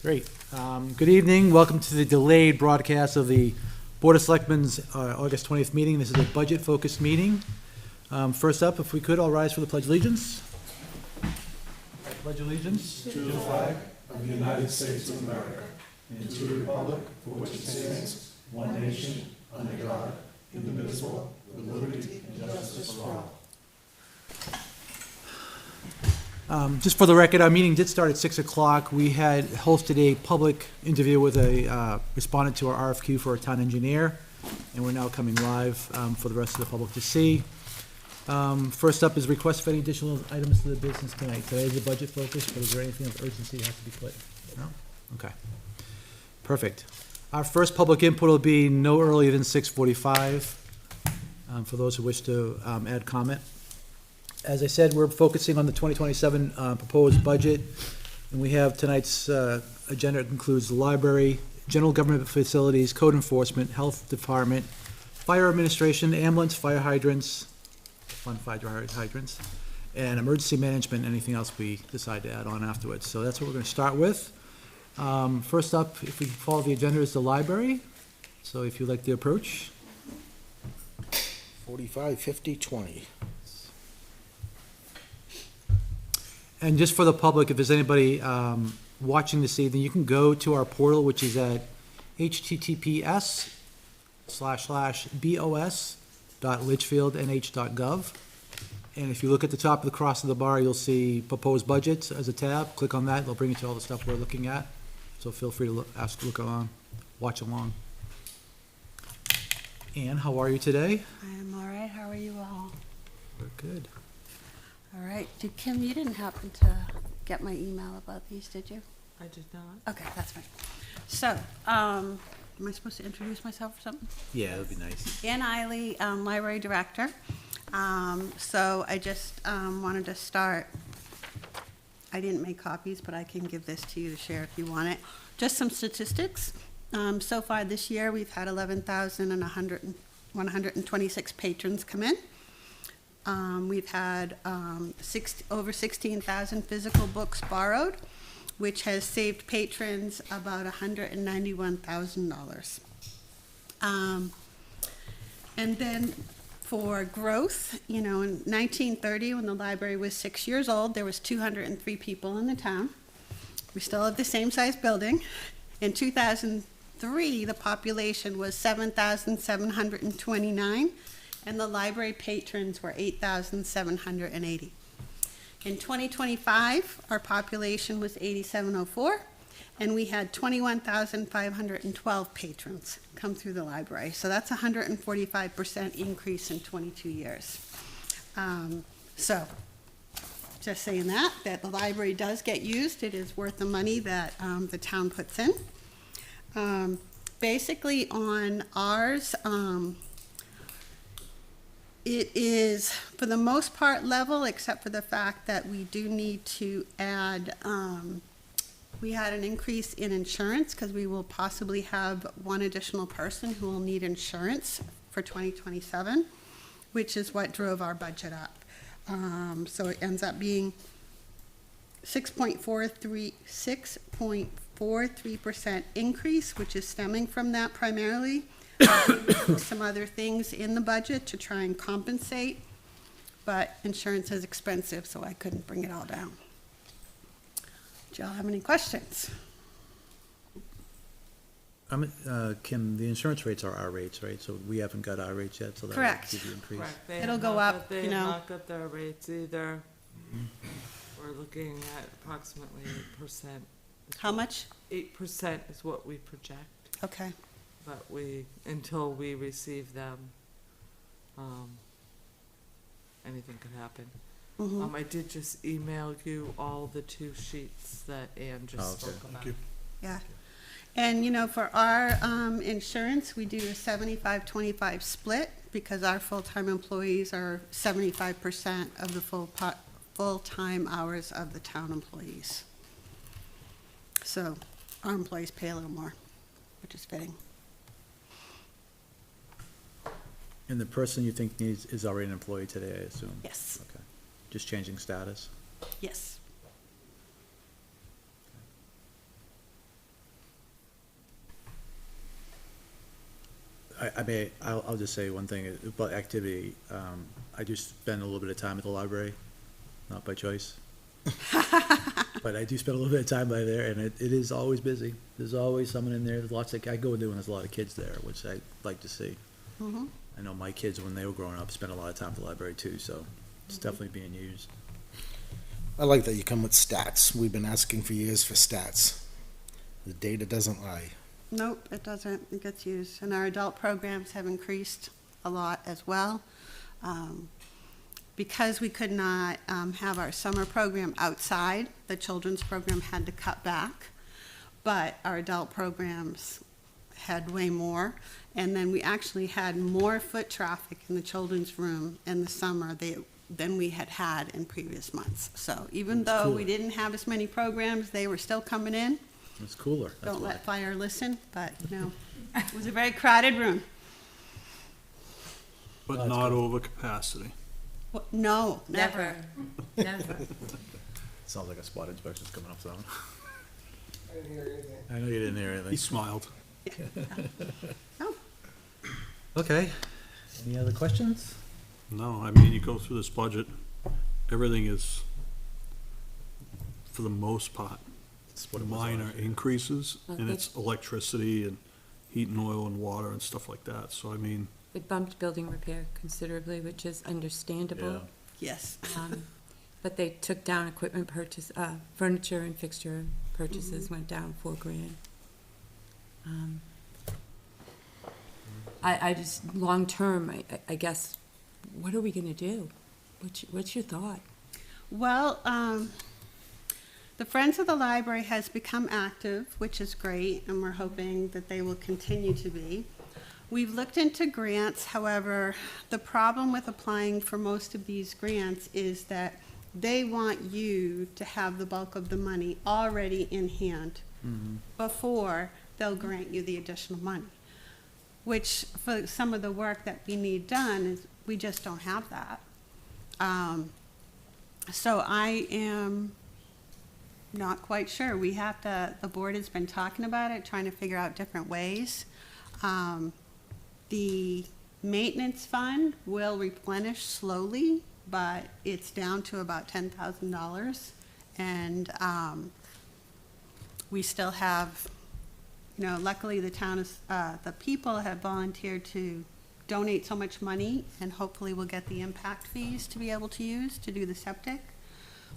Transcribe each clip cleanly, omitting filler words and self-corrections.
Great. Good evening. Welcome to the delayed broadcast of the Board of Selectmen's August 20th meeting. This is a budget-focused meeting. First up, if we could all rise for the Pledge of Allegiance. I pledge allegiance to the flag of the United States of America and to the republic for which it stands, one nation, under God, indivisible, with liberty and justice for all. Just for the record, our meeting did start at 6 o'clock. We had hosted a public interview with a respondent to our RFQ for a town engineer, and we're now coming live for the rest of the public to see. First up is request for any additional items to the business tonight. Today is a budget focus, but is there anything of urgency that has to be put? No? Okay. Perfect. Our first public input will be no earlier than 6:45 for those who wish to add comment. As I said, we're focusing on the 2027 proposed budget, and we have tonight's agenda includes the library, general government facilities, code enforcement, health department, fire administration, ambulance, fire hydrants, fire hydrants, and emergency management, anything else we decide to add on afterwards. So that's what we're going to start with. First up, if we follow the agenda, is the library. So if you'd like to approach. 45, 50, 20. And just for the public, if there's anybody watching this evening, you can go to our portal, which is at https://bos.litchfieldnh.gov. And if you look at the top of the cross of the bar, you'll see proposed budgets as a tab. Click on that, it'll bring you to all the stuff we're looking at. So feel free to look along, watch along. Ann, how are you today? I am all right. How are you all? We're good. All right. Kim, you didn't happen to get my email about these, did you? I did not. Okay, that's fine. So, am I supposed to introduce myself or something? Yeah, that'd be nice. Ann Eiley, Library Director. So I just wanted to start. I didn't make copies, but I can give this to you to share if you want it. Just some statistics. So far this year, we've had 11,126 patrons come in. We've had over 16,000 physical books borrowed, which has saved patrons about $191,000. And then for growth, in 1930, when the library was 6 years old, there was 203 people in the town. We still have the same size building. In 2003, the population was 7,729. And the library patrons were 8,780. In 2025, our population was 8,704, and we had 21,512 patrons come through the library. So that's a 145% increase in 22 years. So just saying that the library does get used. It is worth the money that the town puts in. Basically on ours, it is, for the most part, level, except for the fact that we do need to add, we had an increase in insurance because we will possibly have one additional person who will need insurance for 2027, which is what drove our budget up. So it ends up being 6.43% increase, which is stemming from that primarily. Some other things in the budget to try and compensate, but insurance is expensive, so I couldn't bring it all down. Do y'all have any questions? Kim, the insurance rates are our rates, right? So we haven't got our rates yet, so that Correct. will give you increase. Correct. It'll go up, They have not got their rates either. We're looking at approximately 8%. How much? 8% is what we project. Okay. But until we receive them, anything could happen. Mm-hmm. I did just email you all the 2 sheets that Ann just spoke about. Yeah. And, for our insurance, we do a 75-25 split because our full-time employees are 75% of the full-time hours of the town employees. So our employees pay a little more, which is fitting. And the person you think is already an employee today, I assume? Yes. Okay. Just changing status? Yes. I mean, I'll just say one thing about activity. I do spend a little bit of time at the library, not by choice. But I do spend a little bit of time by there, and it is always busy. There's always someone in there. There's lots of, I go in there when there's a lot of kids there, which I like to see. Mhm. I know my kids, when they were growing up, spent a lot of time at the library too, so it's definitely being used. I like that you come with stats. We've been asking for years for stats. The data doesn't lie. Nope, it doesn't. It gets used. And our adult programs have increased a lot as well. Because we could not have our summer program outside, the children's program had to cut back. But our adult programs had way more. And then we actually had more foot traffic in the children's room in the summer than we had in previous months. So even though we cooler. didn't have as many programs, they were still coming in. It's cooler, that's Don't why. let fire listen, but no, it was a very crowded room. But not over capacity. No, never. Never. Sounds like a spot inspection's coming up soon. I didn't hear anything. I know you didn't hear He anything. smiled. No. Okay, any other questions? No, I mean, you go through this budget, everything is, for the most part, It's what it was minor last year. increases, and it's electricity and heat and oil and water and stuff like that, so I mean, It bumped building repair considerably, which is Yeah. understandable. Yes. But they took down equipment purchase, furniture and fixture purchases went down $4,000. I just, long-term, I guess, what are we gonna do? What's your thought? Well, the Friends of the Library has become active, which is great, and we're hoping that they will continue to be. We've looked into grants, however, the problem with applying for most of these grants is that they want you to have the bulk of the money already in hand before they'll grant you the additional money, which for some of the work that we need done is, we just don't have that. So I am not quite sure. We have to, the board has been talking about it, trying to figure out different ways. The maintenance fund will replenish slowly, but it's down to about $10,000. And we still have, you know, luckily the town is, the people have volunteered to donate so much money, and hopefully we'll get the impact fees to be able to use to do the septic.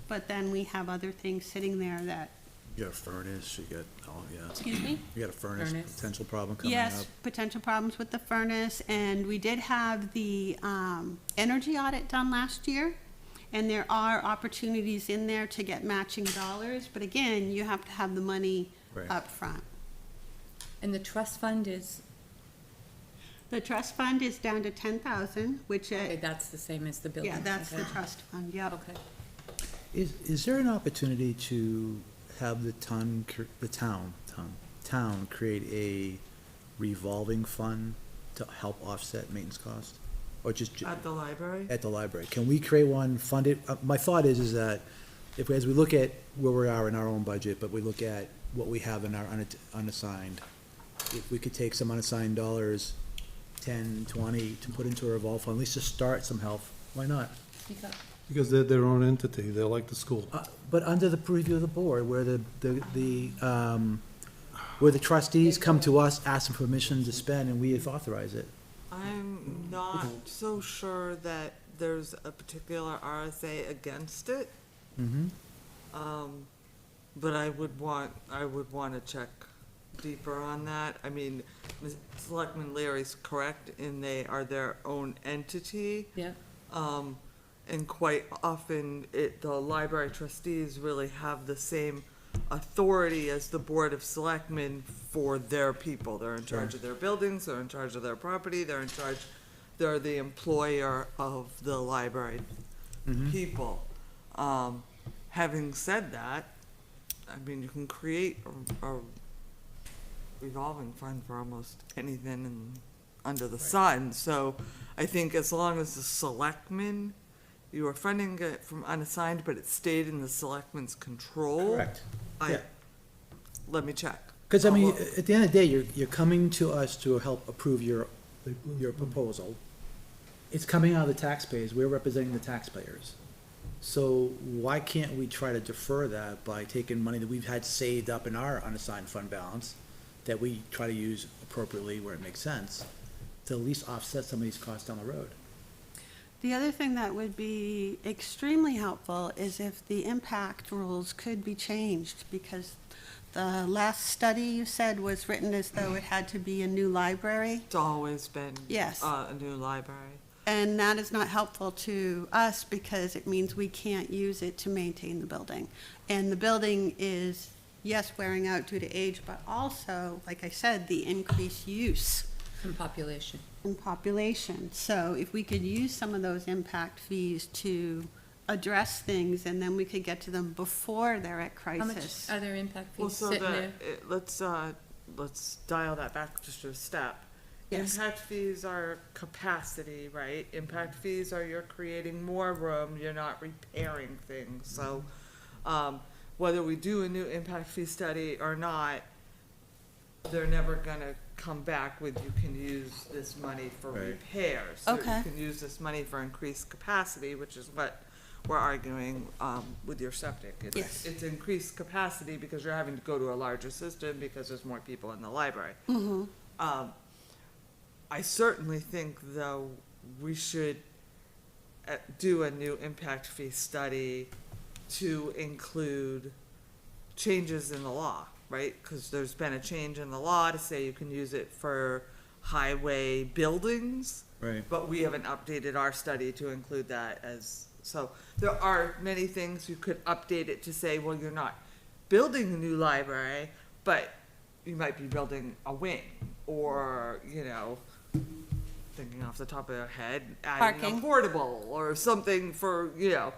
But then we have other things sitting there that, You got a furnace, you got, oh, yeah, excuse me? you got a furnace Furnace. potential problem coming up. Yes, potential problems with the furnace, and we did have the energy audit done last year, and there are opportunities in there to get matching dollars, but again, you have to have the money Right. up front. And the trust fund is, The trust fund is down to 10,000, which, okay, that's the same as the building. yeah, that's the okay. trust fund, yep. Okay. Is there an opportunity to have the town create a revolving fund to help offset maintenance costs? Or just At the library? at the library? Can we create one, fund it? My thought is that if, as we look at where we are in our own budget, but we look at what we have in our unassigned, if we could take some unassigned dollars, 10, 20, to put into a revolve fund, at least to start some help, why not? because they're their own entity, they're like the school. But under the purview of the board, where where the trustees come to us, ask for permission to spend, and we authorize it. I'm not so sure that there's a particular RSA against it. Mm-hmm. But I would want to check deeper on that. I mean, Selectman Leary's correct in they are their own entity. Yeah. And quite often, the library trustees really have the same authority as the Board of Selectmen for their people. They're in charge of their buildings, they're in charge of their property, they're the employer of the library people. Having said that, I mean, you can create a revolving fund for almost anything under the sun. So I think as long as the selectmen, you are funding it from unassigned, but it stayed in the selectmen's control. Correct. Yeah. Let me check. Because, I I'll mean, look. at the end of the day, you're coming to us to help approve your your proposal, it's coming out of the taxpayers, we're representing the taxpayers. So why can't we try to defer that by taking money that we've had saved up in our unassigned fund balance, that we try to use appropriately where it makes sense, to at least offset some of these costs down the road? The other thing that would be extremely helpful is if the impact rules could be changed, because the last study you said was written as though it had to be a new library. It's always been. Yes. A new library. And that is not helpful to us because it means we can't use it to maintain the building. And the building is, yes, wearing out due to age, but also, like I said, the increased use From population. in population. So if we could use some of those impact fees to address things, and then we could get to them before they're at How much crisis. are there impact Well, fees so sitting there? let's dial that back just a step. Yes. Impact fees are capacity, right? Impact fees are you're creating more room, you're not repairing things. So, whether we do a new impact fee study or not, they're never gonna come back with, you can use this money for Right. repairs. Or Okay. you can use this money for increased capacity, which is what we're arguing, with your septic. Yes. It's increased capacity because you're having to go to a larger system because there's more people in the library. Mm-hmm. I certainly think, though, we should do a new impact fee study to include changes in the law, right? Because there's been a change in the law to say you can use it for highway buildings, Right. but we haven't updated our study to include that as, so there are many things you could update it to say, well, you're not building a new library, but you might be building a wing, or, you know, thinking off the top of their head, adding Parking. a portable or something for, you know,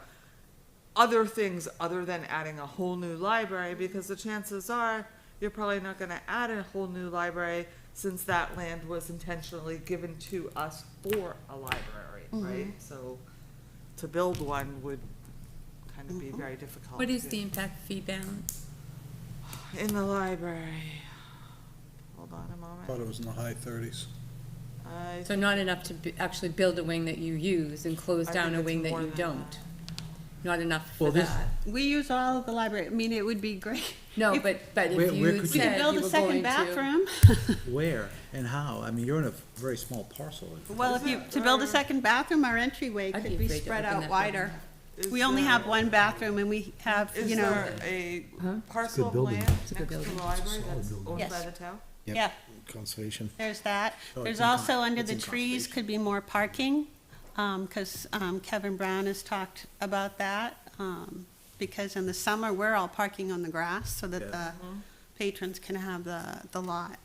other things other than adding a whole new library, because the chances are you're probably not gonna add a whole new library since that land was intentionally given to us for a library, right? So to build one would kind of be very difficult. What is the impact fee balance? In the library. Hold on a moment. Thought it was in the high 30s. I So not enough to actually build a wing that you use and close I down think a it's wing that more you than don't? Not enough for Well, this- that? We use all of the library. I mean, it would be great. No, If- but Where- if where you could We could said build you a were second going to. bathroom. Where and how? I mean, you're in a very small parcel. Well, if you, to build a second bathroom, our entryway I'd could be be afraid to spread open out that wider. Is We only there- have one bathroom and we have, Is you know, there a Huh? parcel of building. land It's a next good to the building. library that's owned by Yes. the town? Yep. yeah, Conservation. there's that. Oh, There's it's in also, con- under it's the in trees, conservation. could be more parking, because Kevin Brown has talked about that. Because in the summer, we're all parking on the grass so that Yeah. the patrons can have the lot.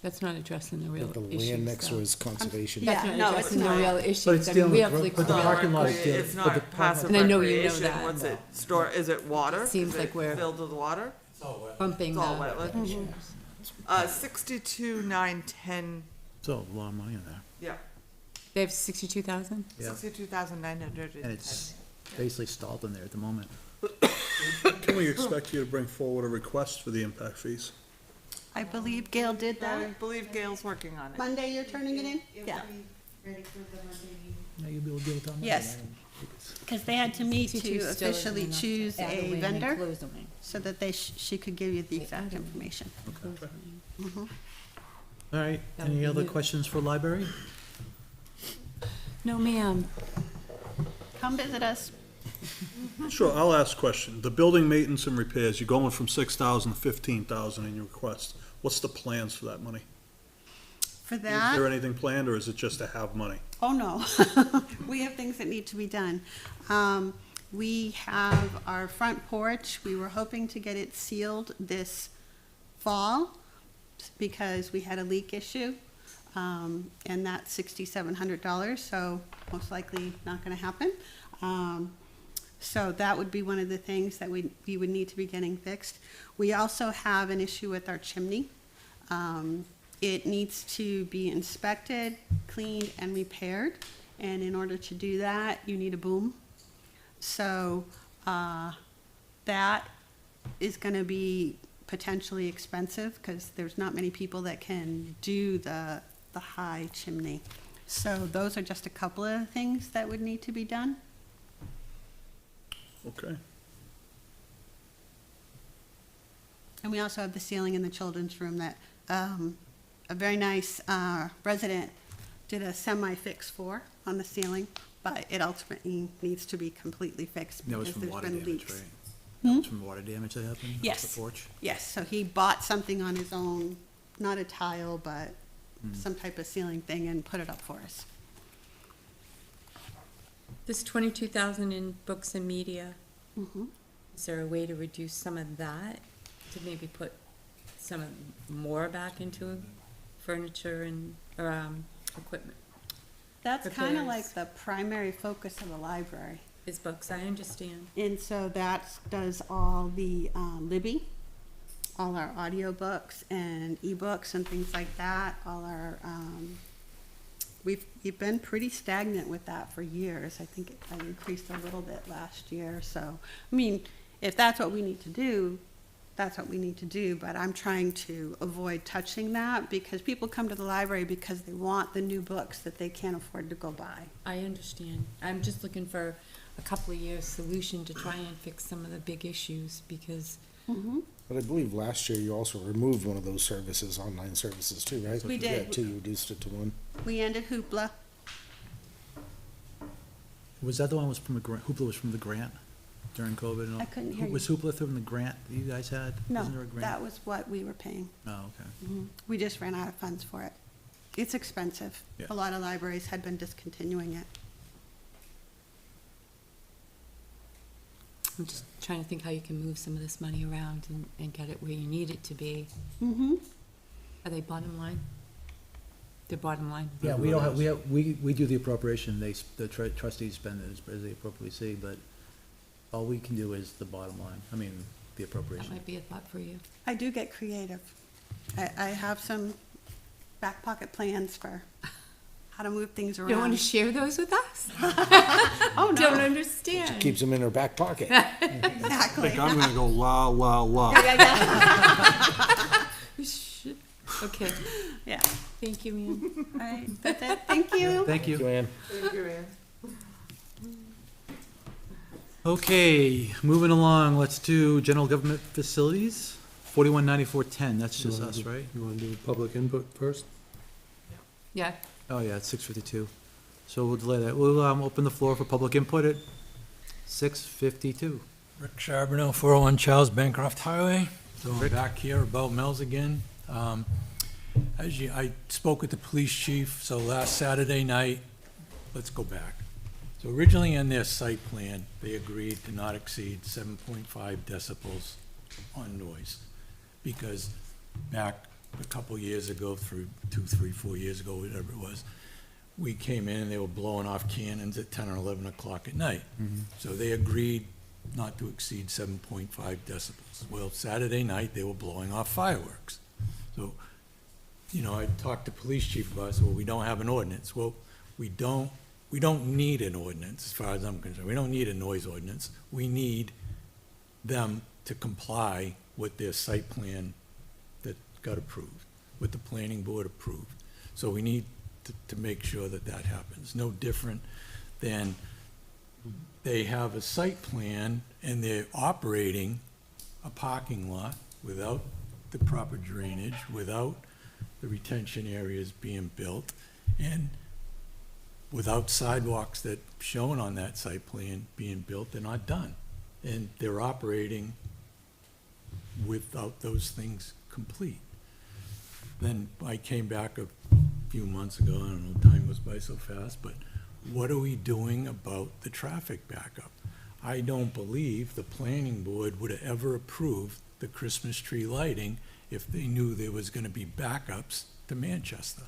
That's not addressing the real The issues. land next to though. is conservation. Yeah, That's not no, addressing it's the not. real But issues. it's I mean, dealing we with have gro- leaks but the all Not over. parking lot is recre- dealing- It's but the not passive And I know you know recreation, that. what's it, store, is it water? Seems Is like it we're- filled with water? Bumping It's all the wetland. 62,910, So a lot of money in there. yeah, They have 62,000? Yeah. 62,910. And it's basically stalled in there at the moment. Can we expect you to bring forward a request for the impact fees? I believe Gail did I that. believe Gail's working on it. Monday, you're turning it in? Yeah. Yeah, you'll be able to deal with that. Monday. Yes. Because they had to meet 62 to still isn't officially enough to choose add a wing and vendor close the wing. so that she could give you the exact add a wing. information. Close the wing. All right, That would any be other good. questions for library? No, ma'am. Come visit us. Sure, I'll ask a question. The building maintenance and repairs, you're going from 6,000 to 15,000 in your request. What's the plans for that money? For Is there that, anything planned, or is it just to have money? oh no, we have things that need to be done. We have our front porch, we were hoping to get it sealed this fall because we had a leak issue. And that's $6,700, so most likely not gonna happen. So that would be one of the things that we would need to be getting fixed. We also have an issue with our chimney. It needs to be inspected, cleaned, and repaired, and in order to do that, you need a boom. So, that is gonna be potentially expensive, because there's not many people that can do the the high chimney. So those are just a couple of the things that would need to be done. Okay. And we also have the ceiling in the children's room that a very nice resident did a semi-fix for on the ceiling, but it ultimately needs to be completely fixed That was because from there's water been damage, leaks. right? Hmm? That was from water damage that happened? off Yes. The porch? Yes, so he bought something on his own, not a tile, but some type of ceiling thing and put it up for us. This 22,000 in books and media, Mhm. is there a way to reduce some of that? To maybe put some more back into furniture and, equipment? That's kind of Repairs. like the primary focus of the library. Is books, I understand. And so that does all the Libby, all our audiobooks and ebooks and things like that, all our, we've been pretty stagnant with that for years. I think I increased a little bit last year, so, I mean, if that's what we need to do, that's what we need to do, but I'm trying to avoid touching that because people come to the library because they want the new books that they can't afford to go buy. I understand. I'm just looking for a couple of years solution to try and fix some of the big issues because But I believe last year you also removed one of those services, online services too, right? We did. Yeah, two, you reduced it to one. We ended Hoopla. Was that the one was from the grant, Hoopla was from the grant during COVID and all? I couldn't hear you. Was Hoopla from the grant that you guys had? No, Wasn't there a grant? that was what we were paying. Oh, okay. We just ran out of funds for it. It's expensive. Yeah. A lot of libraries had been discontinuing it. I'm just trying to think how you can move some of this money around and get it where you need it to be. Mm-hmm. Are they bottom line? They're bottom line. Yeah, we don't have, we do the appropriation, the trustees spend it as they appropriately see, but all we can do is the bottom line, I mean, the That appropriation. might be a thought for you. I do get creative. I have some back pocket plans for how to move things You don't want around. to share those with us? Oh, Don't no, understand. Keeps them in her back pocket. exactly. I'm gonna go la, la, la. Shit. Okay, Yeah, thank you, Ann. all right, that's it. Thank you. Thank you. Joanne? Thank you, Ann. Okay, moving along, let's do general government facilities, 419410, that's just You wanna us, do- right? You wanna do public input first? Yeah, Oh, yeah, it's 6:52. So we'll delay that. We'll, open the floor for public input at 6:52. Rick Charbonneau, 401 Charles Bancroft Highway. So I'm Rick. back here about Mills again. I spoke with the police chief, so last Saturday night, let's go back. So originally in their site plan, they agreed to not exceed 7.5 decibels on noise. Because back a couple years ago, through 2, 3, 4 years ago, whatever it was, we came in and they were blowing off cannons at 10 or 11 o'clock at night. So they agreed not to exceed 7.5 decibels. Well, Saturday night, they were blowing off fireworks. So, I talked to police chief about it, so, well, we don't have an ordinance. Well, we don't need an ordinance, as far as I'm concerned. We don't need a noise ordinance. We need them to comply with their site plan that got approved, with the planning board approved. So we need to make sure that that happens. No different than they have a site plan and they're operating a parking lot without the proper drainage, without the retention areas being built, and without sidewalks that shown on that site plan being built, they're not done. And they're operating without those things complete. Then I came back a few months ago, I don't know, time goes by so fast, but what are we doing about the traffic backup? I don't believe the planning board would have ever approved the Christmas tree lighting if they knew there was gonna be backups to Manchester.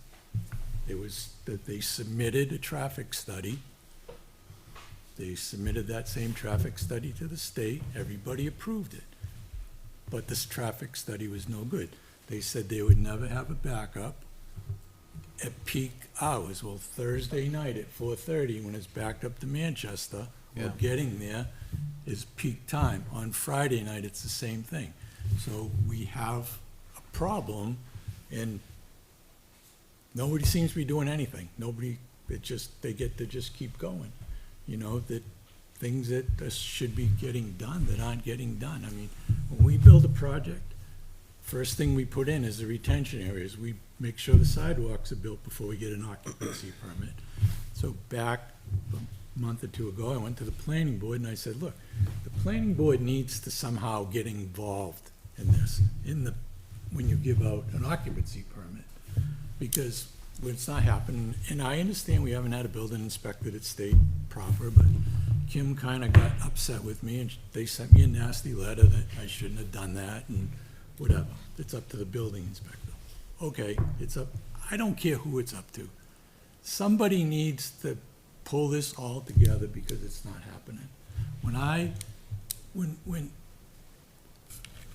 They submitted a traffic study. They submitted that same traffic study to the state, everybody approved it. But this traffic study was no good. They said they would never have a backup at peak hours. Well, Thursday night at 4:30, when it's backed up to Manchester, Yeah. or getting there, is peak time. On Friday night, it's the same thing. So we have a problem, and Nobody seems to be doing anything. Nobody, they get to just keep going. You know, that things that should be getting done that aren't getting done. I mean, when we build a project, first thing we put in is the retention areas. We make sure the sidewalks are built before we get an occupancy permit. So back a month or two ago, I went to the planning board and I said, look, the planning board needs to somehow get involved in this, when you give out an occupancy permit. Because when it's not happening, and I understand we haven't had a building inspector that stayed proper, but Kim kind of got upset with me and they sent me a nasty letter that I shouldn't have done that and whatever. It's up to the building inspector. Okay, it's up, I don't care who it's up to. Somebody needs to pull this all together because it's not happening.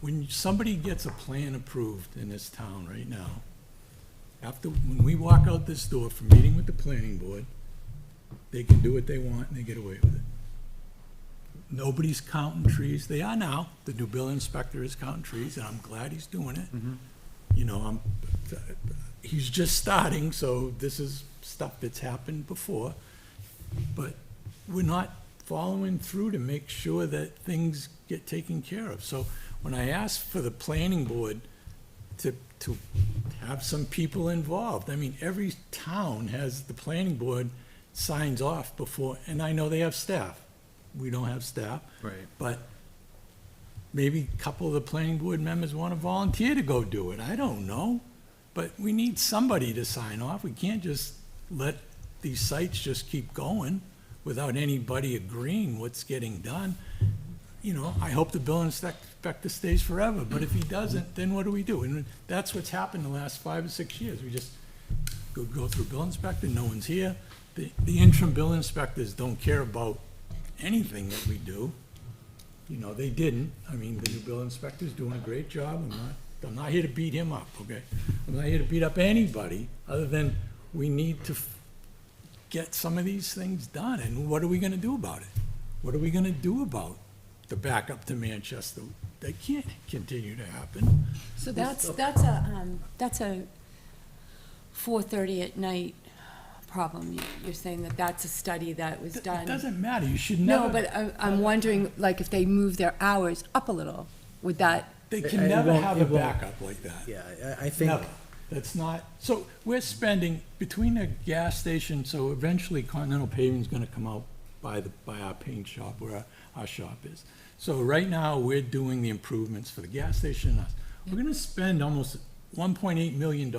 When somebody gets a plan approved in this town right now, when we walk out this door from meeting with the planning board, they can do what they want and they get away with it. Nobody's counting trees. They are now. The new building inspector is counting trees, and I'm glad he's doing it. You know, he's just starting, so this is stuff that's happened before. But we're not following through to make sure that things get taken care of. So when I asked for the planning board to have some people involved, I mean, every town has the planning board signs off before, and I know they have staff. We don't have staff. Right. But maybe a couple of the planning board members want to volunteer to go do it. I don't know. But we need somebody to sign off. We can't just let these sites just keep going without anybody agreeing what's getting done. You know, I hope the building inspector stays forever, but if he doesn't, then what do we do? And that's what's happened the last 5 or 6 years. We just go through building inspector, no one's here. The interim building inspectors don't care about anything that we do. You know, they didn't. I mean, the new building inspector's doing a great job. I'm not here to beat him up, okay? I'm not here to beat up anybody, other than we need to get some of these things done. And what are we gonna do about it? What are we gonna do about the backup to Manchester? That can't continue to happen. So that's a 4:30 at night problem. You're saying that that's a study that was done? It doesn't matter, you should never. No, but I'm wondering, like, if they move their hours up a little, would that? They can It never won't- have it a won't. backup like that. Yeah, I think, Never. That's not, so we're spending, between the gas station, so eventually Continental Paving's gonna come out by our paint shop, where our shop is. So right now, we're doing the improvements for the gas station and us. We're gonna spend almost $1.8 million.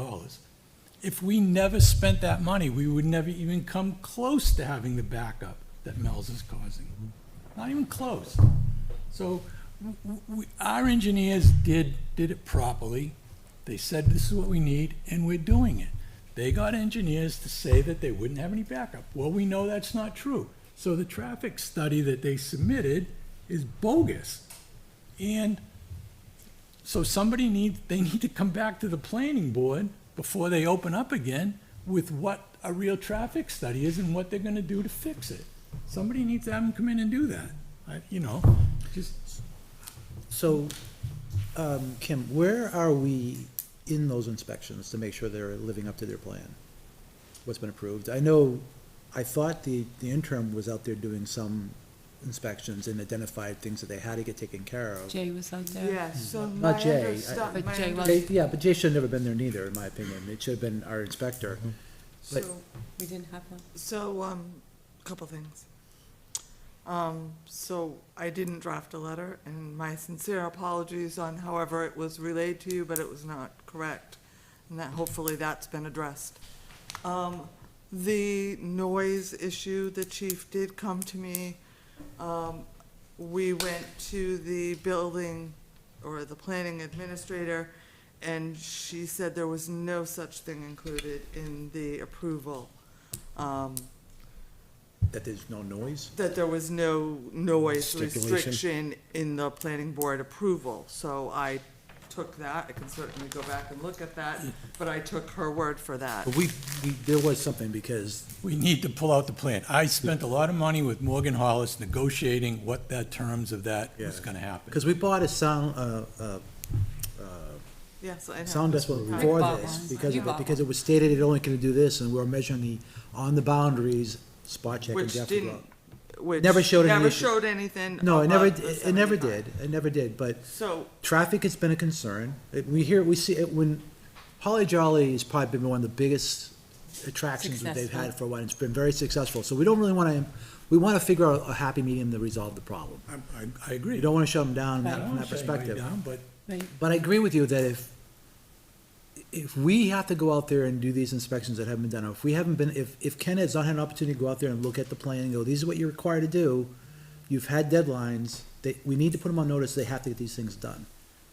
If we never spent that money, we would never even come close to having the backup that Mel's is causing. Not even close. So our engineers did it properly. They said this is what we need, and we're doing it. They got engineers to say that they wouldn't have any backup. Well, we know that's not true. So the traffic study that they submitted is bogus. And so they need to come back to the planning board before they open up again with what a real traffic study is and what they're gonna do to fix it. Somebody needs to have them come in and do that. Just. So, Kim, where are we in those inspections to make sure they're living up to their plan? What's been approved? I thought the interim was out there doing some inspections and identified things that they had to get taken care of. Jay was out there? Yes, so Not my Jay. understanding. But Jay was- Yeah, but Jay should have never been there neither, in my opinion. It should have been our inspector. But- So, We didn't have one? couple things. So I didn't draft a letter, and my sincere apologies on however it was relayed to you, but it was not correct. And that, hopefully that's been addressed. The noise issue, the chief did come to me. We went to the building, or the planning administrator, and she said there was no such thing included in the approval. That there's no noise? That there was no noise Stipulation. restriction in the planning board approval. So I took that, I can certainly go back and look at that, but I took her word for that. But there was something, because We need to pull out the plan. I spent a lot of money with Morgan Hollis negotiating what the terms of that was Yeah. gonna happen. Because we bought a sound, Yes, I know. sound decibel Right. before bought this one. because You of it, bought because it was stated it only can do this, and we were measuring on the boundaries, spot check and Which depth of didn't, drop. which Never showed any never issue. showed anything No, above the it never 75. did, it never did, but So, traffic has been a concern. We see it when, Holly Jolly has probably been one of the biggest attractions that they've had Successful. for a while, and it's been very successful, so we don't really wanna, we wanna figure out a happy medium to resolve the problem. I agree. You don't wanna shut them down I from don't that say anybody perspective. down, but But I agree with you that if we have to go out there and do these inspections that haven't been done, or if we haven't been, if Ken has not had an opportunity to go out there and look at the plan and go, these are what you're required to do, you've had deadlines, we need to put them on notice, they have to get these things done.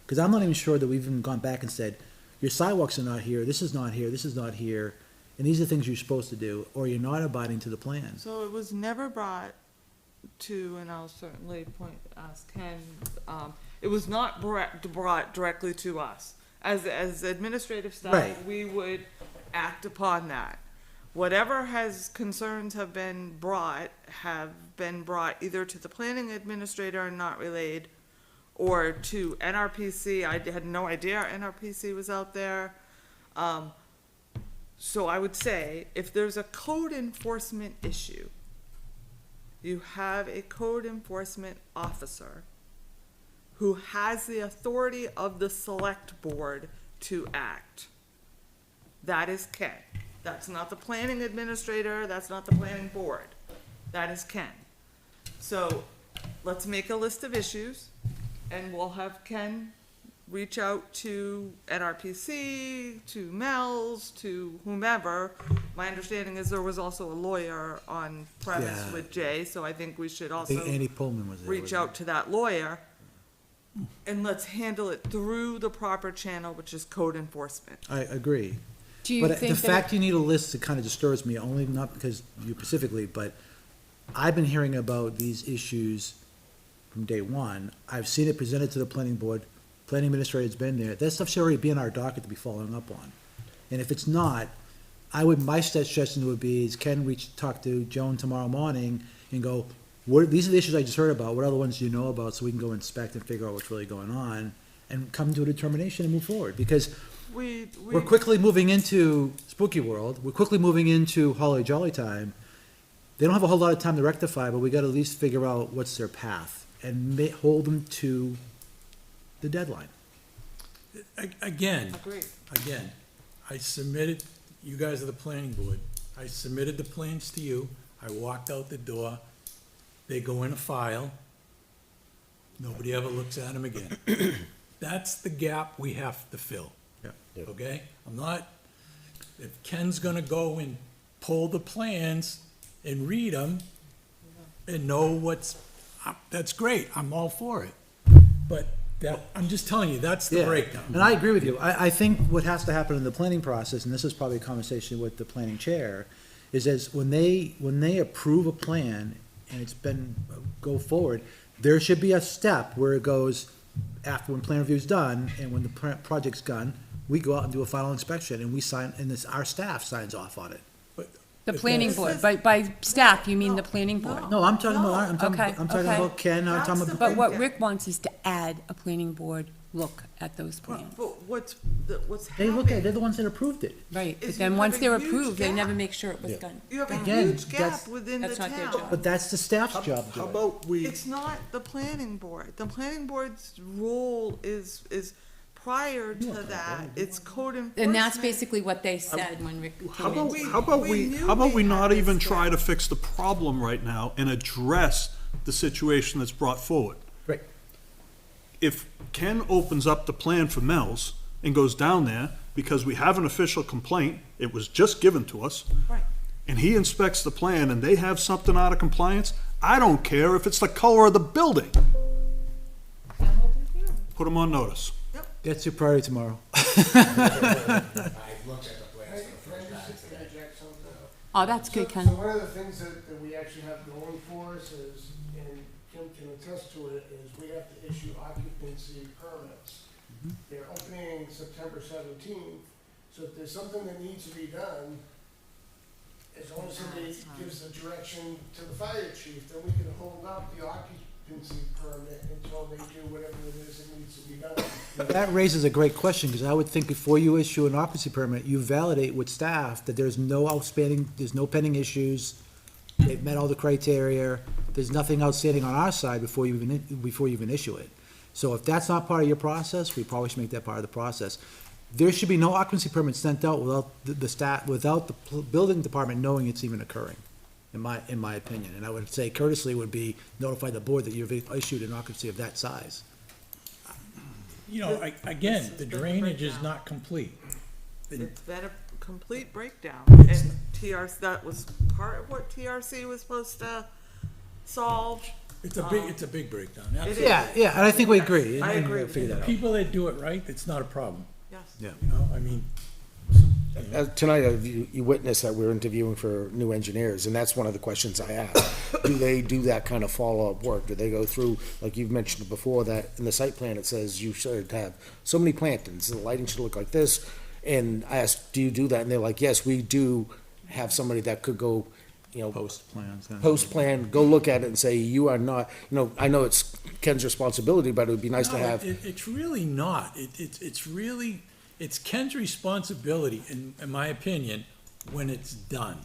Cause I'm not even sure that we've even gone back and said, your sidewalks are not here, this is not here, this is not here, and these are things you're supposed to do, or you're not abiding to the plan. so it was never brought to, and I'll certainly ask Ken, it was not brought directly to us. As administrative staff, Right. we would act upon that. Whatever concerns have been brought either to the planning administrator and not relayed, or to NRPC. I had no idea NRPC was out there. So I would say, if there's a code enforcement issue, you have a code enforcement officer who has the authority of the select board to act. That is Ken. That's not the planning administrator, that's not the planning board. That is Ken. So, let's make a list of issues, and we'll have Ken reach out to NRPC, to Mel's, to whomever. My understanding is there was also a lawyer on premise Yeah. with Jay, so I think we should I also think Andy Pullman was there. reach wasn't out to that lawyer, and let's handle it through the proper channel, which is code enforcement. he? I agree. Do you But the think that? fact you need a list, it kind of disturbs me, only not because you specifically, but I've been hearing about these issues from day one. I've seen it presented to the planning board, planning administrator's been there. That stuff should already be in our docket to be following up on. And if it's not, my suggestion would be is Ken talk to Joan tomorrow morning and go, these are the issues I just heard about, what other ones do you know about, so we can go inspect and figure out what's really going on, and come to a determination and move forward, because we're quickly moving into spooky world, we're quickly moving into Holly Jolly time. They don't have a whole lot of time to rectify, but we gotta at least figure out what's their path, and hold them to the deadline. Again, Agreed. I submitted, you guys are the planning board, I submitted the plans to you, I walked out the door, they go in a file, nobody ever looks at them again. That's the gap we have to fill. Yeah. Okay? If Ken's gonna go and pull the plans and read them and know that's great, I'm all for it. But I'm just telling you, that's the Yeah, breakdown. and I agree with you. I think what has to happen in the planning process, and this is probably a conversation with the planning chair, is as when they approve a plan and it's been, go forward, there should be a step where it goes, after when plan review's done and when the project's done, we go out and do a final inspection and we sign, and our staff signs off on it. The planning board, by staff, you mean the planning board? No, I'm talking about, Okay, I'm talking okay. about Ken, I'm talking That's about. But what Rick wants is to add a planning board look at those plans. But what's They look at, happening, they're the ones that approved it. Right, but is then you once have a they're huge approved, they gap. never make sure it was done. you have a Again, huge gap that's- within the That's not their town. job. But that's the staff's job to do How it. about we, It's not the planning board. The planning board's role is prior to that, it's code enforcement. And that's basically what they said when Rick how came about, in. We knew how about they we had not this even gap. try to fix the problem right now and address the situation that's brought forward? Right. If Ken opens up the plan for Mel's and goes down there, because we have an official complaint, it was just given to us, Right. and he inspects the plan and they have something out of compliance, I don't care if it's the color of the building. Put them on notice. That's your priority tomorrow. Oh, that's good, So Ken. one of the things that we actually have going for us is, and Kim can attest to it, is we have to issue occupancy permits. They're opening September 17th, so if there's something that needs to be done, as long as somebody gives the direction to the fire chief, then we can hold up the occupancy permit until they do whatever it is that needs to be done. That raises a great question, because I would think before you issue an occupancy permit, you validate with staff that there's no outstanding, there's no pending issues, they've met all the criteria, there's nothing outstanding on our side before you even issue it. So if that's not part of your process, we probably should make that part of the process. There should be no occupancy permit sent out without the staff, without the building department knowing it's even occurring, in my opinion. And I would say courteously would be notify the board that you've issued an occupancy of that size. You know, again, the drainage is not complete. It's been a complete breakdown, and TRC, that was part of what TRC was supposed to solve. It's a big breakdown, It absolutely. is. Yeah, and I think we agree. I and agree we'll with figure you. that out. People that do it right, it's not a problem, Yes. Yeah. you know, I mean, Tonight, you witnessed that we're interviewing for new engineers, and that's one of the questions I asked. Do they do that kind of follow-up work? Do they go through, like you've mentioned before, that in the site plan, it says you should have so many plantings, the lighting should look like this? And I asked, do you do that? And they're like, yes, we do have somebody that could go, you know, Post plans. post-plan, go look at it and say, you are not, you know, I know it's Ken's responsibility, but it would be nice to no, have. it's really not. It's Ken's responsibility, in my opinion, when it's done.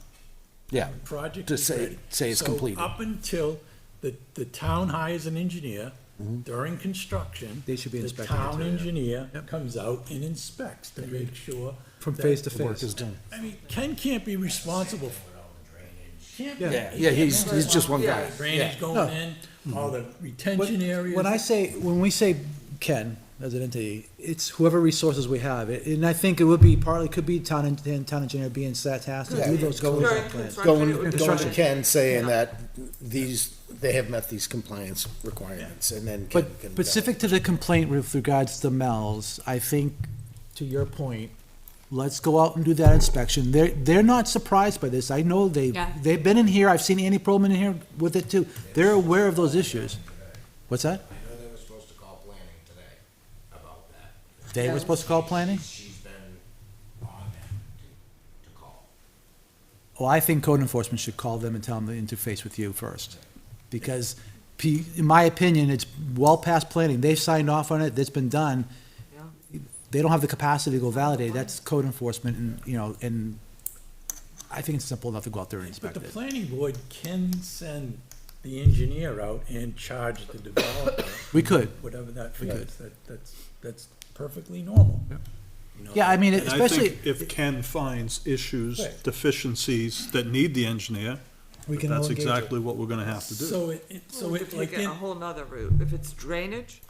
Yeah, Project to is say- ready. say it's completed. So up until the town hires an engineer during construction. They should be inspecting it The town too, yeah. engineer comes out and inspects to make sure. From that phase to the work phase. is done. I mean, Ken can't be responsible. Can't be. Yeah, he's just one guy. Drainage No. going in, all the retention areas. When we say Ken as an entity, it's whoever resources we have. And I think it would be partly, could be town engineer being tasked to do those Going- closure During plans. construction, Going, it would be going to fine. Ken saying Yeah. that they have met these compliance requirements, and then Ken can. But specific to the complaint with regards to Mel's, I think, to your point, let's go out and do that inspection. They're not surprised by this. I know Yeah. they've been in here. I've seen Andy Perlman in here with it too. They're aware of those issues. What's that? I know they were supposed to call planning today about that. They were supposed to call planning? She's been on that to call. Well, I think code enforcement should call them and tell them to interface with you first. Because, in my opinion, it's well past planning. They've signed off on it, it's been done. Yeah. They don't have the capacity to go validate, that's code enforcement, and I think it's simple enough to go out there and But inspect the it. planning board can send the engineer out and charge the developer. We could. Whatever that We fee could. is, that's perfectly normal. You know, Yeah, I mean, And I especially, think if Ken finds issues, Right. deficiencies that need the engineer, we can all that's engage it. exactly what we're gonna have to do. So We could like take it in, a whole nother route. If it's drainage,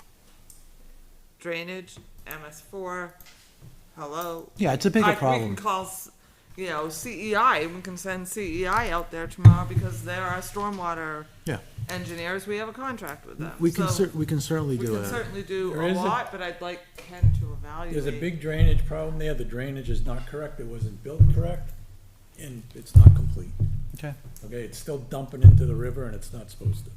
MS4, hello. Yeah, it's a bigger We problem. can call, CEI, we can send CEI out there tomorrow because they're our stormwater Yeah. engineers. We have a contract with them. We can So we can certainly we do can it. certainly do There a is a- lot, but I'd like Ken to evaluate. there's a big drainage problem there, the drainage is not correct, it wasn't built correct, and it's not complete. Okay. Okay, it's still dumping into the river and it's not supposed to.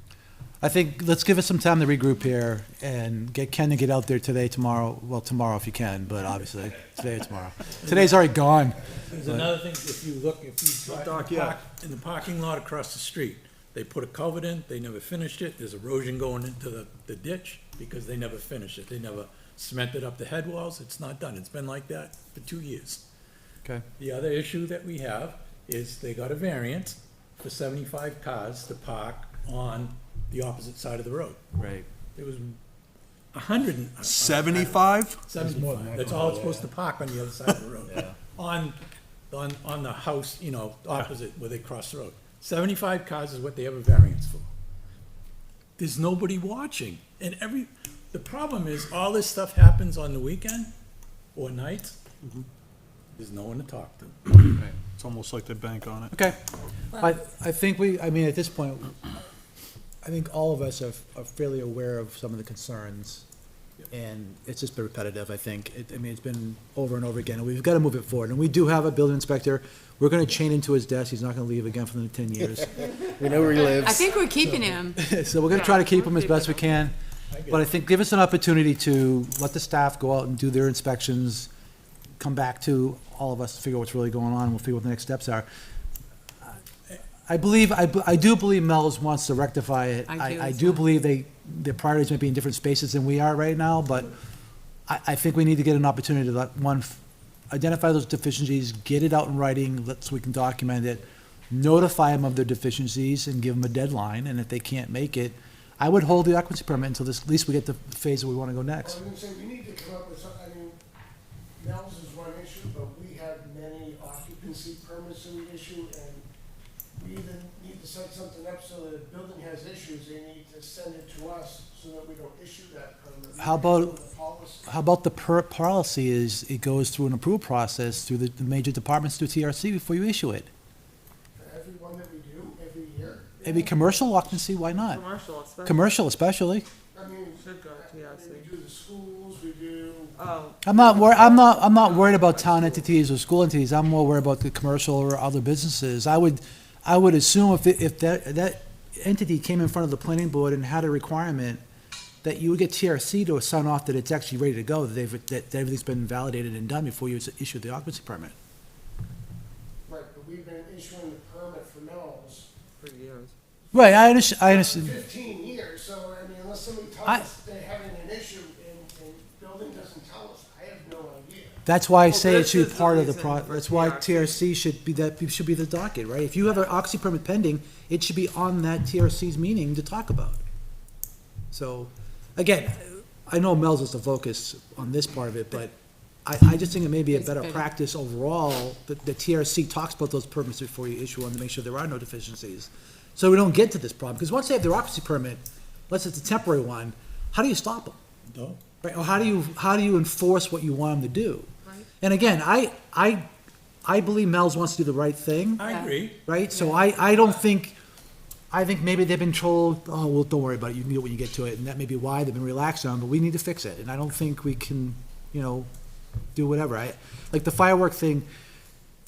I think, let's give us some time to regroup here and get Ken to get out there today, tomorrow, well, tomorrow if you can, but obviously, today or tomorrow. Today's already gone. There's another thing, if you drive Doc, in yeah. in the parking lot across the street, they put a culvert in, they never finished it, there's erosion going into the ditch because they never finished it, they never cemented up the head walls, it's not done, it's been like that for 2 years. Okay. The other issue that we have is they got a variance for 75 cars to park on the opposite side of the road. Right. It was 100. 75? 75, that's all it's supposed to park on the other side of the road. On the house, opposite where they cross the road. 75 cars is what they have a variance for. There's nobody watching, and the problem is, all this stuff happens on the weekend or nights. There's no one to talk to. It's almost like they bank on it. Okay. I think at this point, I think all of us are fairly aware of some of the concerns. And it's just been repetitive, I think. It's been over and over again, and we've got to move it forward. And we do have a building inspector. We're going to chain into his desk. He's not going to leave again for the 10 years. We know where he lives. I think we're keeping him. So we're going to try to keep him as best we can. But I think give us an opportunity to let the staff go out and do their inspections, come back to all of us to figure out what's really going on, and we'll figure what the next steps are. I do believe Mel's wants to rectify it. I do I as do well. believe their priorities might be in different spaces than we are right now, but I think we need to get an opportunity to identify those deficiencies, get it out in writing, so we can document it, notify them of their deficiencies and give them a deadline, and if they can't make it, I would hold the occupancy permit until at least we get the phase that we want to go next. I was gonna say, we need to come up with some, I mean, Mel's is one issue, but we have many occupancy permits that we issue, and we either need to set something up so that if the building has issues, they need to send it to us so that we don't issue that permit. How about- We have a policy. How about the policy is it goes through an approval process through the major departments through TRC before you issue it? For every one that we do, every year. Maybe commercial occupancy, why not? Commercial especially. Commercial especially. I mean, Should go to TRC. we do the schools, we do, Oh, I'm not worried about town entities or school entities. I'm more worried about the commercial or other businesses. I would assume if that entity came in front of the planning board and had a requirement, that you would get TRC to sign off that it's actually ready to go, that everything's been validated and done before you issue the occupancy permit. right, but we've been issuing the permit for Mel's for years. Right, I for understand. 15 years, so I mean, unless somebody tells I- us they're having an issue and building doesn't tell us, I have no idea. That's why I Well, say it this should is be the part of the reason for that's why TRC. TRC should be the docket, right? If you have an occupancy permit pending, it should be on that TRC's meeting to talk about. So, again, I know Mel's is the focus on this part of it, but I just think it may be a It's better better. practice overall, that the TRC talks about those permits before you issue one to make sure there are no deficiencies. So we don't get to this problem, because once they have their occupancy permit, unless it's a temporary one, how do you stop them? No. Right, or how do you enforce what you want them to do? Right. And again, I believe Mel's wants to do the right thing, I agree. right? So I don't think, I think maybe they've been told, oh, well, don't worry about it, you can do it when you get to it, and that may be why they've been relaxed on, but we need to fix it, and I don't think we can, do whatever. Like the firework thing,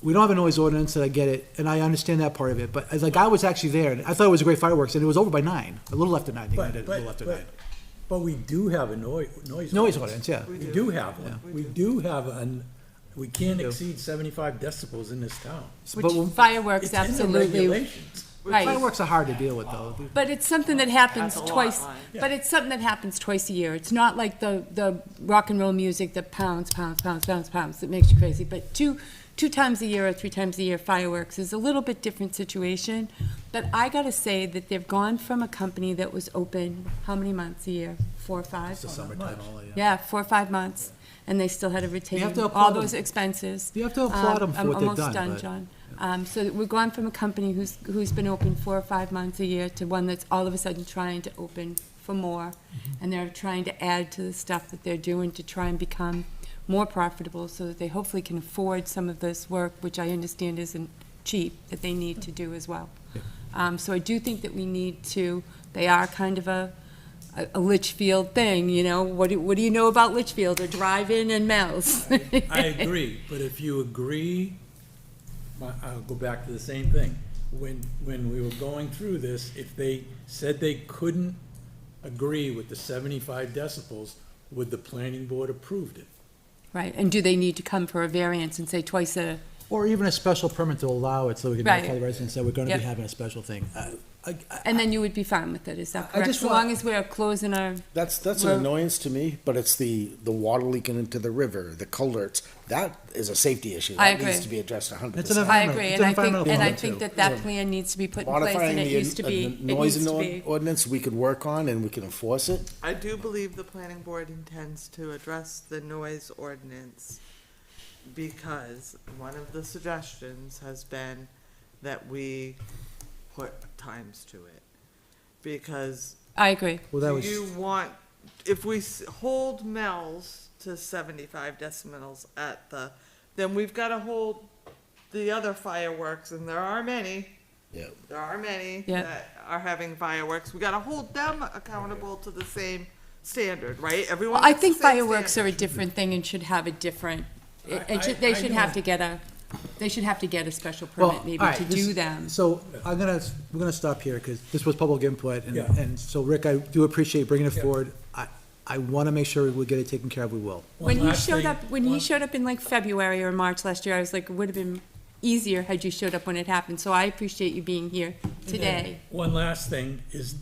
we don't have a noise ordinance, and I get it, and I understand that part of it, but like, I was actually there, and I thought it was a great fireworks, and it was over by 9, a little after 9, I think I did, a little after 9. But we do have a noise. Noise ordinance, yeah. We do have one. We do have we can't do. exceed 75 decibels in this town. But when- Which fireworks It's in the absolutely, regulations. right. Fireworks are hard to deal with, though. But it's something that happens That's a lot twice, line. but it's something that happens twice a year. It's not like the rock and roll music that pounds, that makes you crazy. But two times a year or 3 times a year fireworks is a little bit different situation. But I gotta say that they've gone from a company that was open, how many months a year? 4 or 5? It's the summertime, all that, Yeah, 4 or 5 months, and they still had to retain have to all applaud those them. expenses. You have to applaud them for what they've done, I'm almost but- done, John. So that we've gone from a company who's been open 4 or 5 months a year to one that's all of a sudden trying to open for more. Mm-hmm. And they're trying to add to the stuff that they're doing to try and become more profitable so that they hopefully can afford some of this work, which I understand isn't cheap, that they need to do as well. So I do think that we need to, they are kind of a Litchfield thing, what do you know about Litchfield, or drive-in and Mel's? I agree, but if you agree, I'll go back to the same thing. When we were going through this, if they said they couldn't agree with the 75 decibels, would the planning board approved it? Right, and do they need to come for a variance and say twice a, Or even a special permit to allow it, so we can Right. notify the residents that we're gonna be Yep. having a special thing. and then you would be fine with it, is that I correct? just So want- long as we're closing our, That's an Well- annoyance to me, but it's the water leaking into the river, the culverts. That is a safety issue. I That needs agree. to be addressed 100%. It's an I environmental- agree, it's and an I think, environmental and I problem, think too. that plan needs to be put in place, Modifying and it used to be, the it noise needs to be. ordinance, we could work on and we can enforce it. I do believe the planning board intends to address the noise ordinance because one of the suggestions has been that we put times to it. Because I agree. Well, that do was, you want, if we hold Mel's to 75 decibels then we've gotta hold the other fireworks, and there are many. Yeah. There are many Yeah. that are having fireworks. We gotta hold them accountable to the same standard, right? Everyone Well, I gets the think same fireworks are a standard. different thing and should have a different, I- they I should know. have to get a special well, permit maybe all right, to do them. So we're gonna stop here, because this was public input, Yeah. and so Rick, I do appreciate bringing it Yeah. forward. I wanna make sure we get it taken care of, we will. When One he last showed thing- up, in like February or March last year, I was like, it would have been easier had you showed up when it happened. So I appreciate you being here today. One last thing is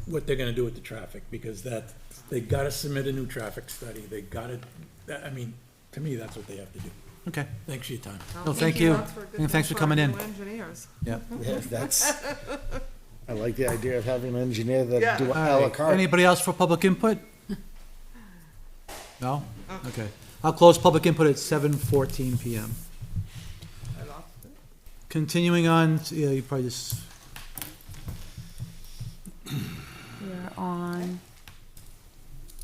what they're gonna do with the traffic, because they gotta submit a new traffic study, they gotta, I mean, to me, that's what they have to do. Okay. Thanks for your time. No, thank you. That's good And thanks thing for coming in. new Engineers. Yeah. Yeah, that's, I like the idea of having an engineer that Yeah. do a All la right. carte. Anybody else for public input? No? Okay. I'll close public input at 7:14 PM. I lost it. Continuing on, yeah, you probably just, We're on,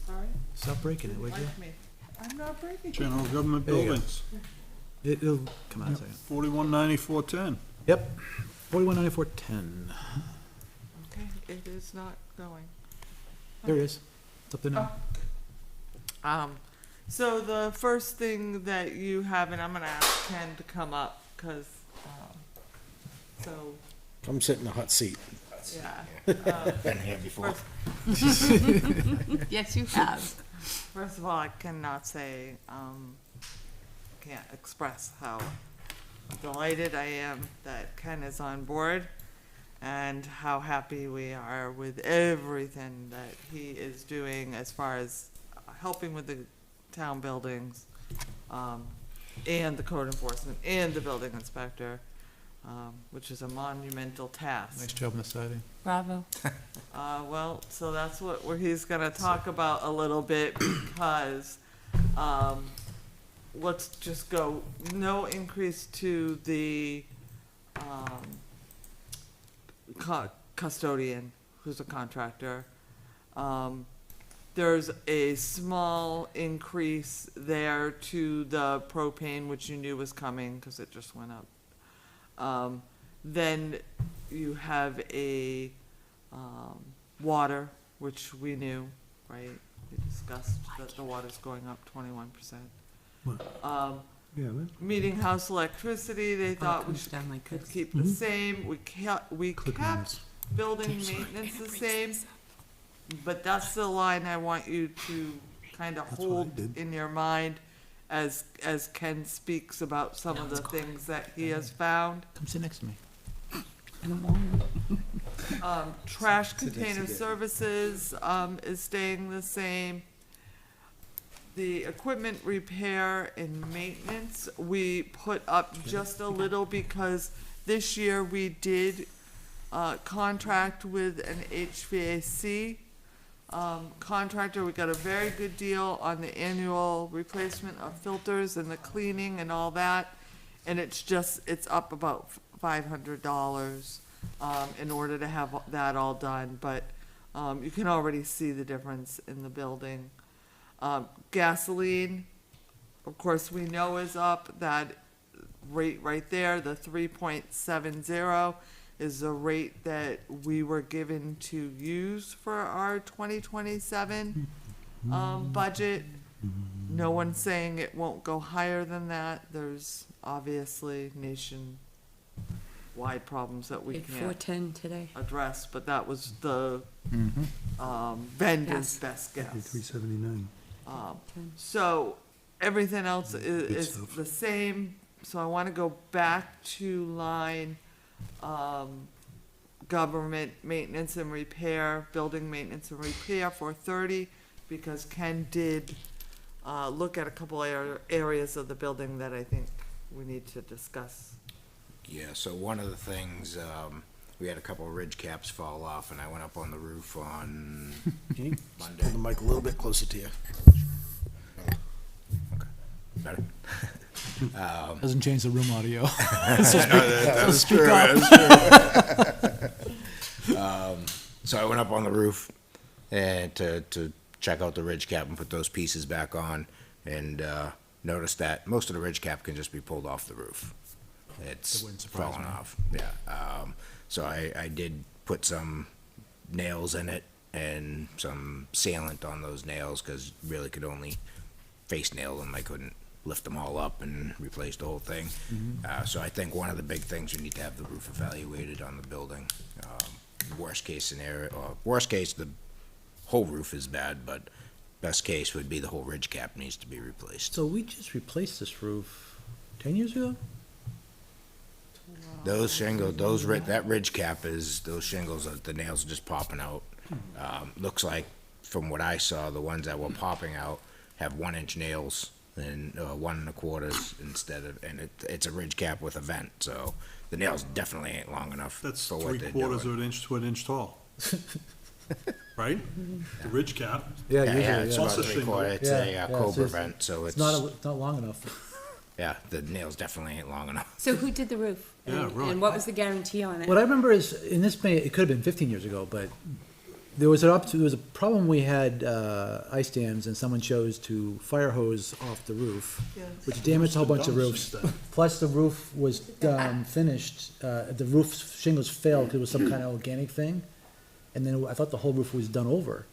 Sorry, stop breaking it, would you? like me. I'm not breaking. General government There you go. buildings, It'll, come on a second. 419410. Yep, 419410. Okay, it is not going. There it is. It's up there now. So the first thing that you have, and I'm gonna ask Ken to come up, cause, so, Come sit in the hot seat. yeah. Been here before. yes, you have. First of all, I cannot say, can't express how delighted I am that Ken is on board and how happy we are with everything that he is doing as far as helping with the town buildings, and the code enforcement and the building inspector, which is a monumental task. Nice job on the siding. Bravo. Well, so that's what he's gonna talk about a little bit, because, let's just go, no increase to the, custodian, who's a contractor. There's a small increase there to the propane, which you knew was coming, cause it just went up. Then you have a, water, which we knew, right? We discussed that the water's going up 21%. Meeting house electricity, they thought we comes should down like could this. keep the same, we kept building maintenance the same, but that's the line I want you to kind of hold in your mind as Ken speaks about some of the things that he has found. Come sit next to me. I don't want it. Trash container services, is staying the same. The equipment repair and maintenance, we put up just a little because this year we did, contract with an HVAC, contractor. We got a very good deal on the annual replacement of filters and the cleaning and all that. And it's up about $500, in order to have that all done, but, you can already see the difference in the building. Gasoline, of course, we know is up. That rate right there, the 3.70, is the rate that we were given to use for our 2027 budget. No one's saying it won't go higher than that. There's obviously nationwide problems that we Big can't 410 today. address, but that was the vendor's best guess. 379. So everything else is the same, so I wanna go back to line, government maintenance and repair, building maintenance and repair for 30, because Ken did, look at a couple areas of the building that I think we need to discuss. Yeah, so one of the things, we had a couple of ridge caps fall off, and I went up on the roof on Can you Monday. pull the mic a little bit closer to you? Better? Doesn't change the room audio. That's Speak true, up. that's true. So I went up on the roof and to check out the ridge cap and put those pieces back on, and noticed that most of the ridge cap can just be pulled off the roof. It's That wouldn't surprise falling me. off, yeah. So I did put some nails in it and some sealant on those nails, because really could only face nail them. I couldn't lift them all up and replace the whole thing. So I think one of the big things, we need to have the roof evaluated on the building. Worst case scenario, or worst case, the whole roof is bad, but best case would be the whole ridge cap needs to be replaced. So we just replaced this roof 10 years ago? Those shingles, that ridge cap is, those shingles, the nails are just popping out. Looks like, from what I saw, the ones that were popping out have 1-inch nails and 1 1/4 instead of, and it's a ridge cap with a vent, so the nails definitely ain't long enough That's for what they're 3/4 doing. of an inch to an inch tall. Right? The ridge cap. Yeah, Yeah, usually, it's yeah. about Also 3/4, it's Yeah, a yeah, Cobra it's vent, so It's it's, it's not long enough. yeah, the nails definitely ain't long enough. So who did the roof? Yeah, And- really. And what was the guarantee on it? What I remember is, in this may, it could have been 15 years ago, but there was there was a problem, we had ice dams, and someone chose to fire hose off the roof, Yes. which damaged a whole bunch of Done roofs. since then. Plus, the roof was finished, the roof shingles failed because it was some kind of organic thing, and then I thought the whole roof was done over.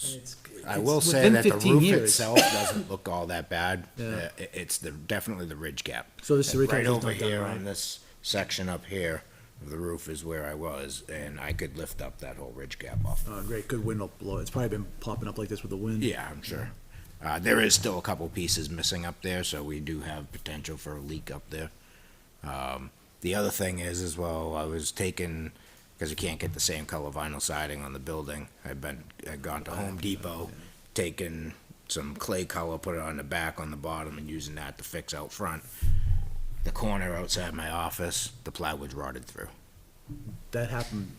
And I it's will say within that the 15 roof years. itself doesn't look all that bad. Yeah. It's definitely the ridge cap. So this is the And recap right was over not done, here right? on this section up here of the roof is where I was, and I could lift up that whole ridge cap off. Great, good wind will blow. It's probably been popping up like this with the wind. Yeah, I'm sure. There is still a couple pieces missing up there, so we do have potential for a leak up there. The other thing is, as well, I was taking, because you can't get the same color vinyl siding on the building, I'd gone to Home Depot, taken some clay color, put it on the back, on the bottom, and using that to fix out front. The corner outside my office, the plywood's rotted through. That happened,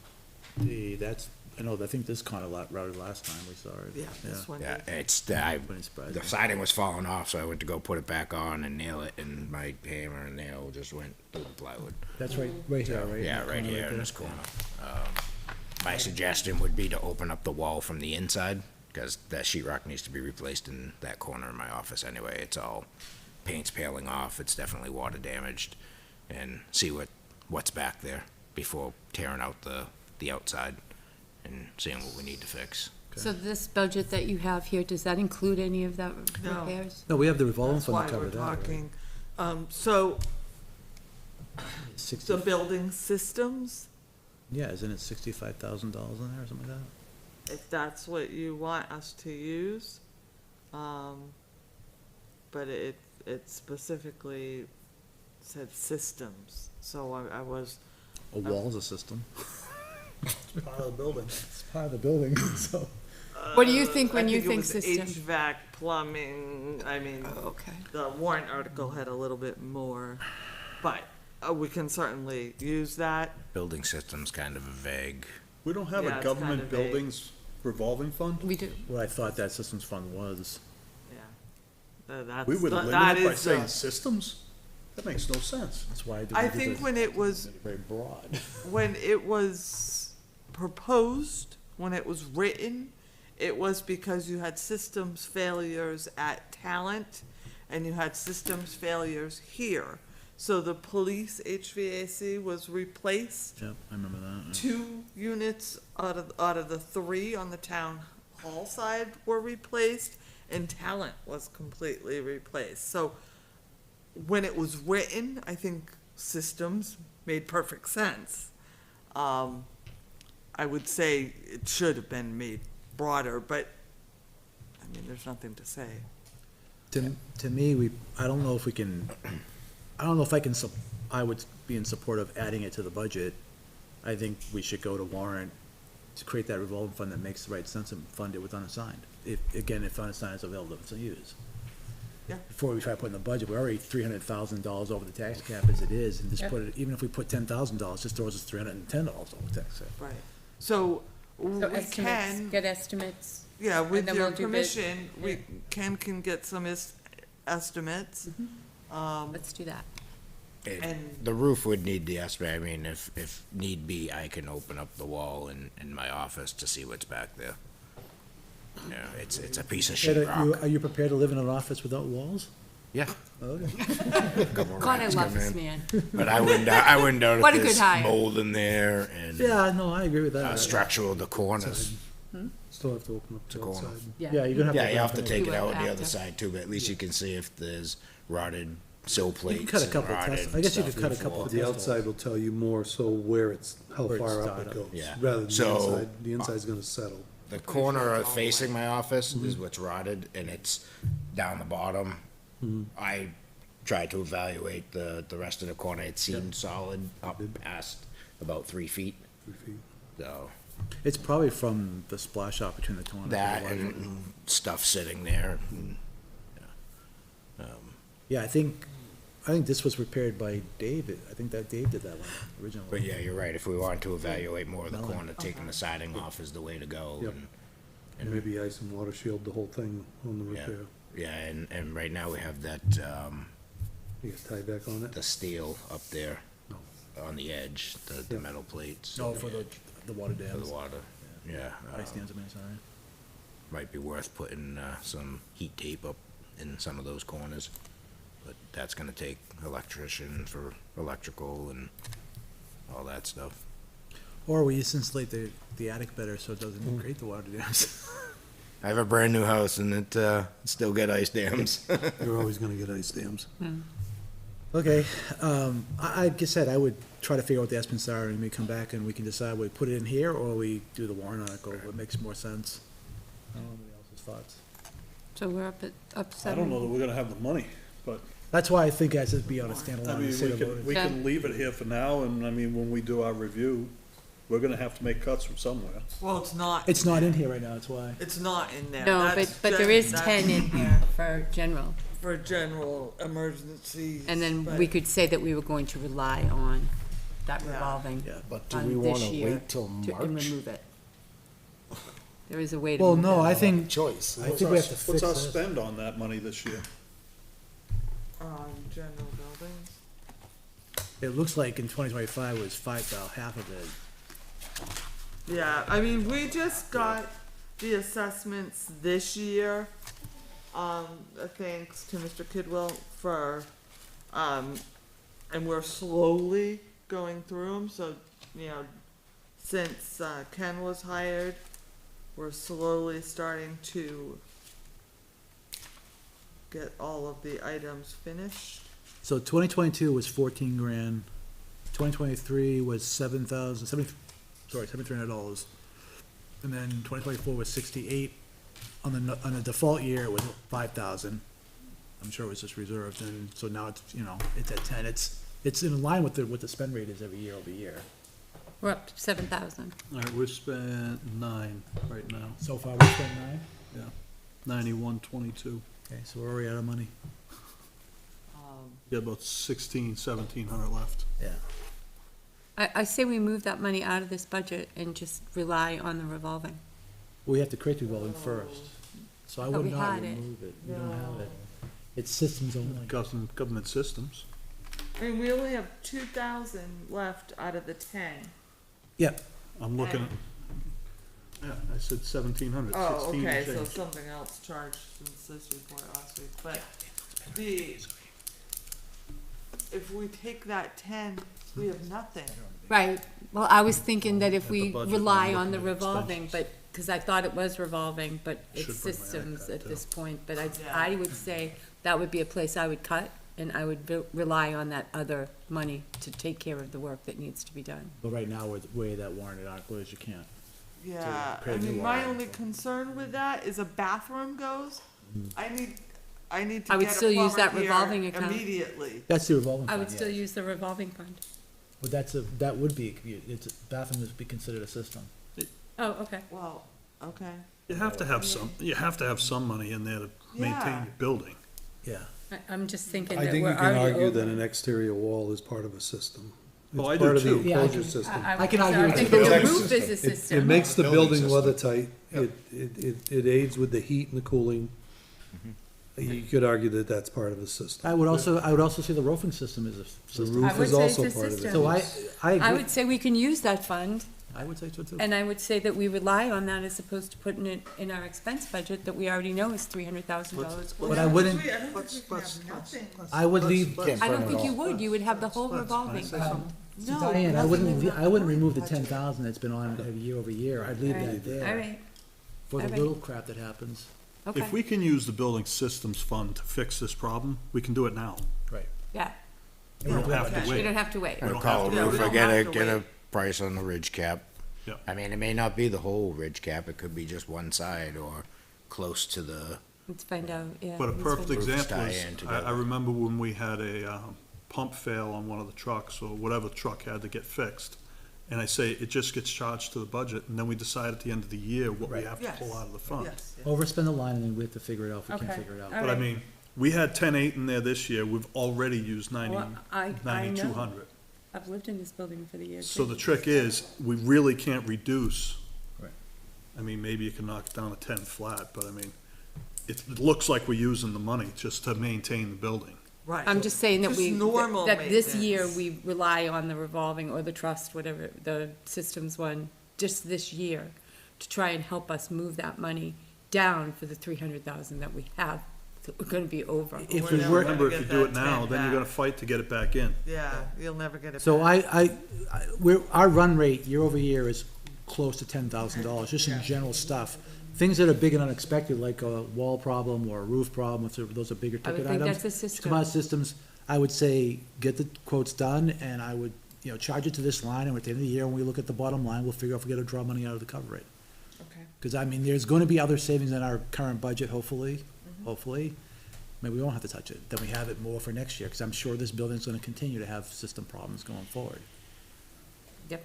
I think this kind of routed last time we saw it. Yeah, this one. Yeah, did. Wouldn't surprise the me. siding was falling off, so I went to go put it back on and nail it, and my hammer and nail just went through the plywood. That's right here, right? Yeah, in the right corner here in there. this corner. My suggestion would be to open up the wall from the inside, because that sheetrock needs to be replaced in that corner in my office anyway. It's all, paint's peeling off, it's definitely water damaged, and see what's back there before tearing out the outside and seeing what we need to fix. So this budget that you have here, does that include any of that No. repairs? No, we have the revolving That's fund why to cover we're that, right? talking. So 60 the building systems, Yeah, isn't it $65,000 in there or something like that? if that's what you want us to use. But it specifically said systems, so I was, A wall's a system. Part of the building. It's part of the building, so. What do you think when I you think it think was system? HVAC, plumbing, I mean, Okay. the warrant article had a little bit more, but we can certainly use that. Building system's kind of vague. We don't have Yeah, a it's government kinda vague. buildings revolving fund? We do. What I thought that systems fund was. Yeah. That's, We would that eliminate it by is, saying systems? That makes no sense. That's why I did. I think when it was, Very broad. when it was proposed, when it was written, it was because you had systems failures at Talent and you had systems failures here. So the police HVAC was replaced. Yep, I remember that. 2 units out of the 3 on the town hall side were replaced, and Talent was completely replaced. So when it was written, I think systems made perfect sense. I would say it should have been made broader, but, I mean, there's nothing to say. To me, I don't know if we can, I don't know if I would be in support of adding it to the budget. I think we should go to warrant to create that revolving fund that makes the right sense and fund it with unassigned. If unassigned is available to use. Yeah. Before we try to put in the budget, we're already $300,000 over the tax cap as it is, and just Yep. put it, even if we put $10,000, just throws us $310 over the tax cap. Right. So So we estimates, can, get estimates. yeah, with then your we'll do bids. permission, we can get some estimates. Let's do that. And- The roof would need the estimate. I mean, if need be, I can open up the wall in my office to see what's back there. You know, it's a piece of Ed, sheetrock. are you prepared to live in an office without walls? Yeah, Okay. God, I love this man. but I wouldn't doubt What a if good there's hire. mold in there and Yeah, no, I agree with that. structural, the corners. Still have to open up the the corner. outside. Yeah, you're gonna have to. Yeah, you have to open it. take Do it it out the other after. side too, but at least you can see if there's rotted sill You plates could cut a and couple rotted tests, I guess you stuff could cut a in the couple. floor. The outside will tell you more so where it's, how Where it's far up started. it goes. Yeah. Rather than the So, inside. The inside's gonna settle. The corner facing my office is what's rotted, and it's down the bottom. I tried to evaluate the rest of the corner. It seemed solid up past about 3 feet, 3 feet. so. It's probably from the splash off between the two. That and stuff sitting there. Yeah, I think this was prepared by David. I think that Dave did that one originally. But yeah, you're right. If we wanted to evaluate more of the Melon. corner, taking the siding off is the way to go. Yep. And maybe ice and water shield the whole thing on the Yeah. repair. Yeah, and right now we have that, You guys tie back on it? the steel up there No. on the edge, the Yeah. metal plates. No, for the water For dams. the water, yeah. Ice dams, I mean, sorry. Might be worth putting, some heat tape up in some of those corners. But that's gonna take electrician for electrical and all that stuff. Or we just insulate the attic better so it doesn't create the water dams. I have a brand new house and it, still get ice dams. You're always gonna get ice dams. Okay, like I said, I would try to figure out what the estimates are and we come back and we can decide we put it in here or we do the warrant article, what makes more sense. I don't know anybody else's thoughts. So we're up I seven. don't know that we're gonna have the money, but, That's why I think it should be on a I standalone mean, instead we of can, voted. we Yeah. can leave it here for now, and I mean, when we do our review, we're gonna have to make cuts from somewhere. Well, it's not. It's not in here right now, that's why. It's not in there. No, That's but there gen- is that's 10 in here for general. For general emergencies. And then but- we could say that we were going to rely on that Yeah. revolving Yeah. But do fund we this wanna year wait till and March? remove it. There is a way to Well, move no, that. I think, Choice. I think we have to What's fix our this. spend on that money this year? General buildings. It looks like in 2025 was half of it. Yeah, I mean, we just got the assessments this year. Thanks to Mr. Kidwell for, and we're slowly going through them, so, since, Ken was hired, we're slowly starting to get all of the items finished. So 2022 was 14 grand. 2023 was $7,300. And then 2024 was 68. On the default year, it was 5,000. I'm sure it was just reserved, and so now it's, it's at 10. It's in line with the spend rate is every year over year. We're up to 7,000. All right, we're spent 9 right now, So far, we spent 9. 9122. Okay, so we're already out of money. Got about 1,700 left. Yeah. I say we move that money out of this budget and just rely on the revolving. We have to create the revolving first. So I But would we not had it. remove it. We don't have it. It's systems only. Government systems. I mean, we only have 2,000 left out of the 10. Yep. I'm looking at, yeah, I said 1,700, 16 Oh, and okay, so change. something else charged since this report last week, but if we take that 10, we have nothing. Right, well, I was thinking that if At we the budget, rely I'm on the looking at revolving, expenses. but, because I thought it was revolving, but it's Should bring my systems iPad at too. this point, but Yeah. I would say that would be a place I would cut, and I would rely on that other money to take care of the work that needs to be done. But right now, with the way that warranted article is, you can't. Yeah, prepare I new mean, my warrant. only concern with that is a bathroom goes, I need to I would get a still use that plumber here revolving account. immediately. That's the revolving I fund, would still yes. use the revolving fund. But that would be, bathroom would be considered a system. Oh, okay. Well, okay. You have to have some money in there to maintain Yeah. your building. Yeah. I'm just thinking I that think we're you can already argue over. that an exterior wall is part of a system. Oh, It's I do part of the too. Yeah, I enclosure can- system. I can argue I it's think a that the building roof is a It system. makes the Building building system. weather tight, it aids with the heat and the cooling. You could argue that that's part of the system. I would also say the roofing system is a The system. roof I would is say also it's a part of it. system. So I I agree. would say we can use that fund, I would say so too. and I would say that we rely on that as opposed to putting it in our expense budget that we already know is $300,000. But I wouldn't, I don't think we can have nothing. I would leave, Can't I burn don't it think you all. would, you would have the whole revolving fund. No, Diane, I nothing wouldn't, in I wouldn't that remove the budget. 10,000 that's been on every year over year. I'd leave that All there right, for the all right. little crap that happens. okay, If we can use the building systems fund to fix this problem, we can do it now. Right. yeah, We don't have to Okay. we wait. don't have to wait. We Or don't call have a to- Yeah, we roofer, don't get have a, to get a wait. price on the ridge cap. Yeah. I mean, it may not be the whole ridge cap, it could be just one side or close to the Let's find out, yeah. But a let's perfect find out. example tie is, in I together. remember when we had a pump fail on one of the trucks, or whatever truck had to get fixed. And I say, it just gets charged to the budget, and then we decide at the end of the year what we Right. have to Yes. pull out of the fund. Yes, yes. Overspend the line and then we have to figure it out if we can't Okay. figure it out. All But I right. mean, we had 10.8 in there this year, we've already used Well, I know. 9,200. I've lived in this building for the year. So too. the trick is, we really can't reduce. Right. I mean, maybe you can knock it down to 10 flat, but I mean, it looks like we're using the money just to maintain the building. Right. I'm just saying that Just we, normal that this year maintenance. we rely on the revolving or the trust, whatever, the systems one, just this year, to try and help us move that money down for the 300,000 that we have, that we're gonna be over. If We're we never were, gonna Remember, if get you do that it now, 10 then you're back. gonna fight to get it back in. Yeah, you'll never get it back. so our run rate year over year is close to $10,000, just in general stuff. Things that are big and unexpected, like a wall problem or a roof problem, those are bigger I would ticket think items. that's a To come out of system. systems, I would say, get the quotes done, and I would, charge it to this line, and at the end of the year, when we look at the bottom line, we'll figure out if we gotta draw money out of the cover it. Okay. Because, I mean, there's gonna be other savings in our current budget, hopefully. Maybe we won't have to touch it, then we have it more for next year, because I'm sure this building's gonna continue to have system problems going forward. Yep.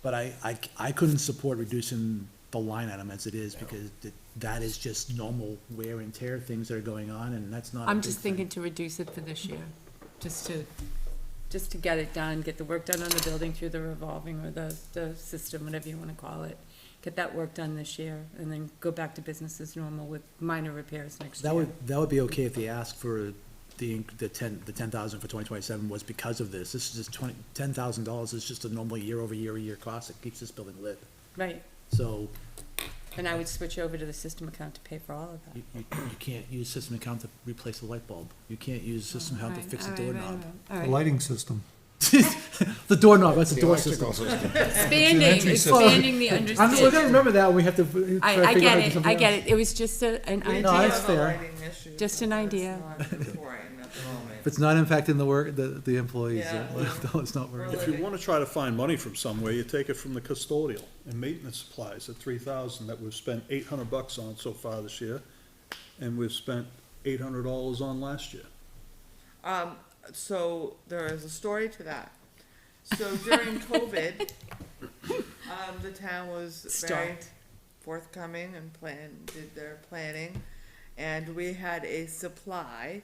But I couldn't support reducing the line item as it is, because that is just normal wear and tear things that are going on, and that's not a I'm big just thing. thinking to reduce it for this year, just to get it done, get the work done on the building through the revolving or the system, whatever you wanna call it. Get that work done this year, and then go back to business as normal with minor repairs next year. That would be okay if they asked for the 10,000 for 2027 was because of this. This is just $10,000 is just a normal year cost that keeps this building lit. Right, So and I would switch over to the system account to pay for all of that. you can't use system account to replace a light bulb. You can't use system account to fix a doorknob. All The right, lighting system. The doorknob, that's a The door electrical system. system. expanding the We're gonna understanding. remember that when we have to try to figure I out get something it, I get else. it, it was just an We do No, idea. that's have a fair. lighting issue, Just but an that's idea. not important at the moment. If it's not impacting the work, the employees, Yeah, it's not working. If you wanna try to find money from somewhere, you take it from the custodial and maintenance supplies at 3,000 that we've spent $800 on so far this year, and we've spent $800 on last year. So there is a story to that. So during COVID, the town was very Start. forthcoming and did their planning, and we had a supply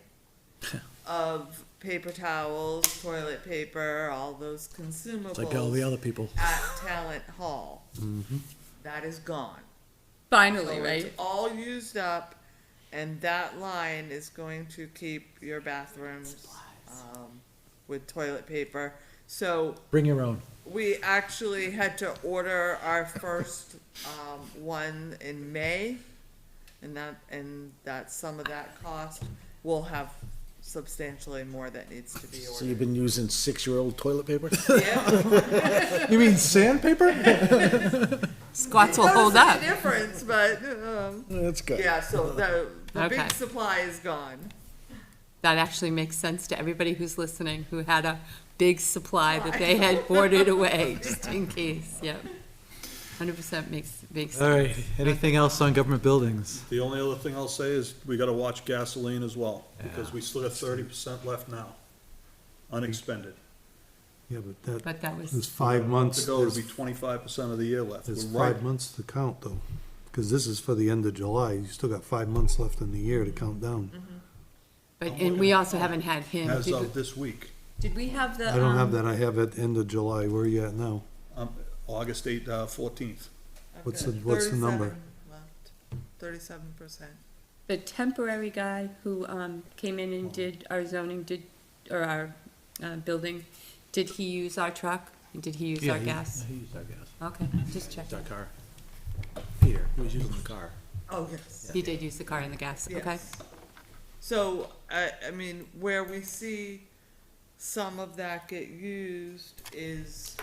of paper towels, toilet paper, all those It's like all the consumables other people. at Talent Hall. That is gone. Finally, So right? it's all used up, and that line is going to keep your bathrooms, with toilet paper. So Bring your own. we actually had to order our first, one in May, and that some of that cost will have substantially more that needs to be So you've ordered. been using 6-year-old toilet paper? Yeah. You mean sandpaper? Squats will hold up. Notice the difference, but, That's good. yeah, so the Okay. big supply is gone. That actually makes sense to everybody who's listening, who had a big supply that they had hoarded away, just in case, yep. 100% makes sense. All right, anything else on government buildings? The only other thing I'll say is, we gotta watch gasoline as well, because we still got 30% left now, unexpended. Yeah, but But that was, there's 5 months, To go, it'll there's be 25% of the year left. there's We're right. 5 months to count though. Because this is for the end of July. You still got 5 months left in the year to count down. but, and we also haven't had him. As Did of we- this week, Did we have the? I don't have that. I have it end of July. Where are you at now? August 14th. What's I've the- got what's the number? 37 left. 37%. The temporary guy who, came in and did our zoning, or our, building, did he use our truck? And did he use our gas? He used our gas. Okay, just check. Used our car. Peter, he was using the car. Oh, yes. He did use the car and the gas, okay? Yes. So, I mean, where we see some of that get used is,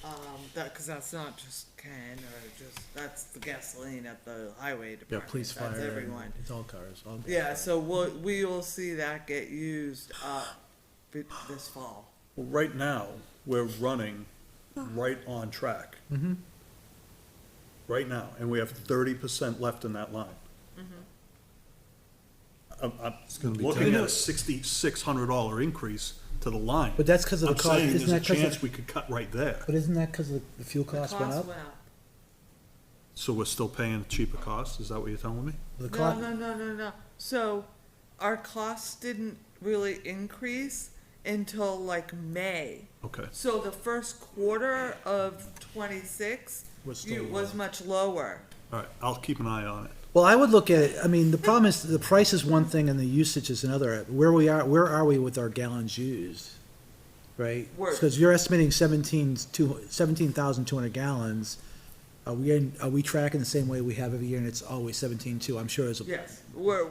cause that's not just Ken or just, that's the gasoline at the highway Yeah, department. police, fire, That's and everyone. it's all cars, all gas. Yeah, so we will see that get used up this fall. Well, right now, we're running right on track. Right now, and we have 30% left in that line. I'm gonna be looking tight. at a $6,600 increase to the line. But that's 'cause of the I'm cost- saying isn't there's a that 'cause of- chance we could cut right there. But isn't that because the fuel costs went up? So we're still paying cheaper costs, is that what you're telling me? The No, cost, no. So our costs didn't really increase until like May. Okay. So the first quarter of '26 Was still was much lower. All right, I'll keep an eye on it. well, I would look at it, I mean, the problem is, the price is one thing and the usage is another. Where are we with our gallons used? Right? We're- Because you're estimating 17,200 gallons. Are we tracking the same way we have every year, and it's always 17.2? I'm sure it's, Yes.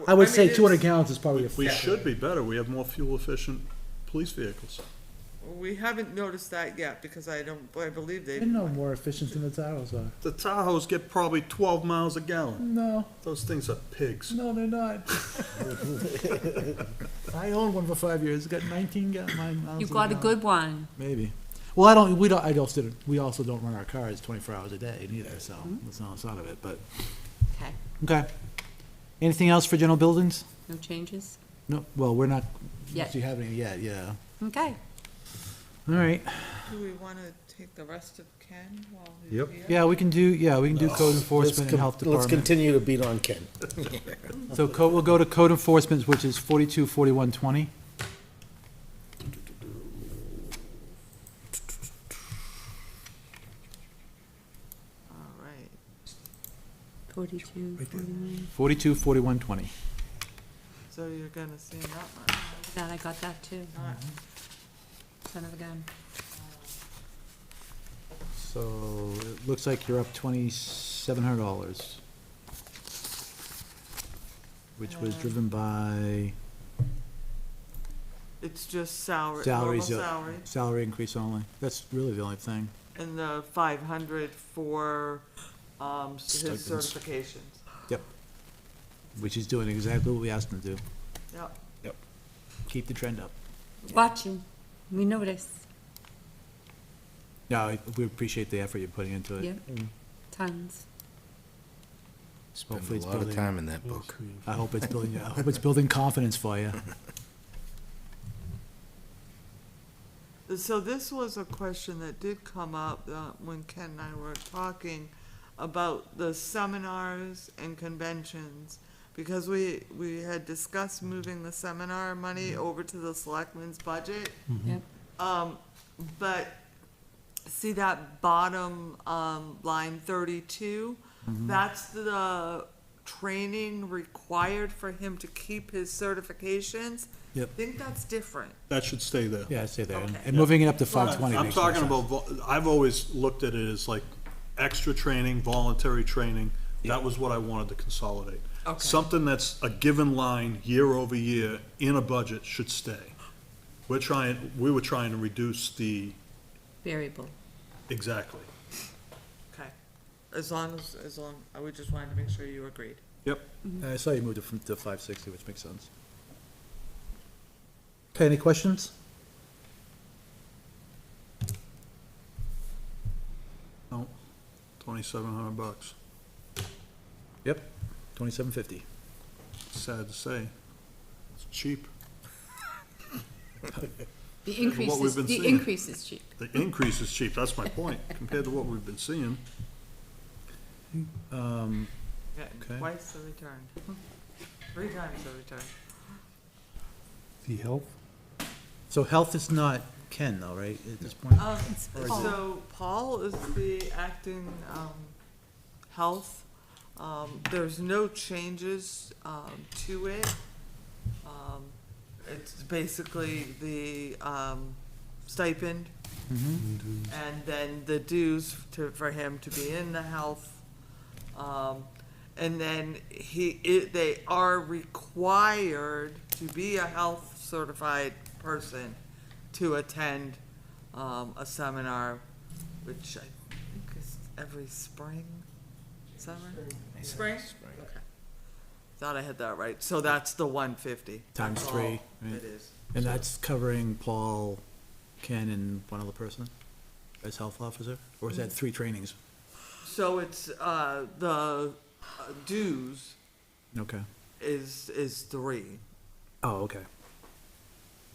I would say mean, 200 it's- gallons is probably a. We should be better, we have more fuel-efficient police vehicles. We haven't noticed that yet because I believe I they. didn't know more efficient than the Tahoes are. The Tahoes get probably 12 miles a gallon. No, Those things are pigs. no, they're not. I owned one for 5 years, it got 19 miles. You got a good one. Maybe. Well, we also don't run our cars 24 hours a day neither, so that's not out of it, but, Okay. okay. Anything else for general buildings? No changes? No, well, we're not, Yet. do you have any yet, yeah. Okay. All right, Do we want to take the rest of Ken while he's Yep. here? yeah, we can do code enforcement and health Let's department. continue to beat on Ken. So we'll go to code enforcement, which is 424120. All right. 42, 49. 424120. So you're gonna see that one. That, I got that too. All right. Son of a gun. So it looks like you're up $2,700, which was driven by It's just salary, normal salaries, salary, salary increase only. That's really the only thing. and the 500 for, his Stipends. certifications. Yep. Which he's doing exactly what we asked him to do. Yep. Keep the trend up. Watching. We notice. No, we appreciate the effort you're putting into it. Yep. Tons. Spend Hopefully a it's lot of building- time in that book. I hope it's building confidence for you. So this was a question that did come up when Ken and I were talking about the seminars and conventions, because we had discussed moving the seminar money over to the selectmen's budget. Yep. But see that bottom, line 32? That's the training required for him to keep his certifications. Yep. I think that's different. That should stay there. Yeah, I'd say that. Okay. And moving it up to 520 I'm makes more talking sense. about, I've always looked at it as like extra training, voluntary training. That was what I wanted to consolidate. Okay. Something that's a given line year over year in a budget should stay. We were trying to reduce the, Variable. exactly. Okay. As long, we just wanted to make sure you agreed. Yep. I saw you moved it to 560, which makes sense. Okay, any questions? No, $2,700. Yep, 2750. Sad to say. It's cheap. The increase what we've is, been the seeing. increase is cheap. The increase is cheap, that's my point, compared to what we've been seeing. Um, Getting Okay. twice the return. 3 times the return. The health? So health is not Ken though, right, at this point? So Paul is the acting, health. There's no changes, to it. It's basically the, stipend and then the dues for him to be in the health. And then they are required to be a health certified person to attend, a seminar, which I think is every spring, summer? Spring? Okay. Thought I had that right. So that's the 150. Times That's 3, all right? It is. And that's covering Paul, Ken, and one other person as health officer? Or is that 3 trainings? So it's, the dues, Okay. is 3. Oh, okay.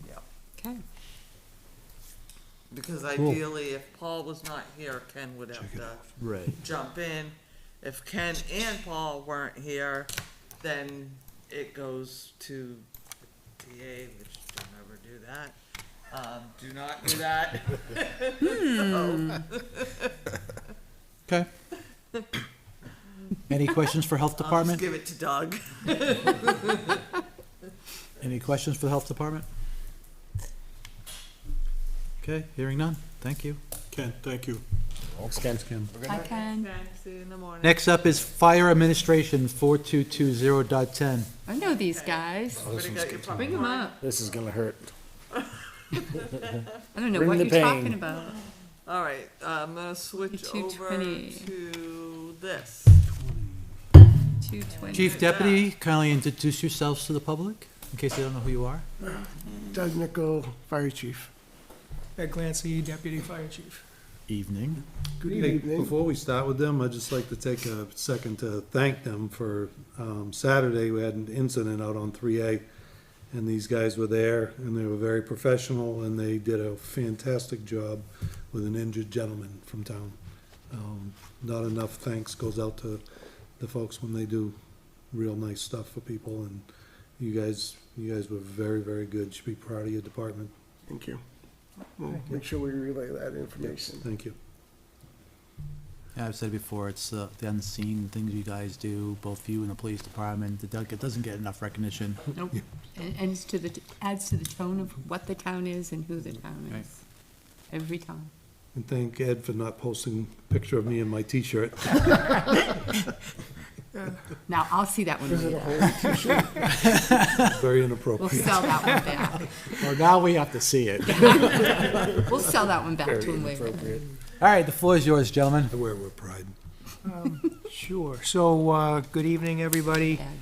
Yeah. Okay. Because Cool. ideally, if Paul was not here, Ken would have to Right. jump in. If Ken and Paul weren't here, then it goes to TA, which don't ever do that. Do not do that. Okay. Any questions for Health I'll just Department? give it to Doug. Any questions for the Health Department? Okay, hearing none. Thank you. Ken, thank you. Thanks, Ken. I can. See you in the morning. Next up is Fire Administration 4220.10. I know these guys. Everybody got your Bring them popcorn? up. This is gonna hurt. I don't know Bring what the you're pain. talking about. All right, I'm gonna switch over 220. to this. 220. Chief Deputy, kindly introduce yourselves to the public, in case they don't know who you are. Doug Nichol, Fire Chief. Ed Clancy, Deputy Fire Chief. Evening. Good Hey, evening. before we start with them, I'd just like to take a second to thank them for, Saturday, we had an incident out on 3A, and these guys were there, and they were very professional, and they did a fantastic job with an injured gentleman from town. Not enough thanks goes out to the folks when they do real nice stuff for people, and you guys were very, very good. You should be proud of your department. Thank you. We'll make sure we relay that information. Thank you. Yeah, I've said it before, it's the unseen things you guys do, both you and the police department. It doesn't get enough recognition. Nope. And it's adds to the tone of what the town is and who the town Right. is. Every time. And thank Ed for not posting a picture of me in my T-shirt. Now, I'll see that one Is it a later. whole t-shirt? Very We'll inappropriate. sell that one back. Well, now we have to see it. We'll sell that one back to Very him later. inappropriate. All right, the floor is yours, gentlemen. I wear it with pride. Sure. So, good evening, everybody. Bad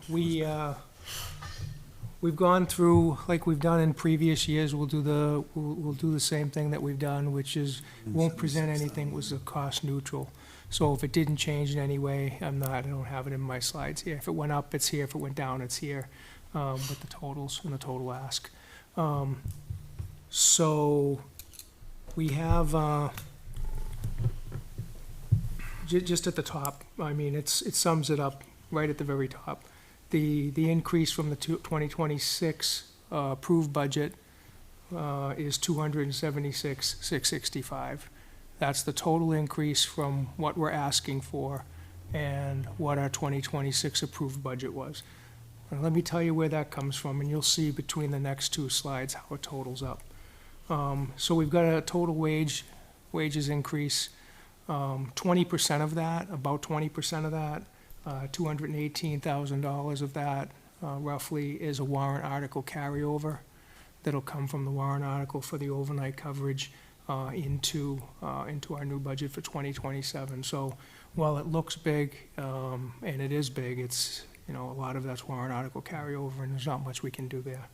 boy. We've gone through, like we've done in previous years, we'll do the same thing that we've done, which is, won't present anything was a cost neutral. So if it didn't change in any way, I don't have it in my slides here. If it went up, it's here. If it went down, it's here, with the totals and the total ask. So we have, just at the top, I mean, it sums it up right at the very top. The increase from the 2026 approved budget is $276,665. That's the total increase from what we're asking for and what our 2026 approved budget was. Now, let me tell you where that comes from, and you'll see between the next two slides how it totals up. So we've got a total wages increase. 20% of that, about 20% of that, $218,000 of that, roughly, is a warrant article carryover that'll come from the warrant article for the overnight coverage into our new budget for 2027. So while it looks big, and it is big, it's, a lot of that's warrant article carryover, and there's not much we can do there.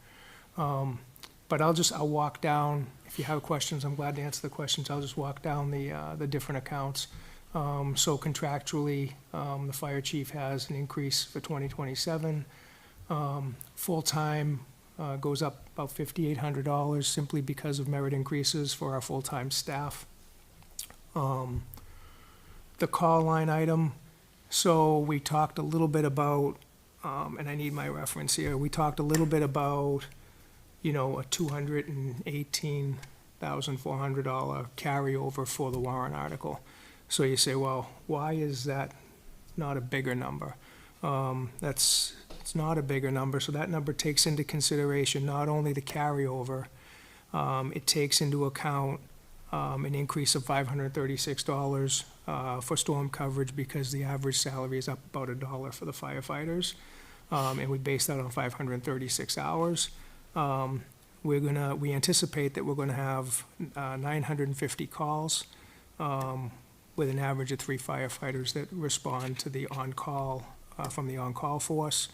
But I'll walk down, if you have questions, I'm glad to answer the questions. I'll just walk down the different accounts. So contractually, the fire chief has an increase for 2027. Full-time goes up about $5,800 simply because of merit increases for our full-time staff. The call line item, so we talked a little bit about, and I need my reference here, we talked a little bit about, a $218,400 carryover for the warrant article. So you say, well, why is that not a bigger number? It's not a bigger number, so that number takes into consideration not only the carryover, it takes into account an increase of $536 for storm coverage because the average salary is up about $1 for the firefighters, and we base that on 536 hours. We anticipate that we're gonna have 950 calls with an average of 3 firefighters that respond to the on-call, from the on-call force.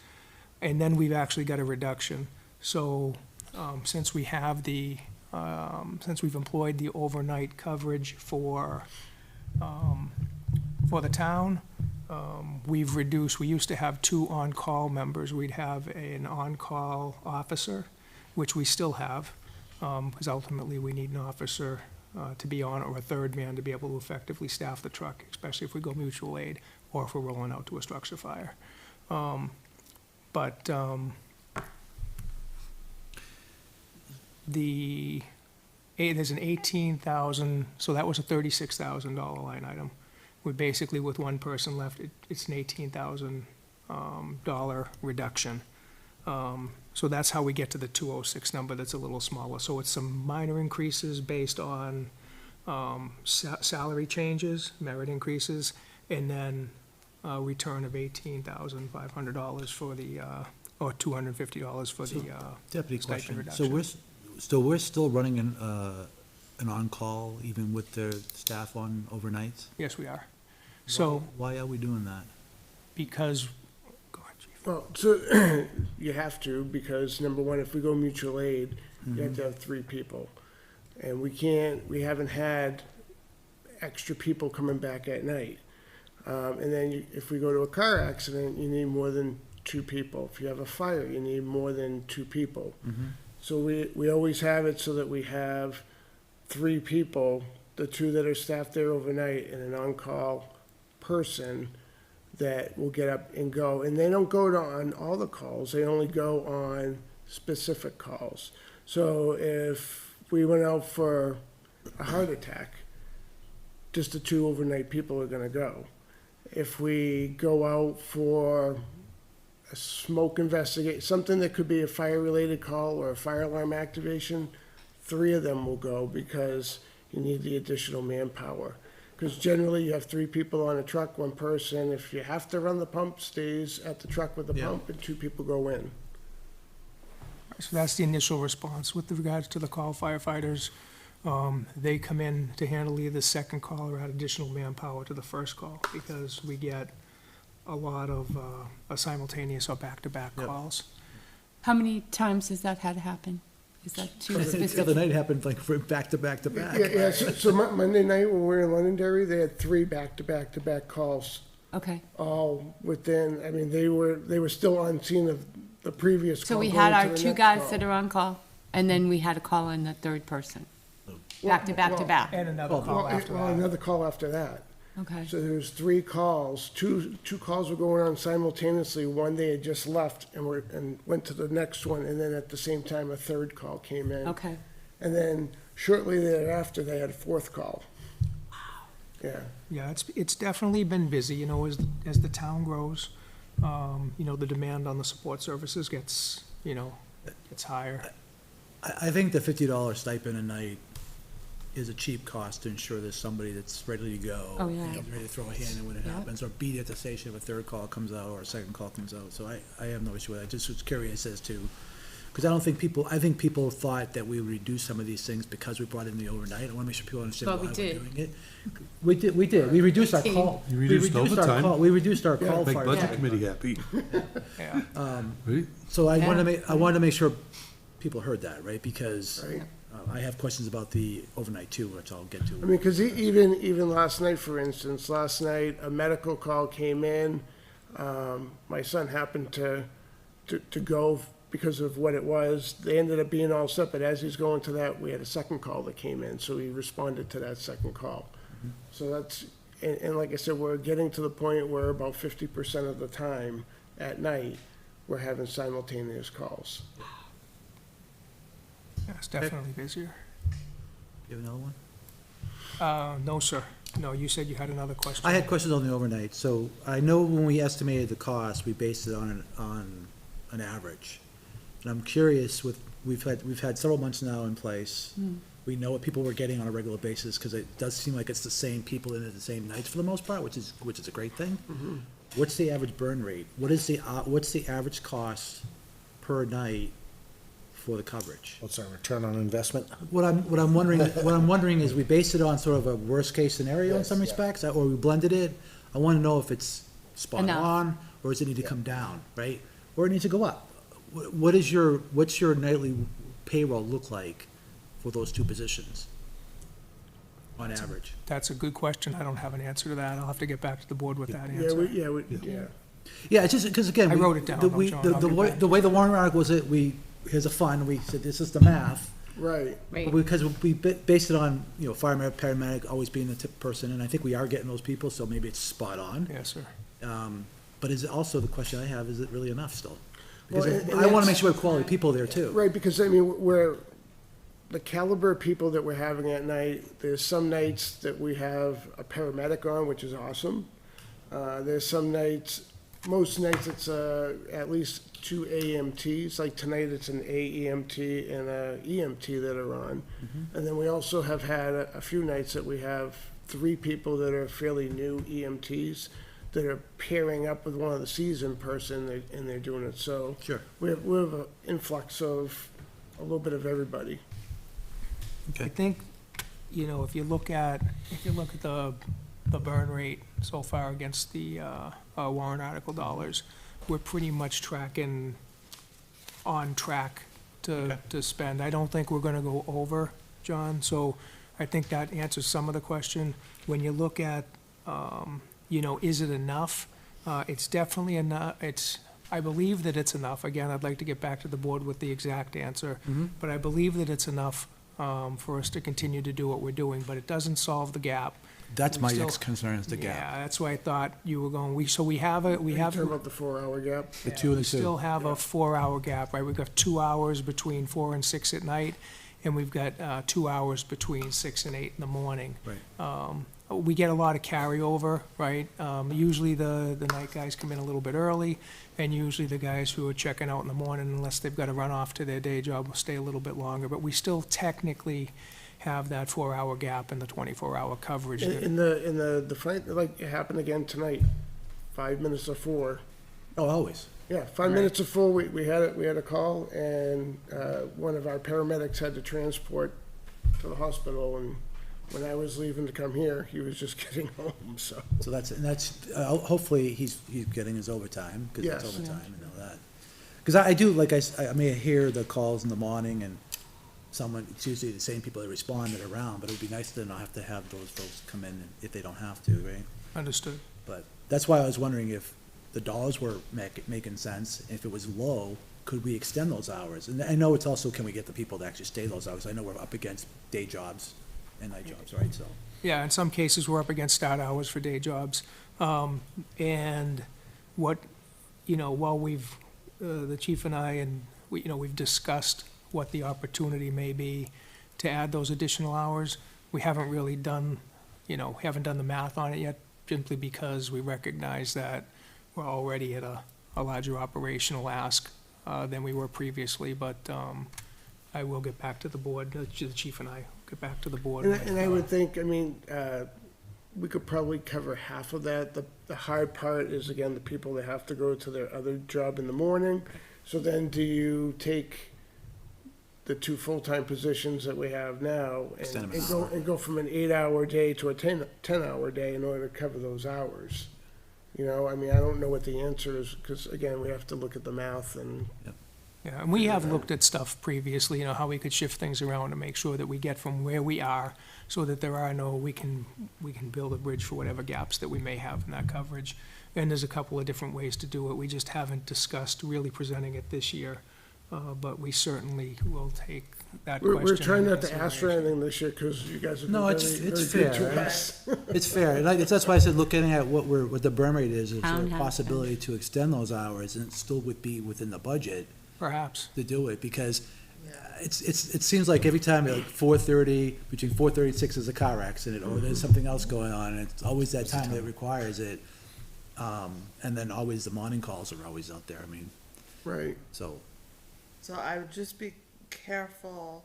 And then we've actually got a reduction. So since we've employed the overnight coverage for the town, We've reduced, we used to have 2 on-call members. We'd have an on-call officer, which we still have, because ultimately we need an officer to be on, or a third man to be able to effectively staff the truck, especially if we go mutual aid or if we're rolling out to a structure fire. There's an 18,000, so that was a $36,000 line item. We basically, with one person left, it's an $18,000 dollar reduction. So that's how we get to the 206 number that's a little smaller. So it's some minor increases based on salary changes, merit increases, and then a return of $18,500 for the, or $250 for the Deputy stipend question, reduction. we're still running an on-call even with the staff on overnights? Yes, we are. So, Why are we doing that? because, go ahead, Chief. Well, so, you have to, because number one, if we go mutual aid, you have to have 3 people. And we haven't had extra people coming back at night. And then if we go to a car accident, you need more than 2 people. If you have a fire, you need more than 2 people. So we always have it so that we have 3 people, the 2 that are staffed there overnight and an on-call person that will get up and go. And they don't go on all the calls, they only go on specific calls. So if we went out for a heart attack, just the 2 overnight people are gonna go. If we go out for a smoke investigate, something that could be a fire-related call or a fire alarm activation, 3 of them will go because you need the additional manpower. Because generally you have 3 people on a truck, 1 person, if you have to run the pump, stays at the truck with the Yeah. pump, and 2 people go in. So that's the initial response. With regards to the call firefighters, they come in to handle either the second call or add additional manpower to the first call, because we get a lot of simultaneous or back-to-back Yep. calls. How many times has that had to happen? Is that too The other specific? night it happened like for back to back to back. Yeah, so Monday night when we were in Londonderry, they had 3 back-to-back-to-back calls, Okay, all within, I mean, they were still on scene of the previous call. so we going had to our the 2 next guys call. that are on call, and then we had to call in the 3rd person, back to back to back. And another Well, call after Well, that. another call after that. Okay, So there was 3 calls, two calls were going on simultaneously. One they had just left and went to the next one, and then at the same time, a 3rd call came in. okay. And then shortly thereafter, they had a 4th call. Yeah, Yeah, it's definitely been busy, you know, as the town grows, you know, the demand on the support services gets higher. I think the $50 stipend a night is a cheap cost to ensure there's somebody that's ready to go. Oh, yeah. and ready to throw a hand in when it Yep. happens, or be at the station if a 3rd call comes out or a 2nd call comes out. So I have no issue with that. Just was curious as to, because I think people thought that we would reduce some of these things because we brought in the overnight. I want to make sure people understand But why we we're did. doing it. We did. We reduced our call. You reduced overtime. We reduced our call. Make fire budget time. committee happy, Yeah, right? So I wanted to Yeah. make, I wanted to make sure people heard that, right? Because right. I have questions about the overnight too, which I'll get to. I mean, because even last night, for instance, a medical call came in. My son happened to go because of what it was. They ended up being all set, but as he's going to that, we had a 2nd call that came in, so he responded to that 2nd call. So that's, and like I said, we're getting to the point where about 50% of the time at night, we're having simultaneous calls. yeah, it's definitely busier. You have another one? No, sir. No, you said you had another question. I had questions on the overnight. So I know when we estimated the cost, we based it on an average. And I'm curious we've had several months now in place. We know what people were getting on a regular basis, because it does seem like it's the same people in at the same nights for the most part, which is a great thing. What's the average burn rate? What's the average cost per night for the coverage? What's our return on investment? What I'm wondering is, we based it on sort of a worst-case scenario in some Yes, yeah. respects, or we blended it. I want to know if it's spot Enough. on, or does it need to come down, right? Or it needs to go up. What's your nightly payroll look like for those 2 positions? on average? That's a good question. I don't have an answer to that. I'll have to get back to the board with that Yeah, answer. yeah. Yeah, it's just, because again. I we- wrote it down, the- though, we- John. the- I'll The get way, back. the way the warrant article was, here's a fund, we said, this is the math. Right. But because we based it on, fireman, paramedic always being the tip person, and I think we are getting those people, so maybe it's spot on. Yes, sir. But is it also, the question I have, is it really enough still? Well, Because and I wanna that's- make sure we have quality people there too. Right, because I mean, the caliber of people that we're having at night, there's some nights that we have a paramedic on, which is awesome. There's some nights, most nights it's at least 2 AMTs, like tonight it's an AEMT and a EMT that are on. And then we also have had a few nights that we have 3 people that are fairly new EMTs that are pairing up with one of the seasoned person and they're doing it, so. Sure. We have an influx of a little bit of everybody. I think, if you look at the burn rate so far against the warrant article dollars, we're pretty much tracking on track to spend. I don't think we're gonna go over, John, so I think that answers some of the question. When you look at, is it enough? It's definitely enough, I believe that it's enough. Again, I'd like to get back to the board with the exact answer, but I believe that it's enough for us to continue to do what we're doing, but it doesn't solve the gap. That's We my still- next concern, is the gap. Yeah, that's why I thought you were going, we have Talking about the 4-hour gap. The two and we the two. still have a 4-hour gap, right? We've got 2 hours between 4 and 6 at night, and we've got 2 hours between 6 and 8 in the morning. Right. We get a lot of carryover, right? Usually the night guys come in a little bit early, and usually the guys who are checking out in the morning, unless they've got to run off to their day job, will stay a little bit longer. But we still technically have that 4-hour gap in the 24-hour coverage. In the fight, like it happened again tonight, 5 minutes to 4. Oh, always. Yeah, 5 minutes to 4, we had a call, and one of our paramedics had to transport to the hospital, and when I was leaving to come here, he was just getting home, so. So that's, hopefully he's getting his overtime, because it's Yes. overtime, and all that. Because I do, like I may hear the calls in the morning, and it's usually the same people that respond that are around, but it would be nice to not have to have those folks come in if they don't have to, right? Understood. But that's why I was wondering if the dollars were making sense. If it was low, could we extend those hours? And I know it's also, can we get the people to actually stay those hours? I know we're up against day jobs and night jobs, right? So, Yeah, in some cases, we're up against start hours for day jobs. And what, while the chief and I, and we've discussed what the opportunity may be to add those additional hours, we haven't really done, haven't done the math on it yet, simply because we recognize that we're already at a larger operational ask than we were previously, but I will get back to the board, the chief and I will get back to the board. And I would think, we could probably cover half of that. The hard part is, again, the people that have to go to their other job in the morning. So then do you take the 2 full-time positions that we have now Extend them and an hour. go from an 8-hour day to a 10-hour day in order to cover those hours? I don't know what the answer is, because again, we have to look at the math and. Yeah, and we have looked at stuff previously, how we could shift things around to make sure that we get from where we are, so that there are we can build a bridge for whatever gaps that we may have in that coverage. And there's a couple of different ways to do it. We just haven't discussed really presenting it this year, but we certainly will take that question. We're trying into not to ask for consideration. anything this year, because you guys have been No, very, it's very good fair. to us. it's fair. And that's why I said, looking at what the burn rate is there Town a has possibility to extend those hours, and it still would be within the budget Perhaps. to do it? Because it seems like every time, like 4:30, between 4:30 and 6 is a car accident, or there's something else going on, and it's always that time that requires it. And then always the morning calls are always out there, Right. so. So I would just be careful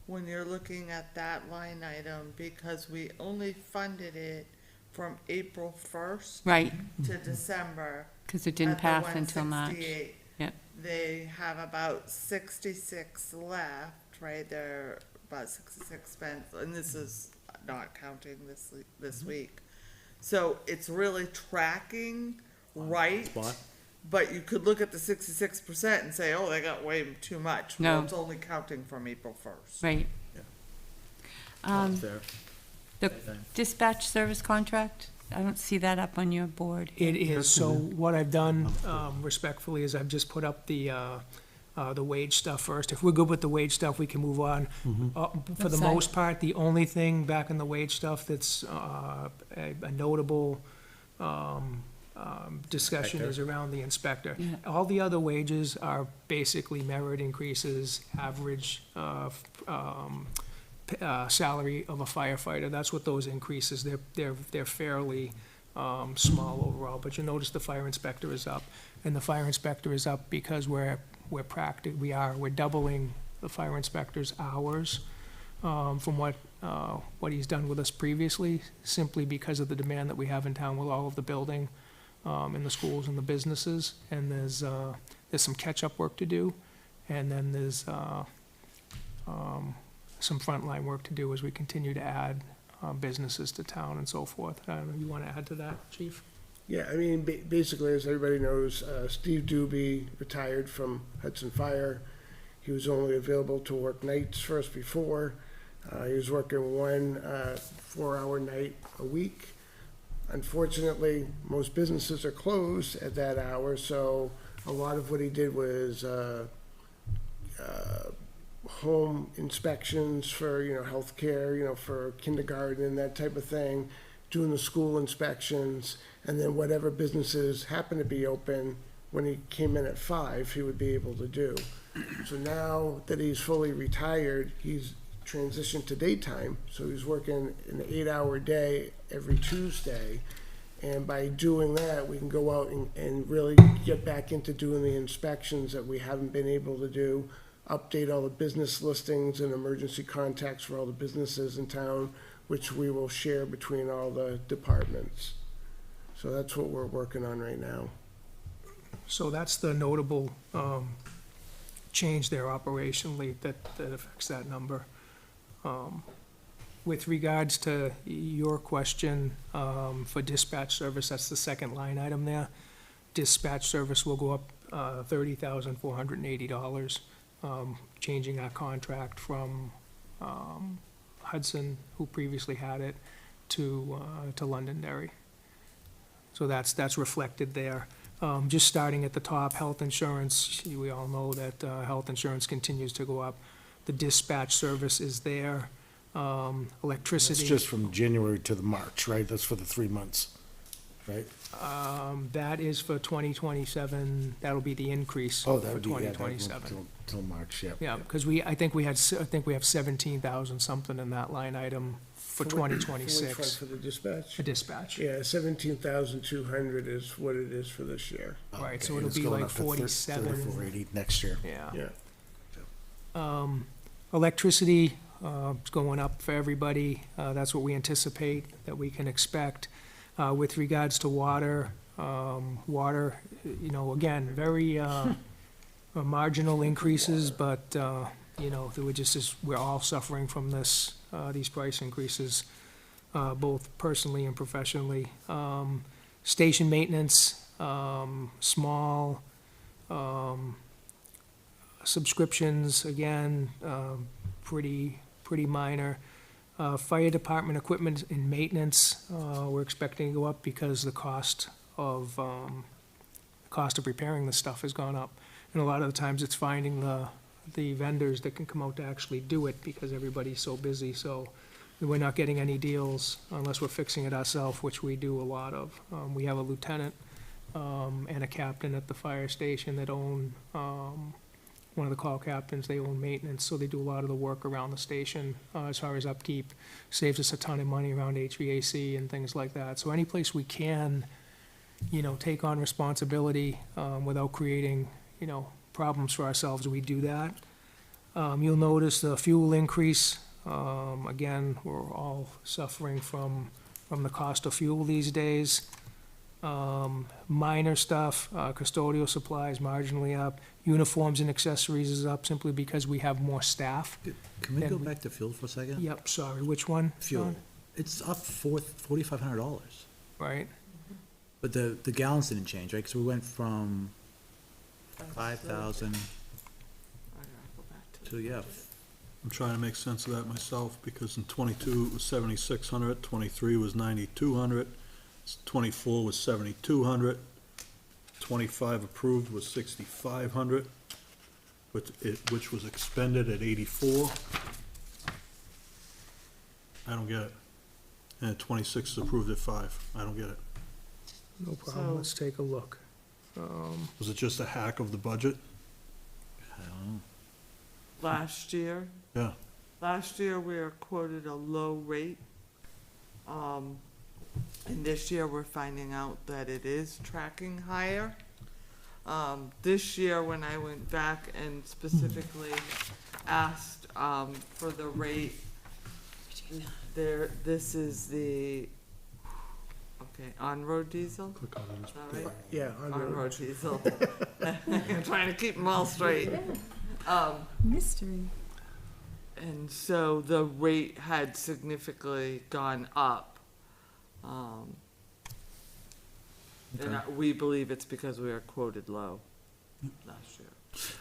when you're looking at that line item, because we only funded it from April 1st Right, to December. because it didn't at the pass until March. 168. Yep. They have about 66 left, right? They're about 66 spent, and this is not counting this week. So it's really tracking right, Spot. but you could look at the 66% and say, oh, they got way too much. Well, No. it's only counting from April 1st. Right. Fair. The dispatch service contract, I don't see that up on your board. It is, so what I've done respectfully is I've just put up the wage stuff first. If we're good with the wage stuff, we can move on. For the That's fine. most part, the only thing back in the wage stuff that's a notable discussion is around the inspector. Yeah. All the other wages are basically merit increases, average salary of a firefighter. That's what those increases, they're fairly small overall, but you notice the fire inspector is up. And the fire inspector is up because we're doubling the fire inspector's hours from what he's done with us previously, simply because of the demand that we have in town with all of the building in the schools and the businesses. And there's some catch-up work to do, and then there's some frontline work to do as we continue to add businesses to town and so forth. I don't know, you want to add to that, Chief? Yeah, I mean, basically, as everybody knows, Steve Doobie retired from Hudson Fire. He was only available to work nights first before. He was working one 4-hour night a week. Unfortunately, most businesses are closed at that hour, so a lot of what he did was home inspections for, healthcare, for kindergarten, that type of thing, doing the school inspections, and then whatever businesses happened to be open when he came in at 5, he would be able to do. So now that he's fully retired, he's transitioned to daytime, so he's working an 8-hour day every Tuesday. And by doing that, we can go out and really get back into doing the inspections that we haven't been able to do, update all the business listings and emergency contacts for all the businesses in town, which we will share between all the departments. So that's what we're working on right now. So that's the notable change there operationally that affects that number. With regards to your question for dispatch service, that's the second line item there. Dispatch service will go up $30,480, changing our contract from Hudson, who previously had it, to Londonderry. So that's reflected there. Just starting at the top, health insurance, we all know that health insurance continues to go up. The dispatch service is there. Electricity. It's just from January to the March, right? That's for the 3 months, right? That is for 2027, that'll be the increase Oh, for that would be, yeah, that won't 2027. till March, yeah. Yeah, because I think we have 17,000 something in that line item for Which 2026, one, for the dispatch? a dispatch. Yeah, 17,200 is what it is for this year. Oh, Right, so okay, it'll it's be going like up to 47. 3480 next year. Yeah. Yeah. Electricity, is going up for everybody. That's what we anticipate, that we can expect. With regards to water, again, very marginal increases, but, we're all suffering from these price increases, both personally and professionally. Station maintenance, small, subscriptions, again, pretty minor. Fire department equipment and maintenance, we're expecting to go up because the cost of repairing the stuff has gone up. And a lot of the times it's finding the vendors that can come out to actually do it because everybody's so busy. So we're not getting any deals unless we're fixing it ourselves, which we do a lot of. We have a lieutenant and a captain at the fire station that own, one of the call captains, they own maintenance, so they do a lot of the work around the station as far as upkeep. Saves us a ton of money around HVAC and things like that. So any place we can, take on responsibility without creating, problems for ourselves, we do that. You'll notice the fuel increase. Again, we're all suffering from the cost of fuel these days. Minor stuff, custodial supplies marginally up. Uniforms and accessories is up simply because we have more staff. Can we go And- back to fuel for a second? Yep, sorry, which one? Fuel. John? It's up $4,500, Right, but the gallons didn't change, right? Because we went from 5,000 I gotta go back to to, yeah, I'm trying to make sense of that myself, because in 22 it was 7,600, 23 was 9,200, 24 was 7,200, 25 approved was 6,500, which was expended at 84. I don't get it. And 26 is approved at 5. I don't get it. No problem, So- let's take a look. Was it just a hack of the budget? Last year, Yeah. we were quoted a low rate. And this year, we're finding out that it is tracking higher. This year, when I went back and specifically asked, for the rate, this is the, okay, on-road diesel? Click on this. Is that right? Yeah, On-road diesel. I'm trying to keep them all straight. Mystery. And so the rate had significantly gone up. And we believe it's because we were quoted low last year.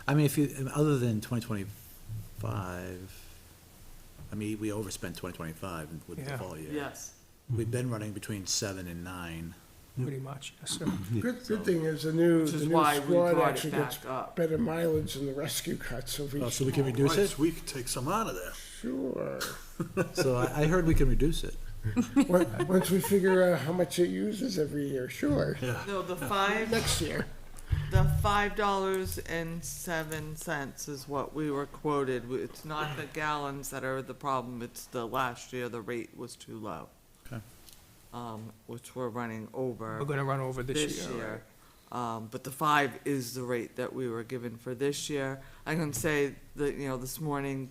I mean, if you, other than 2025, I mean, we overspent 2025 with the Yeah. fall year. Yes. We've been running between 7 and 9. Pretty much, yes, sir. Good thing is the new Which is why we squad brought actually it gets back up. better mileage than the rescue cut, so we. Oh, so we can reduce it? We could take some out of there. Sure. So I heard we can reduce it. Once we figure out how much it uses every year, sure. Yeah. No, Next year. the $5.07 is what we were quoted. It's not the gallons that are the problem, it's the last year, the rate was too low. Okay. Which we're running over. We're gonna run over this This year. year. But the 5 is the rate that we were given for this year. I can say that, this morning,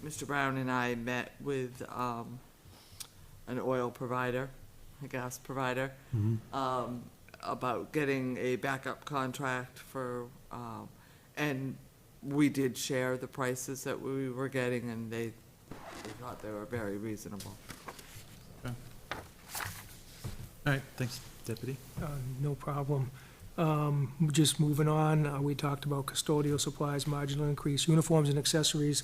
Mr. Brown and I met with, an oil provider, a gas provider, about getting a backup contract for, and we did share the prices that we were getting, and they thought they were very reasonable. All right, thanks, Deputy. No problem. Just moving on, we talked about custodial supplies, marginal increase, uniforms and accessories.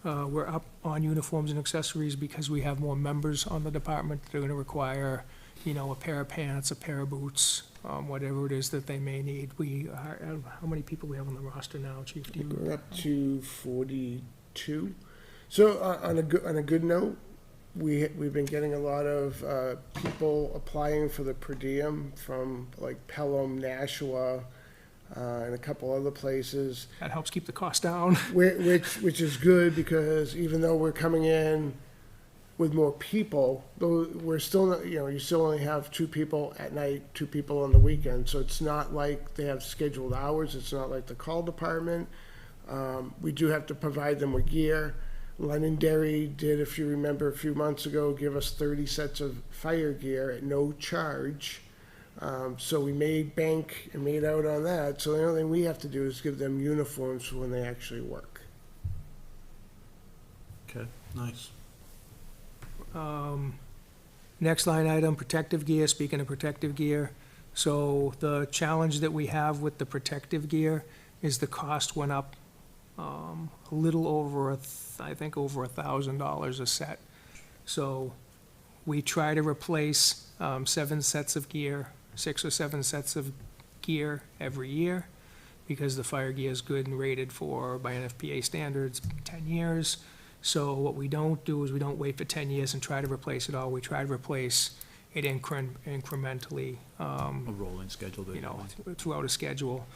We're up on uniforms and accessories because we have more members on the department. They're gonna require, a pair of pants, a pair of boots, whatever it is that they may need. How many people we have on the roster now, Chief? Do you? We're up to 42. So on a good note, we've been getting a lot of people applying for the per diem from like Pelham, Nashua, and a couple other places. That helps keep the cost down. Which is good, because even though we're coming in with more people, though we're still not, you still only have 2 people at night, 2 people on the weekend, so it's not like they have scheduled hours, it's not like the call department. We do have to provide them with gear. Londonderry did, if you remember, a few months ago, give us 30 sets of fire gear at no charge. So we made bank and made out on that. So the only thing we have to do is give them uniforms for when they actually work. Okay, nice. Next line item, protective gear. Speaking of protective gear, so the challenge that we have with the protective gear is the cost went up a little over, I think over $1,000 a set. So we try to replace 7 sets of gear, 6 or 7 sets of gear every year, because the fire gear is good and rated for, by NFPA standards, 10 years. So what we don't do is we don't wait for 10 years and try to replace it all. We try to replace it incrementally, A rolling schedule. throughout a schedule.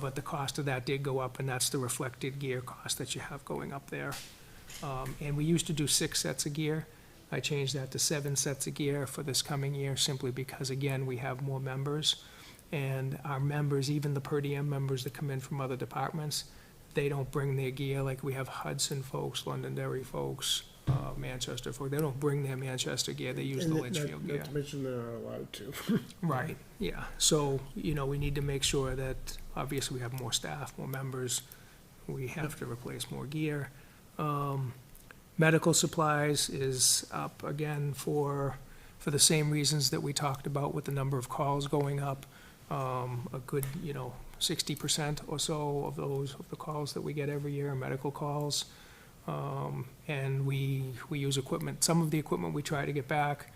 But the cost of that did go up, and that's the reflected gear cost that you have going up there. And we used to do 6 sets of gear. I changed that to 7 sets of gear for this coming year, simply because, again, we have more members. And our members, even the per diem members that come in from other departments, they don't bring their gear. Like, we have Hudson folks, Londonderry folks, Manchester folks. They don't bring their Manchester gear. They use the And Litchfield gear. not to mention they're not allowed to. Right, yeah. So, we need to make sure that, obviously, we have more staff, more members. We have to replace more gear. Medical supplies is up again for the same reasons that we talked about, with the number of calls going up. A good, 60% or so of the calls that we get every year are medical calls. And we use equipment, some of the equipment we try to get back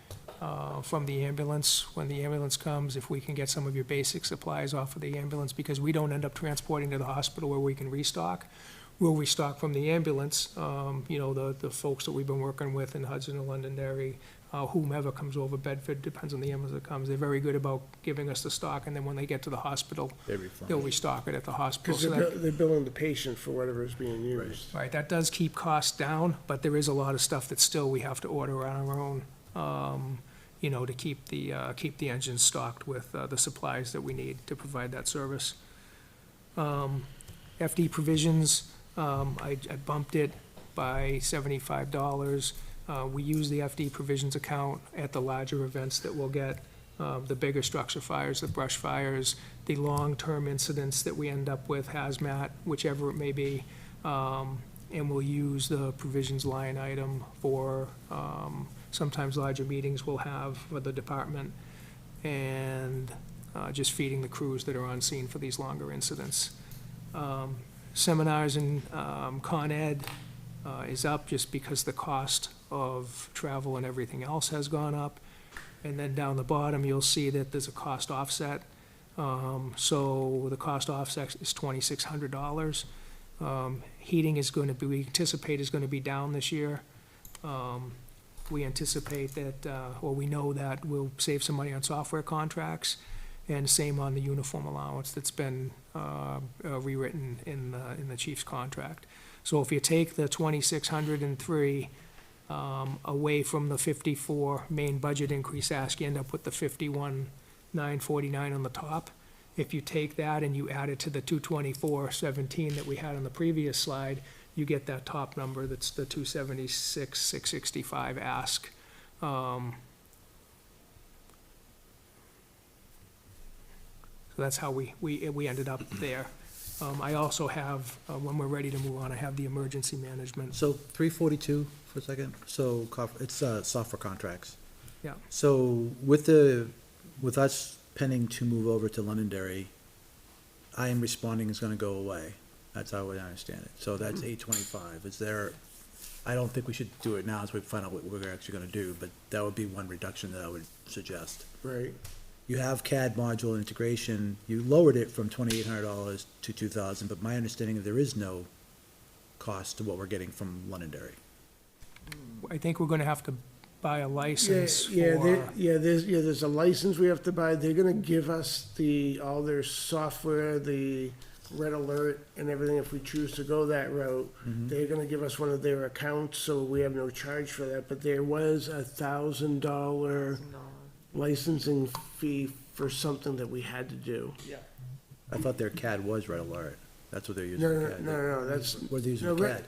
from the ambulance. When the ambulance comes, if we can get some of your basic supplies off of the ambulance, because we don't end up transporting to the hospital where we can restock. We'll restock from the ambulance, you know, the folks that we've been working with in Hudson and Londonderry, whomever comes over, Bedford, depends on the ambulance that comes. They're very good about giving us the stock, and then when they get to the hospital, they'll restock it at the hospital. Because So that- they're billing the patient for whatever is being used. Right, that does keep costs down, but there is a lot of stuff that still we have to order on our own, you know, to keep the engines stocked with the supplies that we need to provide that service. FD provisions, I bumped it by $75. We use the FD provisions account at the larger events that we'll get, the bigger structure fires, the brush fires, the long-term incidents that we end up with, hazmat, whichever it may be. And we'll use the provisions line item for, sometimes larger meetings we'll have for the department, and just feeding the crews that are on scene for these longer incidents. Seminars and Con Ed is up just because the cost of travel and everything else has gone up. And then down the bottom, you'll see that there's a cost offset. So the cost offset is $2,600. Heating is going to be, we anticipate is going to be down this year. We anticipate that, or we know that we'll save some money on software contracts, and same on the uniform allowance that's been rewritten in the chief's contract. So if you take the 2,603 away from the 54 main budget increase ask, you end up with the 51,949 on the top. If you take that and you add it to the 224,17 that we had on the previous slide, you get that top number, that's the 276,665 ask. So that's how we ended up there. I also have, when we're ready to move on, I have the emergency management. So 342 for a second, so it's software contracts. Yeah. So with us pending to move over to Londonderry, I am responding is gonna go away. That's how I understand it. So that's 825. Is there, I don't think we should do it now as we find out what we're actually gonna do, but that would be one reduction that I would suggest. Right. You have CAD module integration, you lowered it from $2,800 to $2,000, but my understanding is there is no cost to what we're getting from Londonderry. I think we're gonna have to buy a license There's a license we have to buy. They're gonna give us all their software, the red alert and everything if we choose to go that route. They're gonna give us one of their accounts, so we have no charge for that, but there was $1,000 licensing fee for something that we had to do. I thought their CAD was Red Alert. That's what they're using. No, CAD. that's, What are they using no, for Red-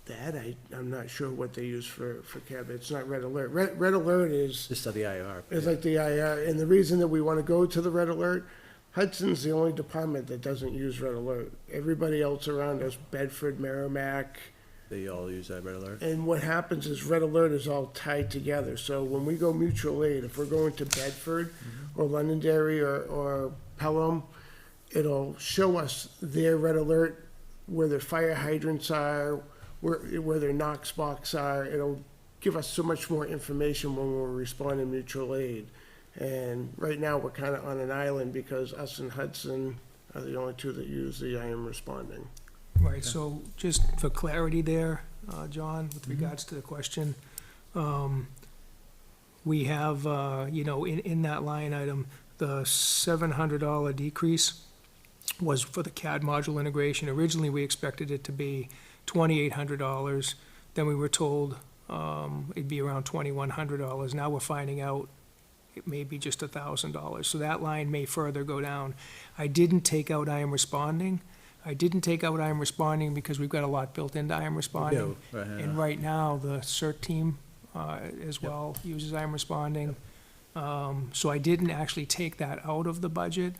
CAD? I'm not sure what they use for CAD, it's not Red Alert. Red Alert is Just the IR. like the IR, and the reason that we wanna go to the Red Alert, Hudson's the only department that doesn't use Red Alert. Everybody else around us, Bedford, Merrimack, They all use that Red Alert? and what happens is Red Alert is all tied together. So when we go mutual aid, if we're going to Bedford or Londonderry or Pelham, it'll show us their Red Alert, where their fire hydrants are, where their Knox box are. It'll give us so much more information when we're responding mutual aid. And right now, we're kind of on an island because us and Hudson are the only two that use the I am responding. Right, so just for clarity there, John, with regards to the question, we have, you know, in that line item, the $700 decrease was for the CAD module integration. Originally, we expected it to be $2,800. Then we were told it'd be around $2,100. Now we're finding out it may be just $1,000. So that line may further go down. I didn't take out I am responding. Because we've got a lot built into I am responding. Right, And right now, the CERT team as well uses I am responding. So I didn't actually take that out of the budget.